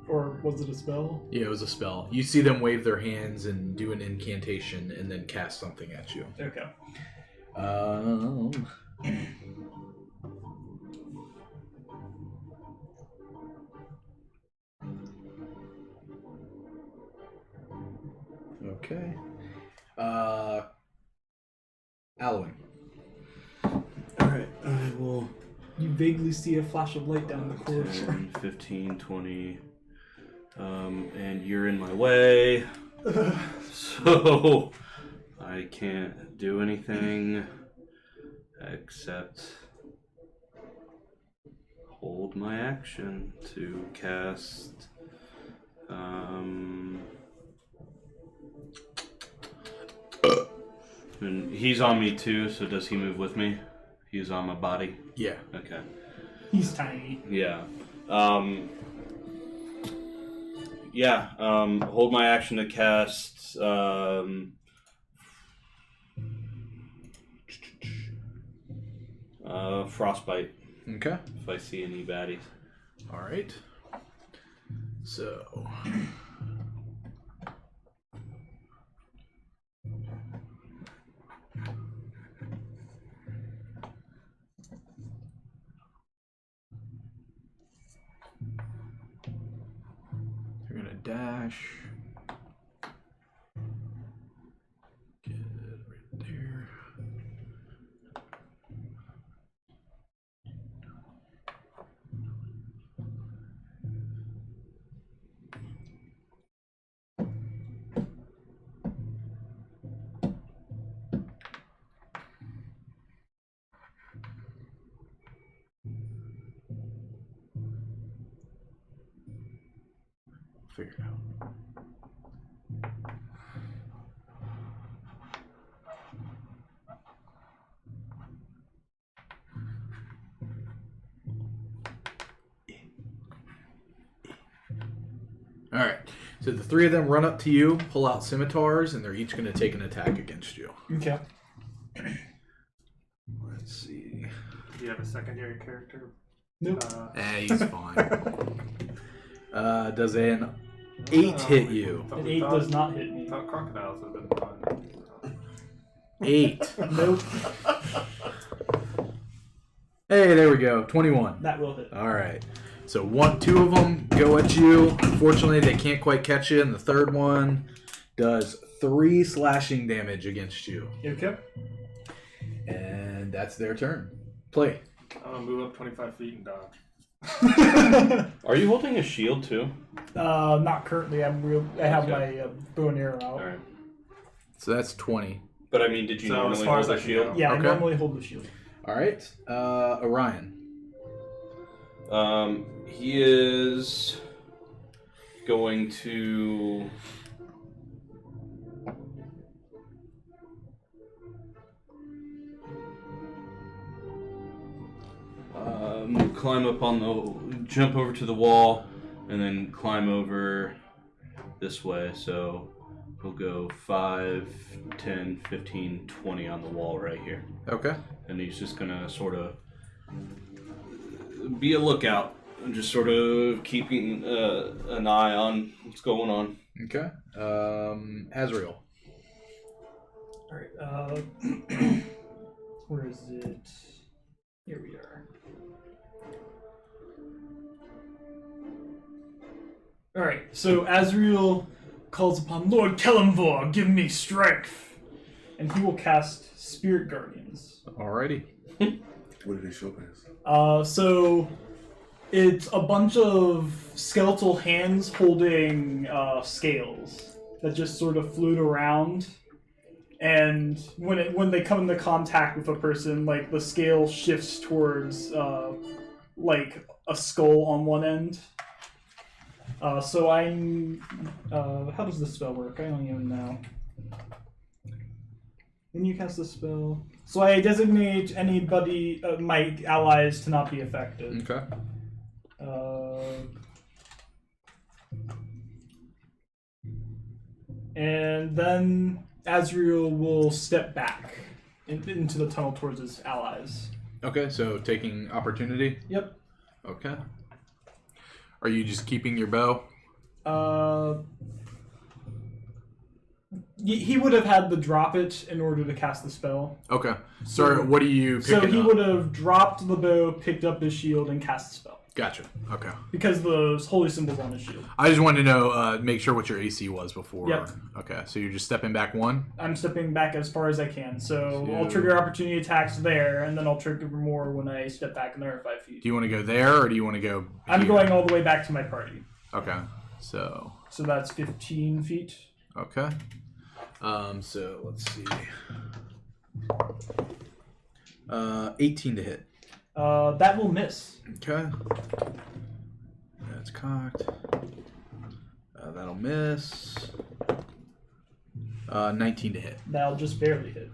Or was it a spell? Yeah, it was a spell. You see them wave their hands and do an incantation and then cast something at you. Okay. Okay. Alwyn. Alright, I will. You vaguely see a flash of light down the corridor. 10, 15, 20. And you're in my way. So I can't do anything except hold my action to cast. And he's on me too, so does he move with me? He's on my body? Yeah. Okay. He's tiny. Yeah. Hold my action to cast Frostbite Okay. if I see any baddies. All right. So. dash. Get right there. Figure it out. All right. So the three of them run up to you, pull out scimitars, and they're each going to take an attack against you. Okay. Let's see. Do you have a secondary character? Nope. He's fine. Does an 8 hit you? An 8 does not hit I me. thought crocodiles would have been fun. 8. Nope. Hey, there we go. 21. That will hit. All right. So two of them go at you. Unfortunately, they can't quite catch you, and the third one does 3 slashing damage against you. Okay. And that's their turn. Play. I'm gonna move up 25 feet and dodge. Are you holding a shield too? Not currently. I have my bow and arrow out. All right. So that's 20. But I mean, did you So normally as far hold as I a can shield? go. Yeah, Okay. I normally hold the shield. All right. Orion. He is going to climb up on the, jump over to the wall, and then climb over this way. So he'll go 5, 10, 15, 20 on the wall right here. Okay. And he's just gonna sort of be a lookout and just sort of keeping an eye on what's going on. Okay. Azrael. Alright, where is it? Here we are. Alright, so Azrael calls upon Lord Kellamvor, give me strength! And he will cast Spirit Guardians. Alrighty. What did they show us? So it's a bunch of skeletal hands holding scales that just sort of float around, and when they come into contact with a person, like the scale shifts towards like a skull on one end. So I'm how does this spell work? I don't even know. When you cast the spell, so I designate anybody, my allies, to not be affected. Okay. And then Azrael will step back into the tunnel towards his allies. Okay, so taking opportunity. Yep. Okay. Are you just keeping your bow? He would have had to drop it in order to cast the spell. Okay. So what are you picking So he up? would have dropped the bow, picked up his shield, and cast the spell. Gotcha. Okay. Because the holy symbol's on his shield. I just wanted to know, make sure what your AC was before. Yep. Okay, so you're just stepping back 1? I'm stepping back as far as I can, so I'll Two. trigger opportunity attacks there, and then I'll trigger more when I step back another 5 feet. Do you want to go there, or do you want to go I'm here? going all the way back to my party. Okay. So that's 15 feet. okay. So let's see. 18 to hit. That will miss. Okay. That's cocked. That'll miss. 19 to hit. That'll just barely hit.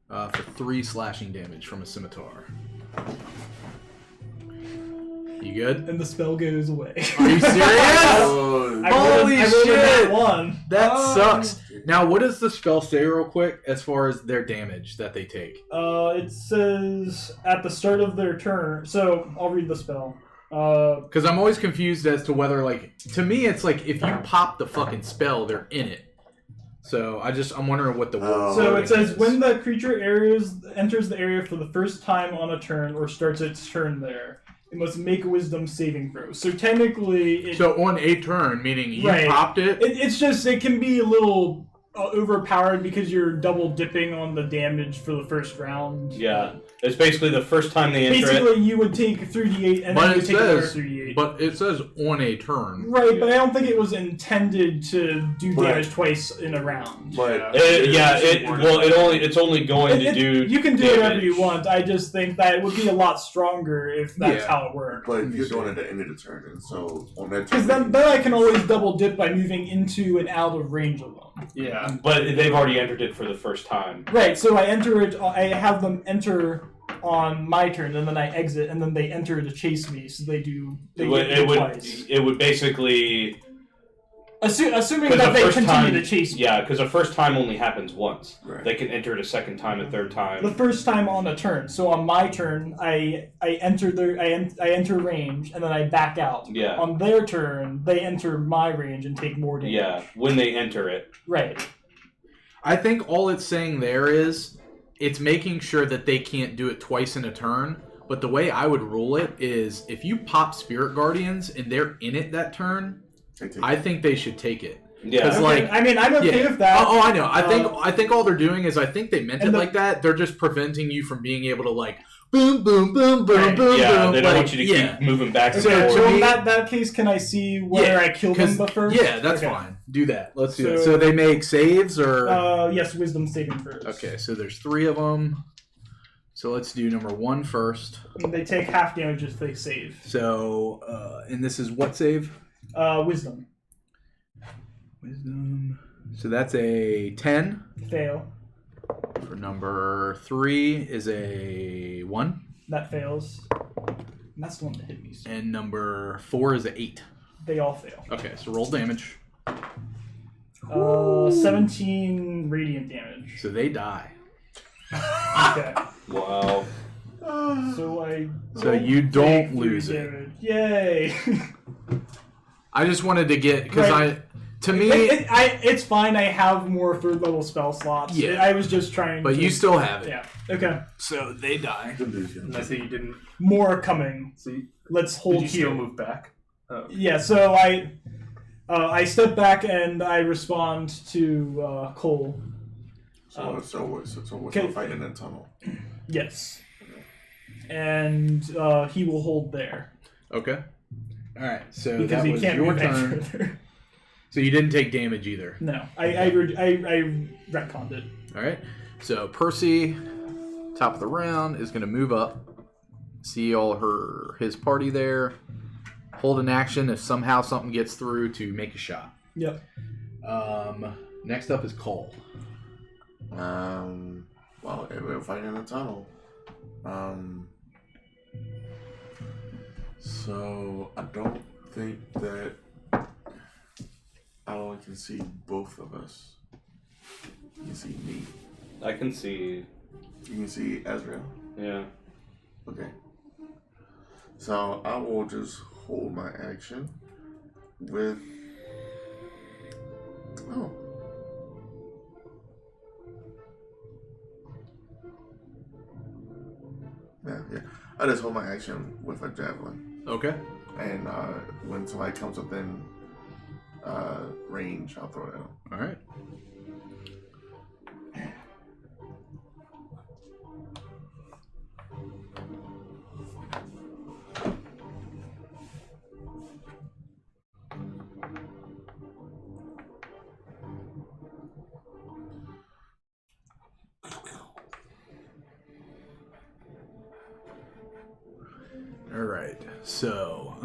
For 3 slashing damage from a scimitar. You good? And the spell goes away. Are you serious? Oh, Holy I rolled a nat shit! 1. That sucks. Now, what does the spell say real quick as far as their damage that they take? It says at the start of their turn. So I'll read the spell. Because I'm always confused as to whether, like, to me, it's like if you pop the fucking spell, they're in it. So I'm wondering what the word. So it says is. when the creature enters the area for the first time on a turn or starts its turn there, it must make a wisdom saving throw. So technically, So on a turn, meaning you Right. popped it. it's just it can be a little overpowered because you're double dipping on the damage for the first round. Yeah, it's basically the first time they enter it. Basically, you would take 3d8 and But then you it take another says, 3d8. but it says on a turn. Right, but I don't think it was intended to do Right. damage twice in a round. But It's only going to do. You can do damage. whatever you want. I just think that it would be a lot stronger if that's Yeah. how it worked. but you're doing it at the end of the turn, and so on that Because turn, then I can always double dip by moving into and out of range of them. Yeah. But they've already entered it for the first time. Right, so I enter it. I have them enter on my turn, and then I exit, and then they enter to chase me. So they do. They get hit twice. It would basically. Assuming 'Cause that the they first continue time- to chase me. Yeah, because the first time only happens once. Right. They can enter it a second time, a third time. The first time on a turn. So on my turn, I enter I enter range, and then I back out. Yeah. On their turn, they enter my range and take more damage. Yeah, when they enter it. Right. I think all it's saying there is it's making sure that they can't do it twice in a turn. But the way I would rule it is if you pop Spirit Guardians and they're in it that turn, I think they should take it. Yeah. Because, Okay, like, I mean, I'm okay with that. Oh, I know. I think all they're doing is I think they meant it and like that. They're just preventing you from being able to like boom, boom, boom, boom, Right. boom, Yeah, boom. they don't like, want you to yeah. keep moving back and So, forth. So to in me- that case, can I see where I kill them 'cause- the first? Yeah, that's Okay. fine. Do that. Let's do So- that. So they make saves or Yes, wisdom saving first. okay. So there's 3 of them. So let's do number 1 first. And they take half damage if they save. So and this is what save? Wisdom. Wisdom. So that's a 10. Fail. For number 3 is a 1. That fails. And that's the one that hit me. So And number 4 is a 8. they all fail. Okay, so roll damage. 17 radiant damage. So they die. Okay. Wow. So I. So you take don't 3 lose it. damage. Yay! I just wanted to get because Right. to me, it's fine. I have more 3rd level spell slots. Yeah. I was just trying. but to, you still have it. Yeah. Okay. So they die. And I say you didn't. More coming. So you, Let's hold did you here. still move back? Oh. Yeah. So I step back and I respond to Cole. So we're Okay. fighting in a tunnel. Yes. And he will hold there Okay. All right. So because that he was can't your move any turn. further. So you didn't take damage either. No, I retconned it. All right. So Percy, top of the round, is going to move up. See all his party there. Hold an action if somehow something gets through to make a shot. Yep. Next up is Cole. Well, we're fighting in a tunnel. So I don't think that I can see both of us. You can see me. I can see. You can see Azrael. Yeah. Okay. So I will just hold my action with. Oh. Yeah. I just hold my action with a javelin, Okay. and when somebody comes within range, I'll throw it at them. All right. All right. So,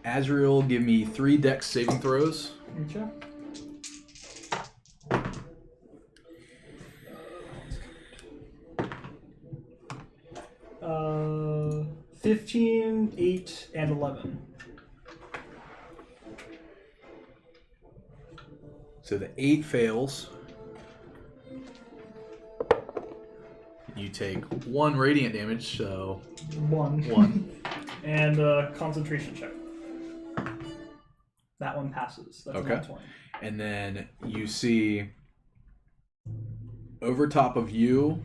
Azrael, give me 3 dex saving throws. Okay. 15, 8, and 11. So the 8 fails. You take 1 radiant damage, so 1. 1. And concentration check. That one passes. That's Okay. not 20. And then you see over top of you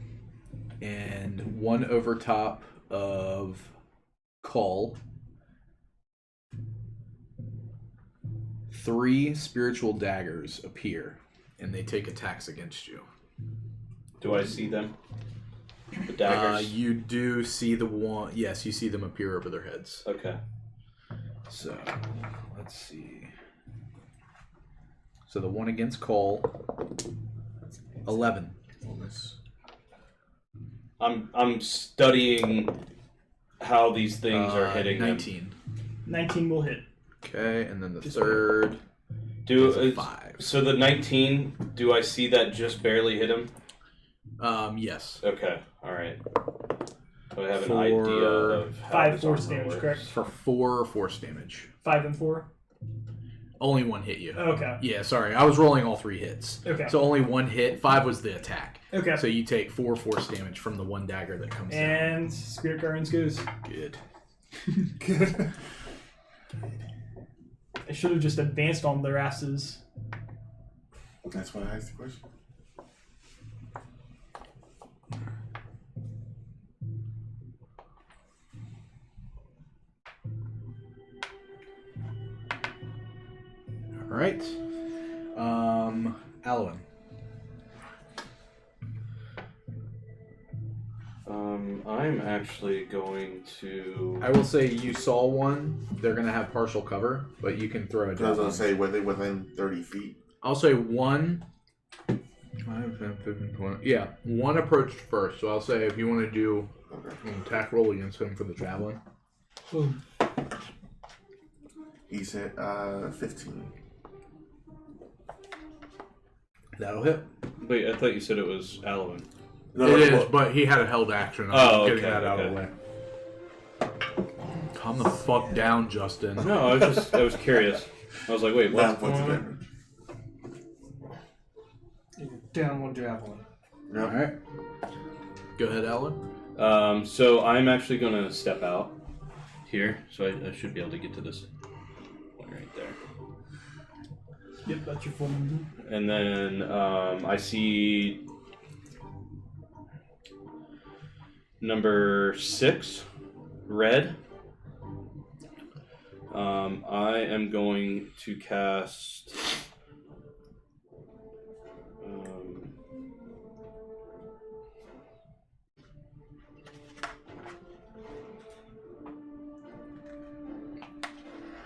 and one over top of Kull, 3 spiritual daggers appear, and they take attacks against you. Do I see them? The daggers? You do see the one. Yes, you see them appear over their heads. Okay. So, let's see. So the one against Cole, 11. I'm studying how these things are hitting 19. 19 will hit. Okay, and then the third Do is a 5. So the 19, do I see that just barely hit him? Yes. Okay, alright. So I have an For idea of how 5 this force armor damage, works. correct? For 4 force damage. 5 and 4? Only one hit you. Okay. Yeah, sorry. I was rolling all 3 hits. Okay. So only one hit. 5 was the attack. Okay. So you take 4 force damage from the one dagger that comes down. And Spirit Guardians goes. Good. I should have just advanced on their asses. That's why I asked the question. All right. Alwyn. I'm actually going to... I will say you saw one. They're going to have partial cover, but you can throw a I was javelin. gonna say, were they within 30 feet? I'll say one. 5, 10, 15, 20. Yeah, one approached first. So I'll say if you want to do Okay. an attack roll against him for the javelin. He said 15. That'll hit. Wait, I thought you said it was Alwyn. No, It is, well, but he had a held action. I'm Oh, getting okay, that out of the way. Calm the fuck down, Justin. No, I was curious. I was like, wait, 9 what's points going of on? damage. Down one javelin. Yep. All right. Go ahead, Alan. So I'm actually going to step out here, so I should be able to get to this one right there. Yep, that's your full movement. And then I see number 6, red. I am going to cast.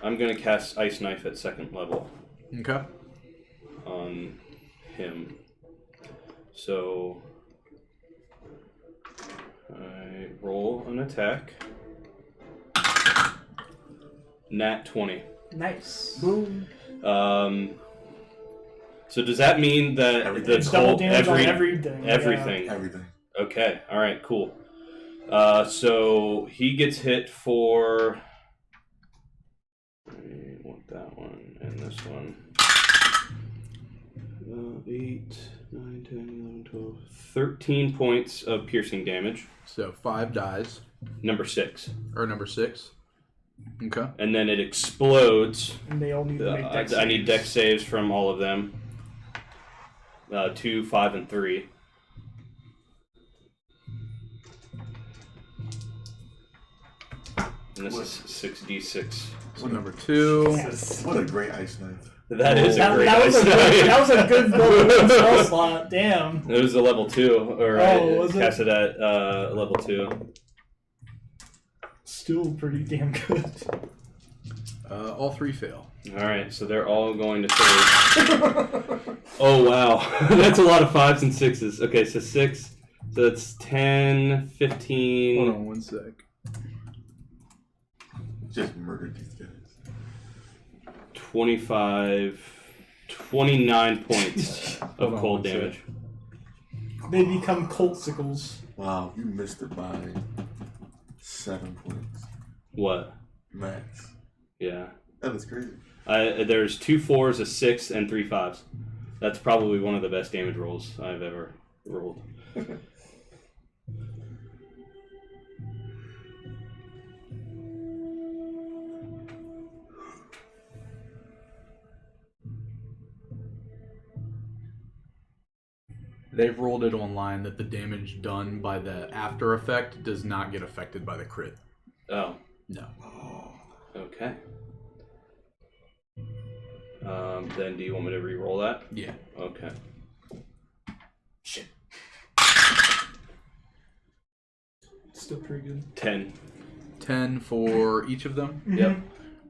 I'm going to cast Ice Knife at 2nd level Okay. on him. So I roll an attack. Nat 20. Nice. Boom. So does that mean that Everything. the It's double cold damage on everything. yeah. everything? Everything. Okay. All right. Cool. So he gets hit for. I want that one and this one. 8, 9, 10, 11, 12, 13 points of piercing damage. So 5 dies. Number 6. Or number 6. Okay. And then it explodes. And they all need to make dex I need saves. dex saves from all of them. 2, 5, and 3. And this is 6d6. So number 2. Yes. What a great ice knife. That is a That, great that was ice a good, knife. that was a good level spell slot. Damn. It was a level 2, or Oh, was I it? cast it at level 2. Still pretty damn good. All 3 fail. Alright, so they're all going to save. Oh, wow. That's a lot of 5s and 6s. Okay, so 6. So that's 10, 15. Hold on 1 sec. Just murdered these guys. 25, 29 points Hold of on cold 1 sec. damage. They become coltsicles. Wow, you missed it by 7 points. What? Max. Yeah. That is crazy. There's 2 4s, a 6, and 3 5s. That's probably one of the best damage rolls I've ever rolled. They've rolled it online that the damage done by the after effect does not get affected by the crit. Oh. No. Okay. Then do you want me to re-roll that? Yeah. Okay. Shit. Still pretty good. 10. 10 for each of them? Yep.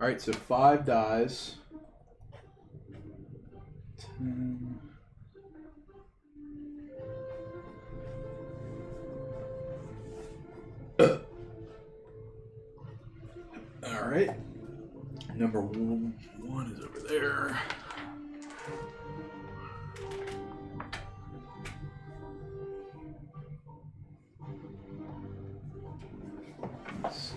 All right, so 5 dies. 10. All right. Number one is over there. Let's see.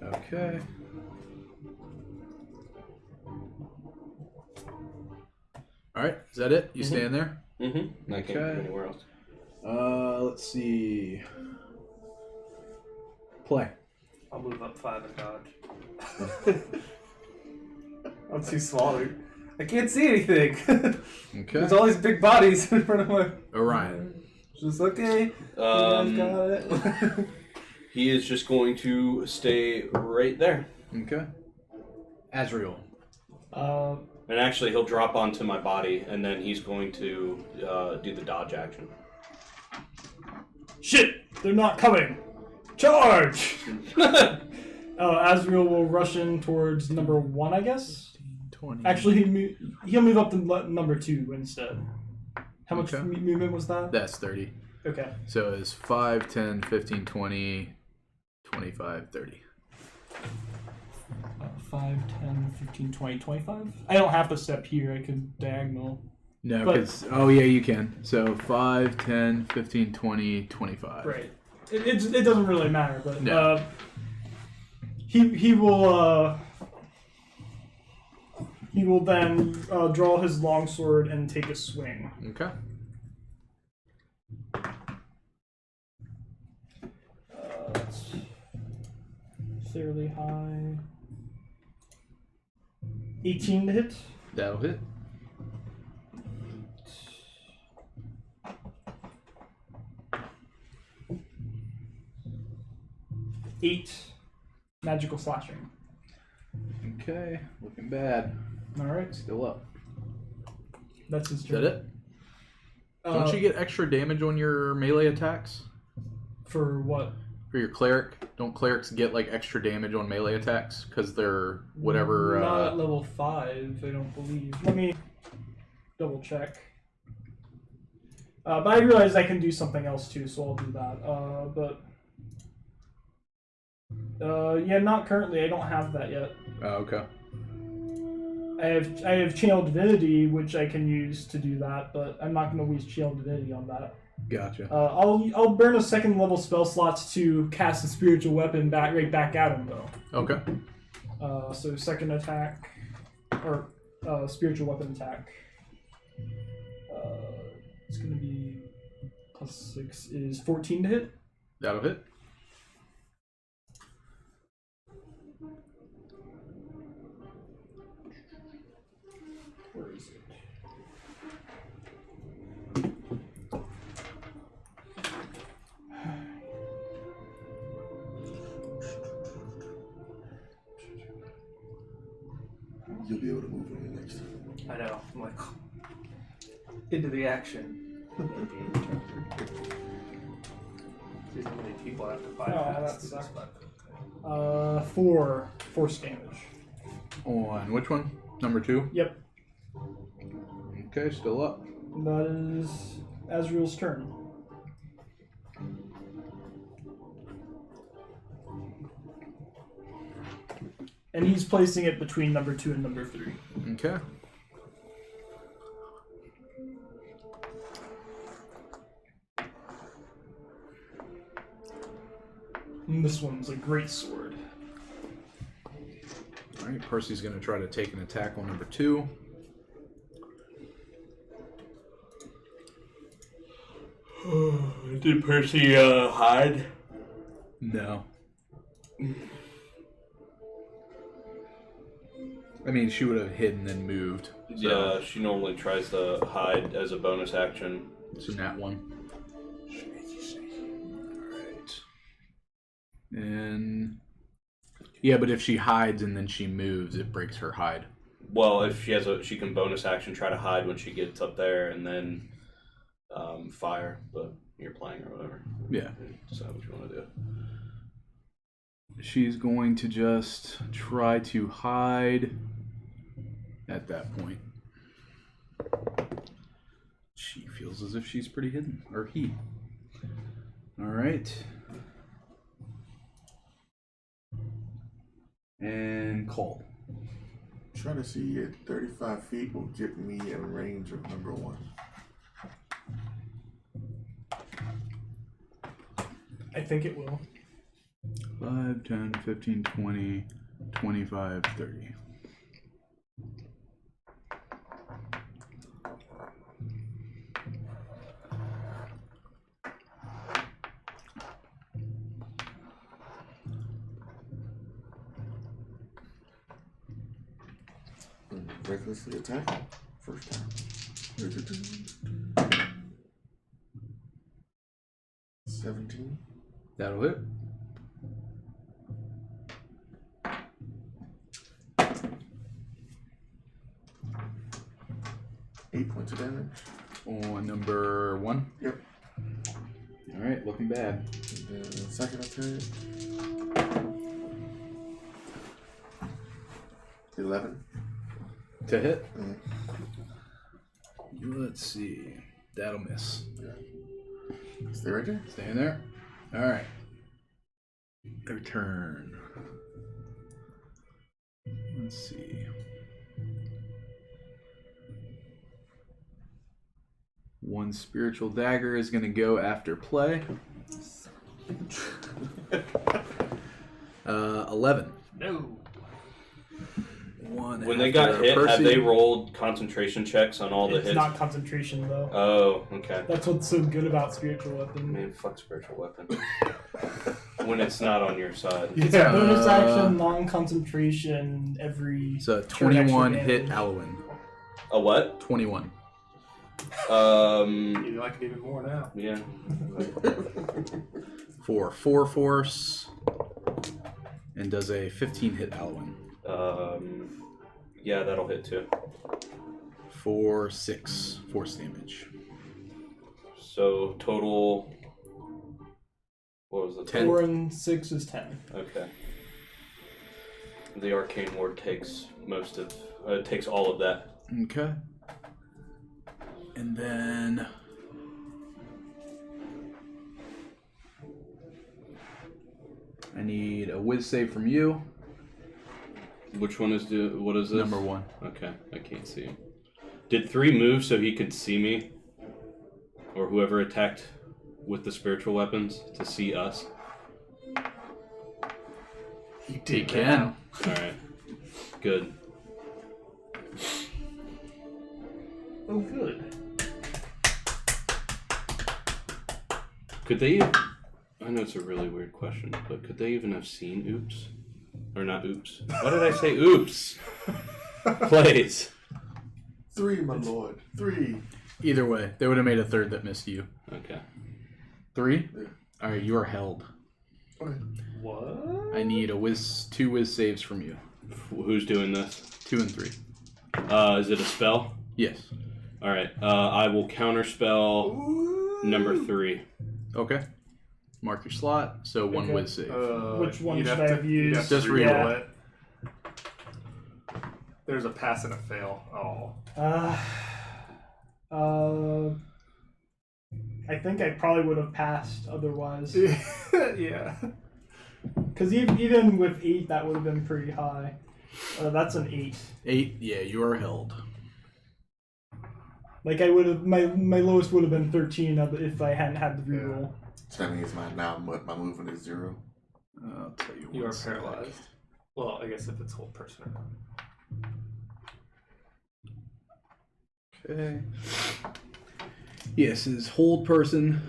Okay. All right, is that it? You stand there? Mm-hmm. I can't Okay. go anywhere else. Let's see. Play. I'll move up 5 and dodge. I'm too small. I can't see anything. Okay. There's all these big bodies in front of my. Orion. Just okay. You guys got it. He is just going to stay right there. Okay. Azrael. And actually, he'll drop onto my body, and then he's going to do the dodge action. Shit! They're not coming! Charge! Azrael will rush in towards number 1, I guess? 20. Actually, he'll move up to number 2 instead. How much Okay. movement was that? That's 30. Okay. So it's 5, 10, 15, 20, 25, 30. 5, 10, 15, 20, 25? I don't have to step here. I could diagonal. No, But- because... Oh, yeah, you can. So 5, 10, 15, 20, 25. Right. It doesn't really matter, but No. he will then draw his longsword and take a swing. Okay. That's fairly high. 18 to hit. That'll hit. Eight magical slashing. Okay. Looking bad. All right, Still up. that's his Is turn. that it? Don't you get extra damage on your melee attacks? For what? For your cleric? Don't clerics get like extra damage on melee attacks? Because they're whatever... Not at level 5, I don't believe. Let me double check. But I realize I can do something else too, so I'll do that. Yeah, not currently. I don't have that yet. Oh, okay. I have Channel Divinity, which I can use to do that, but I'm not going to use Channel Divinity on that. Gotcha. I'll burn a second level spell slots to cast a spiritual weapon right back at him though. Okay. So second attack or spiritual weapon attack. It's going to be +6 is 14 to hit. That'll hit. Where is it? You'll be able to move on the next time. I know. I'm like into the action. See how many people I have to fight. Oh, that sucks. 4 force damage. On which one? Number 2? Yep, Okay, still up. that is Azrael's turn. And he's placing it between number 2 and number 3. Okay. And this one's a great sword. Alright, Percy's going to try to take an attack on number 2. Did Percy hide? No. I mean, she would have hidden and then moved. So. Yeah, she normally tries to hide as a bonus action. So that one. Alright. And yeah, but if she hides and then she moves, it breaks her hide. Well, if she has she can bonus action try to hide when she gets up there and then fire, but you're playing or whatever. Yeah. Decide what you want to do. She's going to just try to hide at that point. She feels as if she's pretty hidden. Or he. Alright. And call. Try to see at 35 feet will get me in range of number 1. I think it will. 5, 10, 15, 20, 25, 30. Recklessly attack. First time. 17. That'll hit. Eight points of damage. On number 1? Yep. Alright, looking bad. And then second attack. 11. To hit? Mm. Let's see. That'll miss. Stay right there. Staying there. Alright. Their turn. Let's see. One spiritual dagger is going to go after play. 11. No. One When they got after hit, Percy. have they rolled concentration checks on all the It's hits? not concentration though. Oh, okay. That's what's so good about spiritual weapon. Man, fuck spiritual weapon. When it's not on your side. It's a bonus action, non-concentration, every. So turn extra 21 hit damage. Alwyn. A what? 21. You like it even more now. Yeah. For 4 force. And does a 15 hit Alwyn. Yeah, that'll hit too. For 6 force damage. So total. What was it? 10. 4 and 6 is 10. Okay. The arcane ward takes most of. Takes all of that. Okay. And then I need a whiz save from you. Which one is what is this? Number 1. Okay, I can't see him. Did 3 move so he could see me? Or whoever attacked with the spiritual weapons to see us? He can. Alright. Good. Oh, good. Could they... I know it's a really weird question, but could they even have seen Oops? Or not Oops. Why did I say Oops? Plays. 3, my lord. 3. Either way, they would have made a third that missed you. Okay. 3? Yeah. Alright, you are held. Okay. What? I need 2 whiz saves from you. Who's doing this? 2 and 3. Is it a spell? Yes. Alright. I will counterspell number 3. Okay. Mark your slot. So 1 Okay. whiz save. Which one you'd should have I to- have you'd used? to Just re-roll reroll it. There's a pass and a fail. Oh. I think I probably would have passed otherwise. Yeah. Because even with 8, that would have been pretty high. That's an 8. 8. Yeah, you are held. Like I would have, my lowest would have been 13 if I hadn't had the reroll. So that means my movement is 0. I'll tell you. You one are sec. paralyzed. Well, I guess if it's whole person or not. Okay. Yes, his hold person.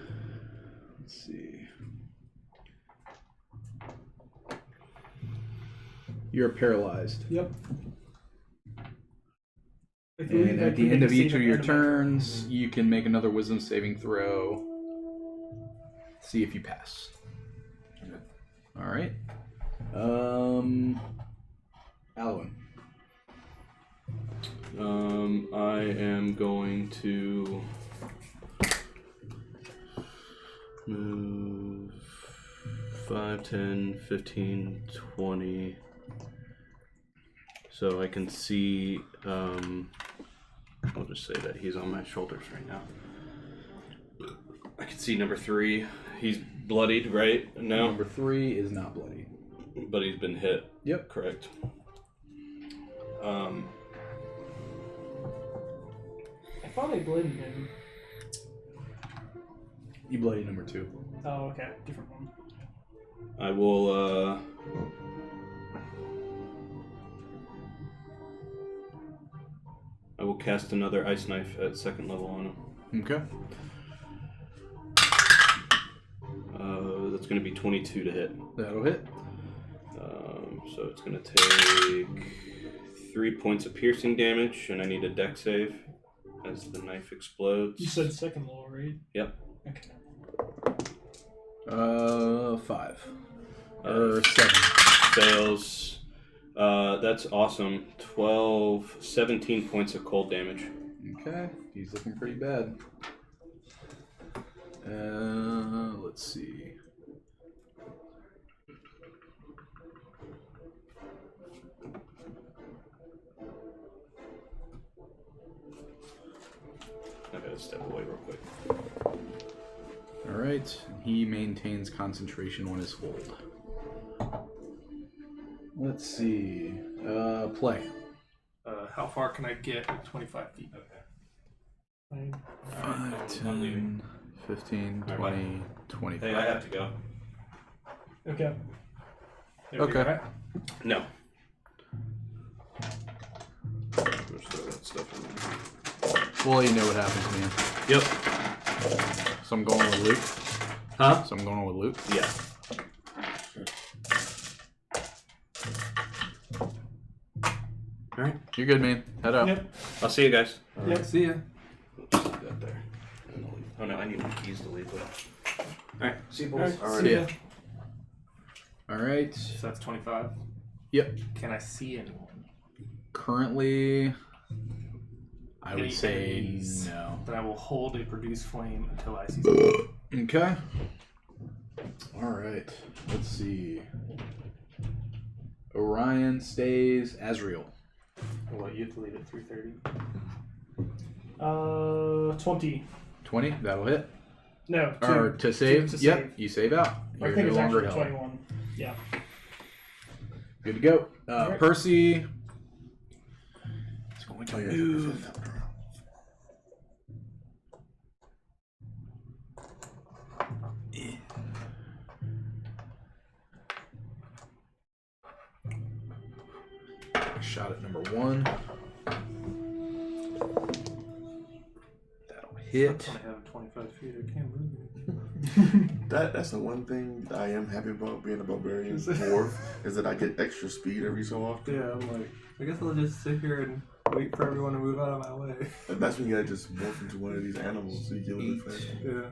Let's see. You're paralyzed. Yep. And at the end of each of your turns, you can make another wisdom saving throw. See if you pass. All right. Alwyn. I am going to move 5, 10, 15, 20. So I can see, I'll just say that he's on my shoulders right now. I can see number 3. He's bloodied, right? No? Number 3 is not bloody. But he's been hit. Yep. Correct. I thought I blended him. You bloody number 2. Oh, okay. Different one. I will, I will cast another ice knife at 2nd level on him. Okay. That's going to be 22 to hit. That'll hit. So it's going to take 3 points of piercing damage, and I need a dex save as the knife explodes. You said 2nd level, right? Yep. Okay. 5. Or 7. Fails. That's awesome. 17 points of cold damage. Okay. He's looking pretty bad. Let's see. I gotta step away real quick. Alright. He maintains concentration on his hold. Let's see. Play. How far can I get at 25 feet? Okay. 5, 10, 15, 20, 25. Hey, I have to go. Okay. Okay. Right? No. Just throw that stuff in there. Well, you know what happens, man. Yep. So I'm going with Luke. Huh? So I'm going with Luke. Yeah. Alright. You're good, man. Head up. Yep. I'll see you guys. Yep. See ya. Let's put that there. And I'll leave. Oh no, I need my keys to leave with. Alright. See you boys. Alright, See see ya. ya. Alright. So that's 25. Yep. Can I see anyone? Currently, I would Any say enemies? no. Then I will hold a produce flame until I see someone. Okay. Alright. Let's see. Orion stays Azrael. What, you have to leave at 3:30? 20. 20, that'll hit. No, Or 2. to save? To Yep, save. you save out. I You're think no it's longer actually held. 21. Yeah. Good to go. Alright. Percy is going to Oh, yeah. move. Shot at number 1. That'll hit. I have 25 feet. I can't move. That's the one thing I am happy about being a barbarian dwarf is that I get extra speed every so often. Yeah, I'm like, I guess I'll just sit here and wait for everyone to move out of my way. And that's when you gotta just morph into one of these animals so you get a little bit faster. Yeah.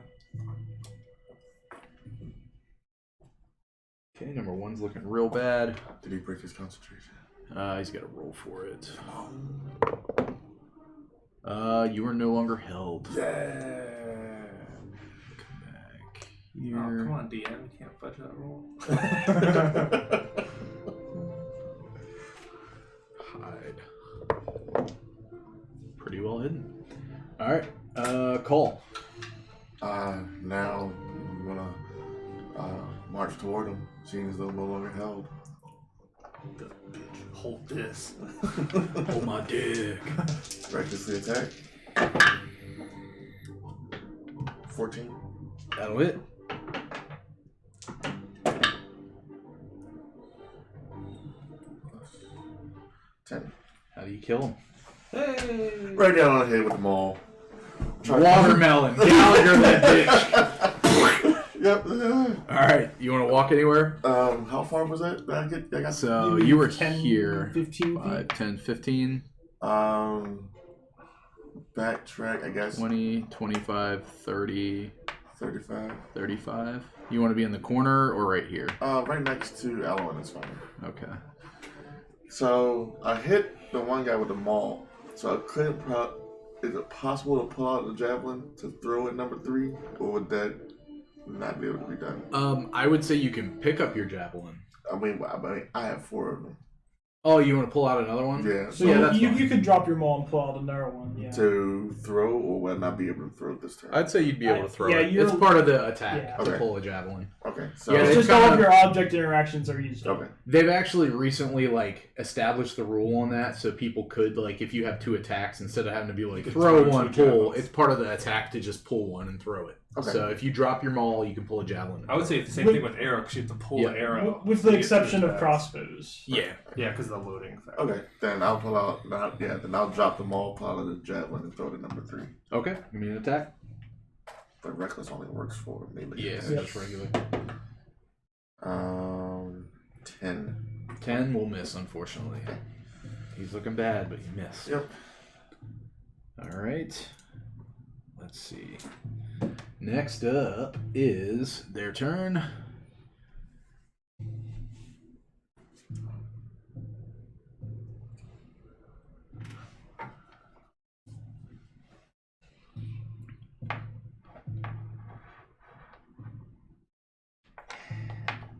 Okay, number 1's looking real bad. Did he break his concentration? He's got to roll for it. You are no longer held. Yeah. Come back Oh, here. come on, DM. You can't fudge that roll. Hide. Pretty well hidden. All right. Call. Now I'm gonna march toward him, seeing as though I'm no longer held. Hold this. Oh my dick. Recklessly attack. 14. That'll hit. Plus 10. How do you kill him? Hey! Right down on the head with the maul. Watermelon. Gallagher that bitch. Yep. All right. You want to walk anywhere? How far was that? So you were 10, here. 15 5, feet. 10, 15. backtrack, I guess. 20, 25, 30, 35. 35. You want to be in the corner or right here? Right next to Alwyn is fine. Okay. So I hit the one guy with the maul. So I couldn't. Is it possible to pull out the javelin to throw at number 3, or would that not be able to be done? I would say you can pick up your javelin. I mean, I have 4 of them. Oh, you want to pull out another one? Yeah. So Yeah, that's you fine. could drop your maul and pull out another one. Yeah. To throw, or will I not be able to throw this turn? I'd say you'd be able to throw Yeah, it. you're- It's part of the attack Yeah. to Okay. pull a javelin. Okay. So Yeah, It's they've just all kinda- of your object interactions are used up. okay. They've actually recently established the rule on that, so people could if you have 2 attacks, instead of having to be could throw throw one, 2 pull. javelins. It's part of the attack to just pull one and throw it. Okay. So if you drop your maul, you can pull a javelin. I would say it's the same thing with arrow because you have to pull Yeah. the arrow. With the exception of crossbows. Yeah. Yeah, because of the loading. Factor. Okay. Then I'll pull out. Then I'll drop the maul, pull out the javelin, and throw it at number 3. Okay. Give me an attack. But reckless only works for melee. Yeah, attacks. just regular. 10. 10 will miss, unfortunately. He's looking bad, but he missed. Yep. All right. Let's see. Next up is their turn.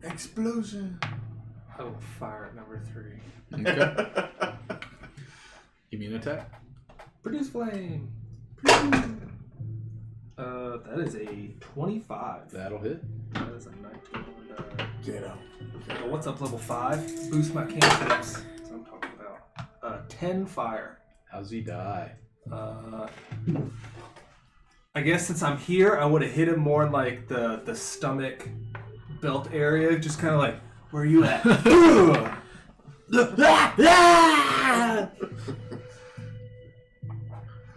Explosion. I will fire at number 3. Okay. Give me an attack. Produce flame. That is a 25. That'll hit. That is a 19. Get out. What's up, level 5? Boost my cantrips. That's what I'm talking about. 10 fire. How's he die? I guess since I'm here, I would have hit him more in the stomach belt area. Just kind of where are you at?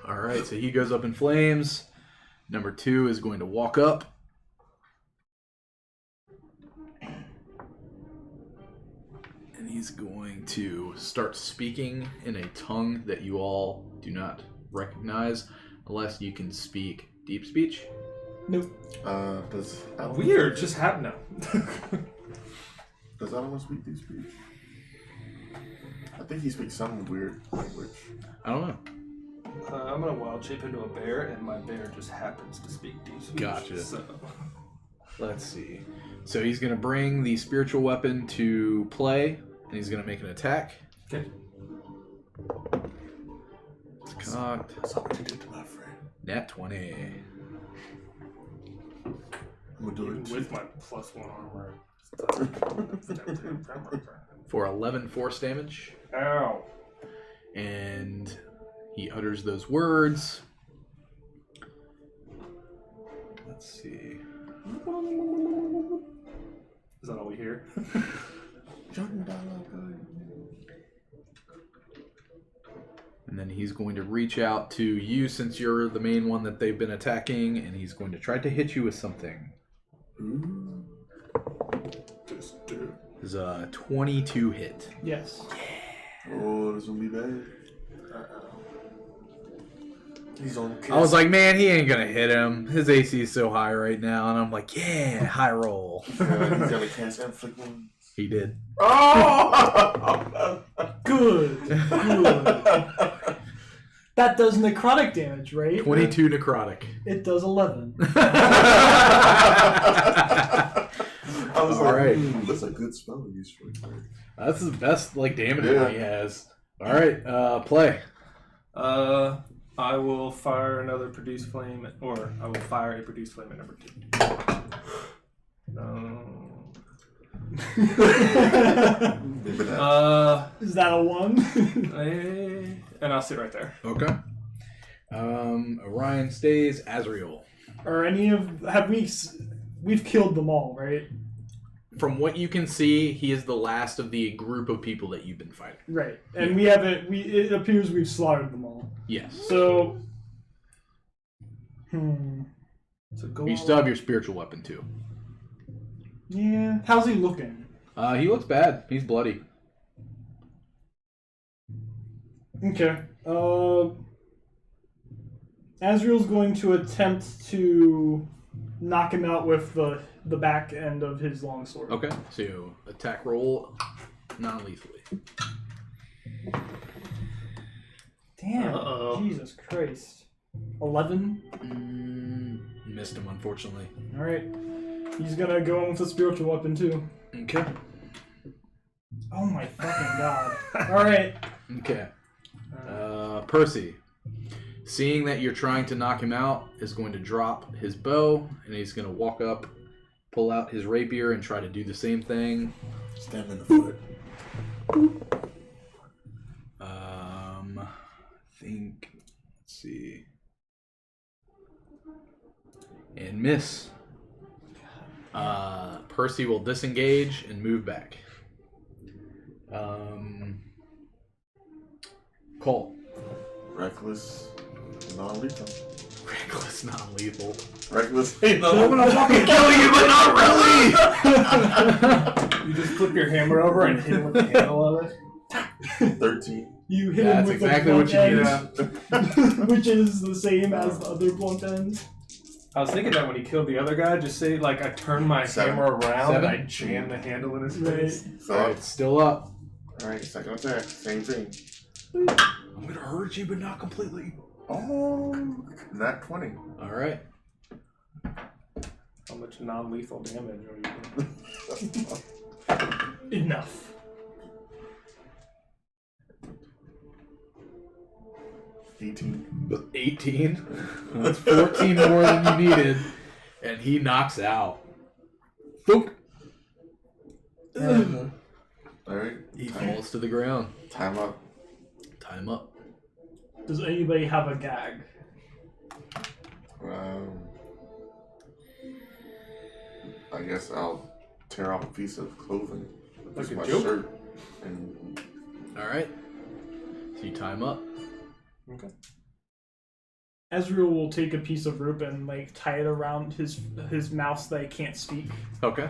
All right, so he goes up in flames. Number 2 is going to walk up. And he's going to start speaking in a tongue that you all do not recognize unless you can speak deep speech. Nope. Does Alwyn Weird. Just happened. Does Alwyn speak deep speech? I think he speaks some weird language. I don't know. I'm gonna wild shape into a bear, and my bear just happens to speak deep speech. Gotcha. So. Let's see. So he's going to bring the spiritual weapon to play, and he's going to make an attack. Okay. It's cocked. Something to do to my friend. Nat 20. I'm gonna do it With my +1 armor. For 11 force damage. Ow. And he utters those words. Let's see. Is that all we hear? And then he's going to reach out to you since you're the main one that they've been attacking, and he's going to try to hit you with something. Just do. This is a 22 hit. Yes. Oh, this will be bad. He's on. I was like, man, he ain't gonna hit him. His AC is so high right now, and I'm like, yeah, high roll. he's gonna cast inflict wounds. He did. Oh! Good. Good. That does necrotic damage, right? 22 necrotic. It does 11. I was All like, right. that's a good spell to use for it. That's the best damage Yeah. he has. All right, play. I will fire another produce flame, or I will fire a produce flame at number 2. Maybe not. Is that a 1? And I'll sit right there. Okay. Orion stays. Azrael. Or any of we've killed them all, right? From what you can see, he is the last of the group of people that you've been fighting. Right. And we haven't it appears we've slaughtered them all. Yes. So So go. You still have your spiritual weapon too. yeah. How's he looking? He looks bad. He's bloody. Okay. Azriel's going to attempt to knock him out with the back end of his longsword. Okay, so attack roll non-lethally. Damn. Uh-oh. Jesus Christ. 11. Missed him, unfortunately. Alright. He's gonna go in with a spiritual weapon too. Okay. Oh my fucking god. Alright. Okay. Percy, seeing that you're trying to knock him out, is going to drop his bow, and he's going to walk up, pull out his rapier, and try to do the same thing. Stab him in the foot. Let's see. And miss. Percy will disengage and move back. Cole. Reckless, non-lethal. Reckless, non-lethal. Reckless, I'm non-lethal. gonna fucking Kill you, but not really! You just flip your hammer over and hit him with the handle of it. 13. You hit That's him with exactly the what blunt you end, which is the same as the other blunt end. I was thinking that when he killed the other guy, just say like I turned my 7. hammer around and I 7? jammed the handle in his Right. face. Alright, still up. Alright, second attack. Same thing. I'm gonna hurt you, but not completely. Oh, not 20. Alright. How much non-lethal damage are you doing? Enough. 18. 18. That's 14 more than you needed. And he knocks out. Boom. Alright. He falls to the ground. Time up. Time up. Does anybody have a gag? I guess I'll tear off a piece of clothing. Like Just a my joke? shirt. And Alright. So you time up. Okay. Azriel will take a piece of rope and like tie it around his mouth so that he can't speak. Okay.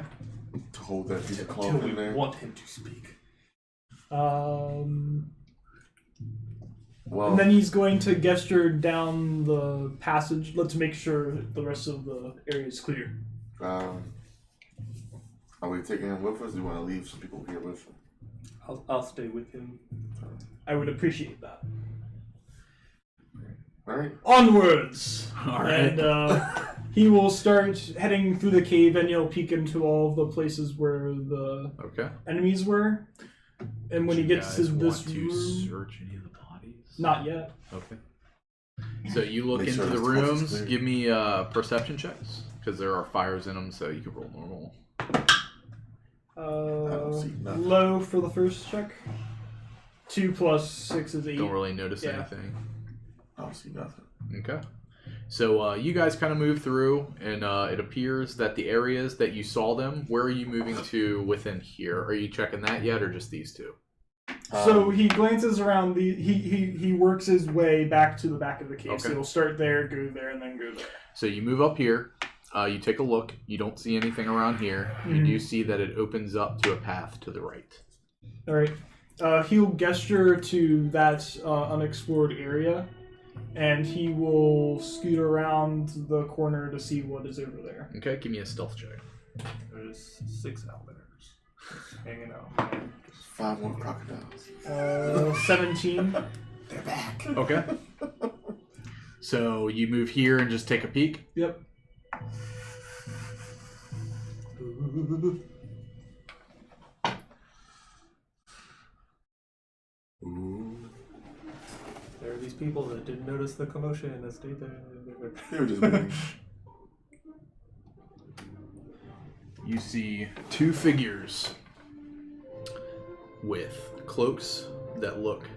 to hold that piece of Until cloth we in there. want him to speak. Well, And then he's going to gesture down the passage. Let's make sure the rest of the area is clear. are we taking him with us? Do you want to leave some people here with him? I'll stay with him. I would appreciate that. All right. Onwards! All right. And he will start heading through the cave, and he'll peek into all of the places where the Okay. enemies were. And when he gets to this to room, search any of the bodies? not yet. Okay. So you look Make into sure the this coast is rooms. clear. Give me perception checks because there are fires in them, so you can roll normal. don't see nothing. Low for the first check. 2 plus 6 is 8. Don't really notice Yeah. anything. I don't see nothing. Okay. So you guys kind of move through, and it appears that the areas that you saw them, where are you moving to within here? Are you checking that yet, or just these two? So he glances around. He works his way back to the back of the cave. So Okay. he'll start there, go there, and then go there. So you move up here. You take a look. You don't see anything around here. You Mhm. do see that it opens up to a path to the right. All right. He'll gesture to that unexplored area, and he will scoot around the corner to see what is over there. Okay, give me a stealth check. There's 6 outliers hanging out. 5 more crocodiles. 17. They're back. Okay. So you move here and just take a peek. Yep. Ooh. There are these people that didn't notice the commotion and stayed there. They were just waiting. You see two figures with cloaks that look.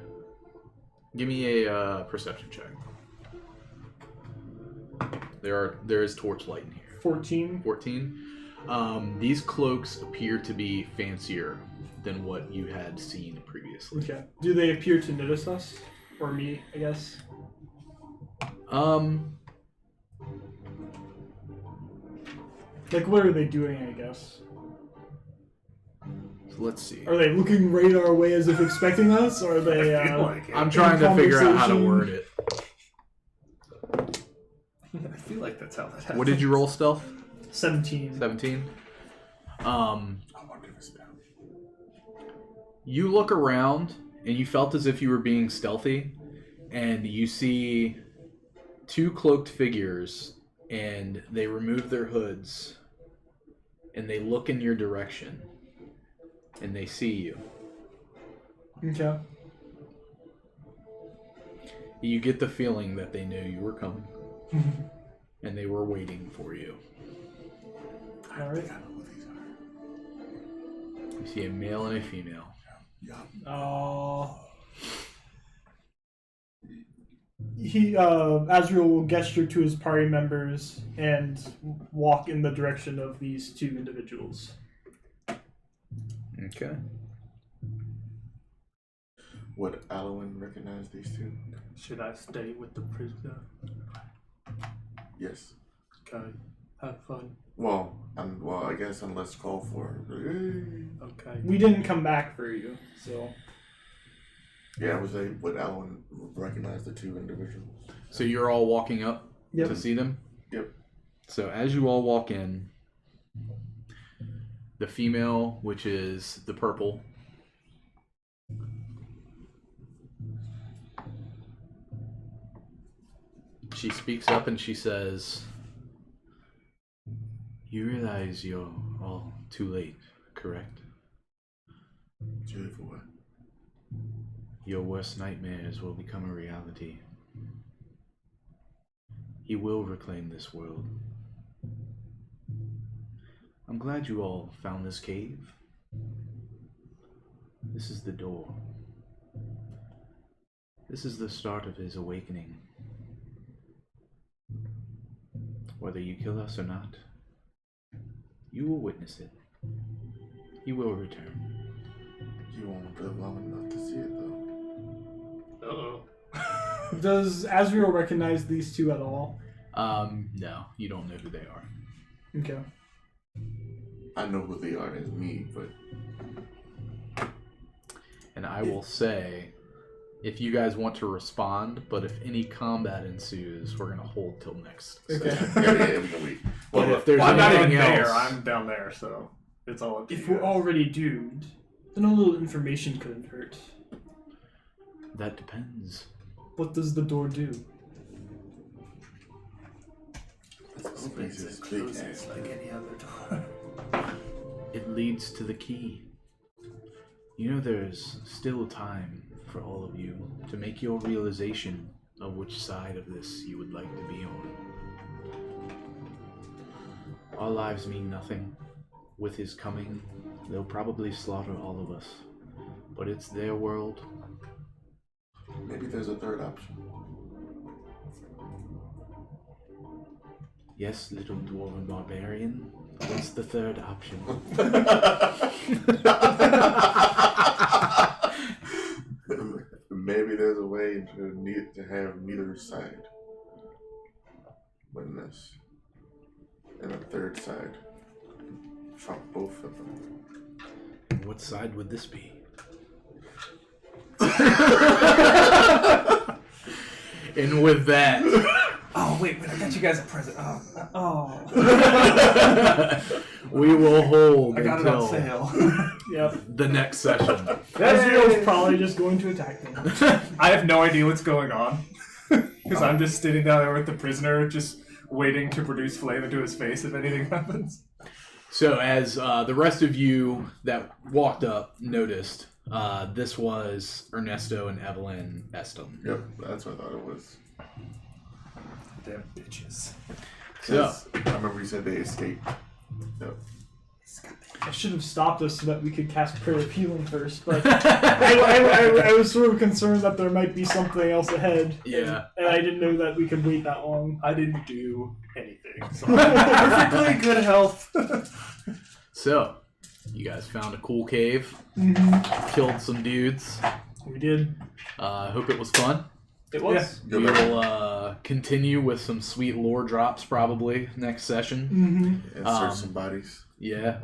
Give me a perception check. There is torchlight in here. 14. 14. These cloaks appear to be fancier than what you had seen previously. Okay. Do they appear to notice us? Or me, I guess? Like, what are they doing, I guess? So let's see. Are they looking right our way as if expecting us? Or are they, I feel like it. I'm trying to figure out how to conversation. word it. I feel like that's how that happens. What did you roll, stealth? 17. 17. I want to give a spell. You look around, and you felt as if you were being stealthy, and you see 2 cloaked figures, and they remove their hoods, and they look in your direction, and they see you. Okay. You get the feeling that they knew you were coming, and they were waiting for you. Alright. You see a male and a female. Oh. Azrael will gesture to his party members and walk in the direction of these 2 individuals. Okay. Would Alwyn recognize these 2? Should I stay with the prisoner? Yes. Okay. Have fun. Well, I guess unless called for. Okay. We didn't come back for you, so... Yeah, I would say, would Alwyn recognize the 2 individuals? So you're all walking up Yep. to see them? Yep. So as you all walk in, the female, which is the purple, she speaks up and she says, "You realize you're all too late, correct? Too late for what? Your worst nightmares will become a reality. He will reclaim this world. I'm glad you all found this cave. This is the door. This is the start of his awakening. Whether you kill us or not, you will witness it. He will return." You won't live long enough to see it, though. Uh-oh. Does Azrael recognize these 2 at all? No, you don't know who they are. Okay. I know who they are as me, but... And I will say, if you guys want to respond, but if any combat ensues, we're going to hold till next. Okay. yeah, we can wait. But Well, if there's I'm not even anything there. else, I'm down there, so it's all up to If you we're guys. already doomed, then a little information couldn't hurt. that depends. What does the door do? Opens and closes like any other door. It leads to the key. You know, there's still time for all of you to make your realization of which side of this you would like to be on. Our lives mean nothing. With his coming, they'll probably slaughter all of us. But it's their world. Maybe there's a third option. Yes, little dwarven barbarian. What's the third option? Maybe there's a way to have neither side witness, and a third side trump both of them. What side would this be? And with that, Oh, wait, I got you guys a present. Oh. we will hold I got it on until sale. Yep. the next session. Azrael's probably just going to attack them. I have no idea what's going on. Because I'm just sitting down there with the prisoner, just waiting to produce flame into his face if anything happens. So, as the rest of you that walked up noticed, this was Ernesto and Evelyn Eston. Yep, that's what I thought it was. Damn bitches. So, I remember you said they escaped. Yep. I should have stopped us so that we could cast Prayer of Healing first, but I was sort of concerned that there might be something else ahead. yeah. And I didn't know that we could wait that long. I didn't do anything, so I'm perfectly good health. So, you guys found a cool cave, killed some dudes. We did. Hope it was fun. It was. Good We luck. will continue with some sweet lore drops probably next session. And search some bodies. Yeah.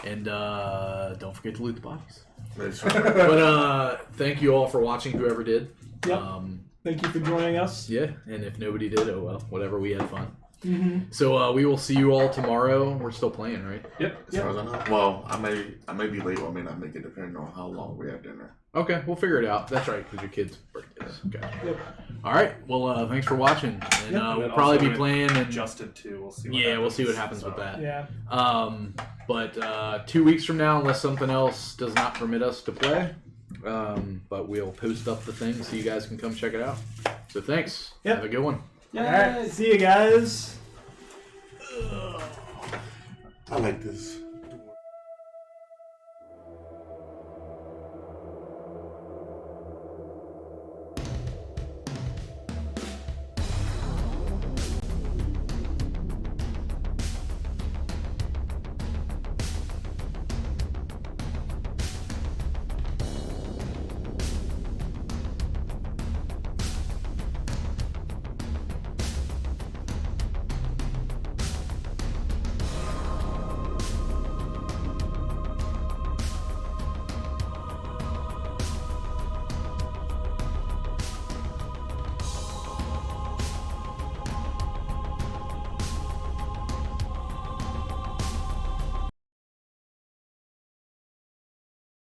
And don't forget to loot the bodies. That's But thank you all for watching, whoever did. Yep. Thank you for joining us. Yeah, and if nobody did, oh well, whatever. We had fun. Mm-hmm. So we will see you all tomorrow. We're still playing, right? Yep. As far as I know. Well, I may be late or I may not make it depending on how long we have dinner. Okay, we'll figure it out. That's right, because your kids' birthdays. Okay. Yep. All right. Well, thanks for watching, and Yep. we'll And probably also be with playing. And Adjusted too. We'll see. we'll see what happens with that. Yeah. But 2 weeks from now, unless something else does not permit us to play, but we'll post up the thing so you guys can come check it out. So thanks. Yep. Have a good one. All right. See you guys. I like this.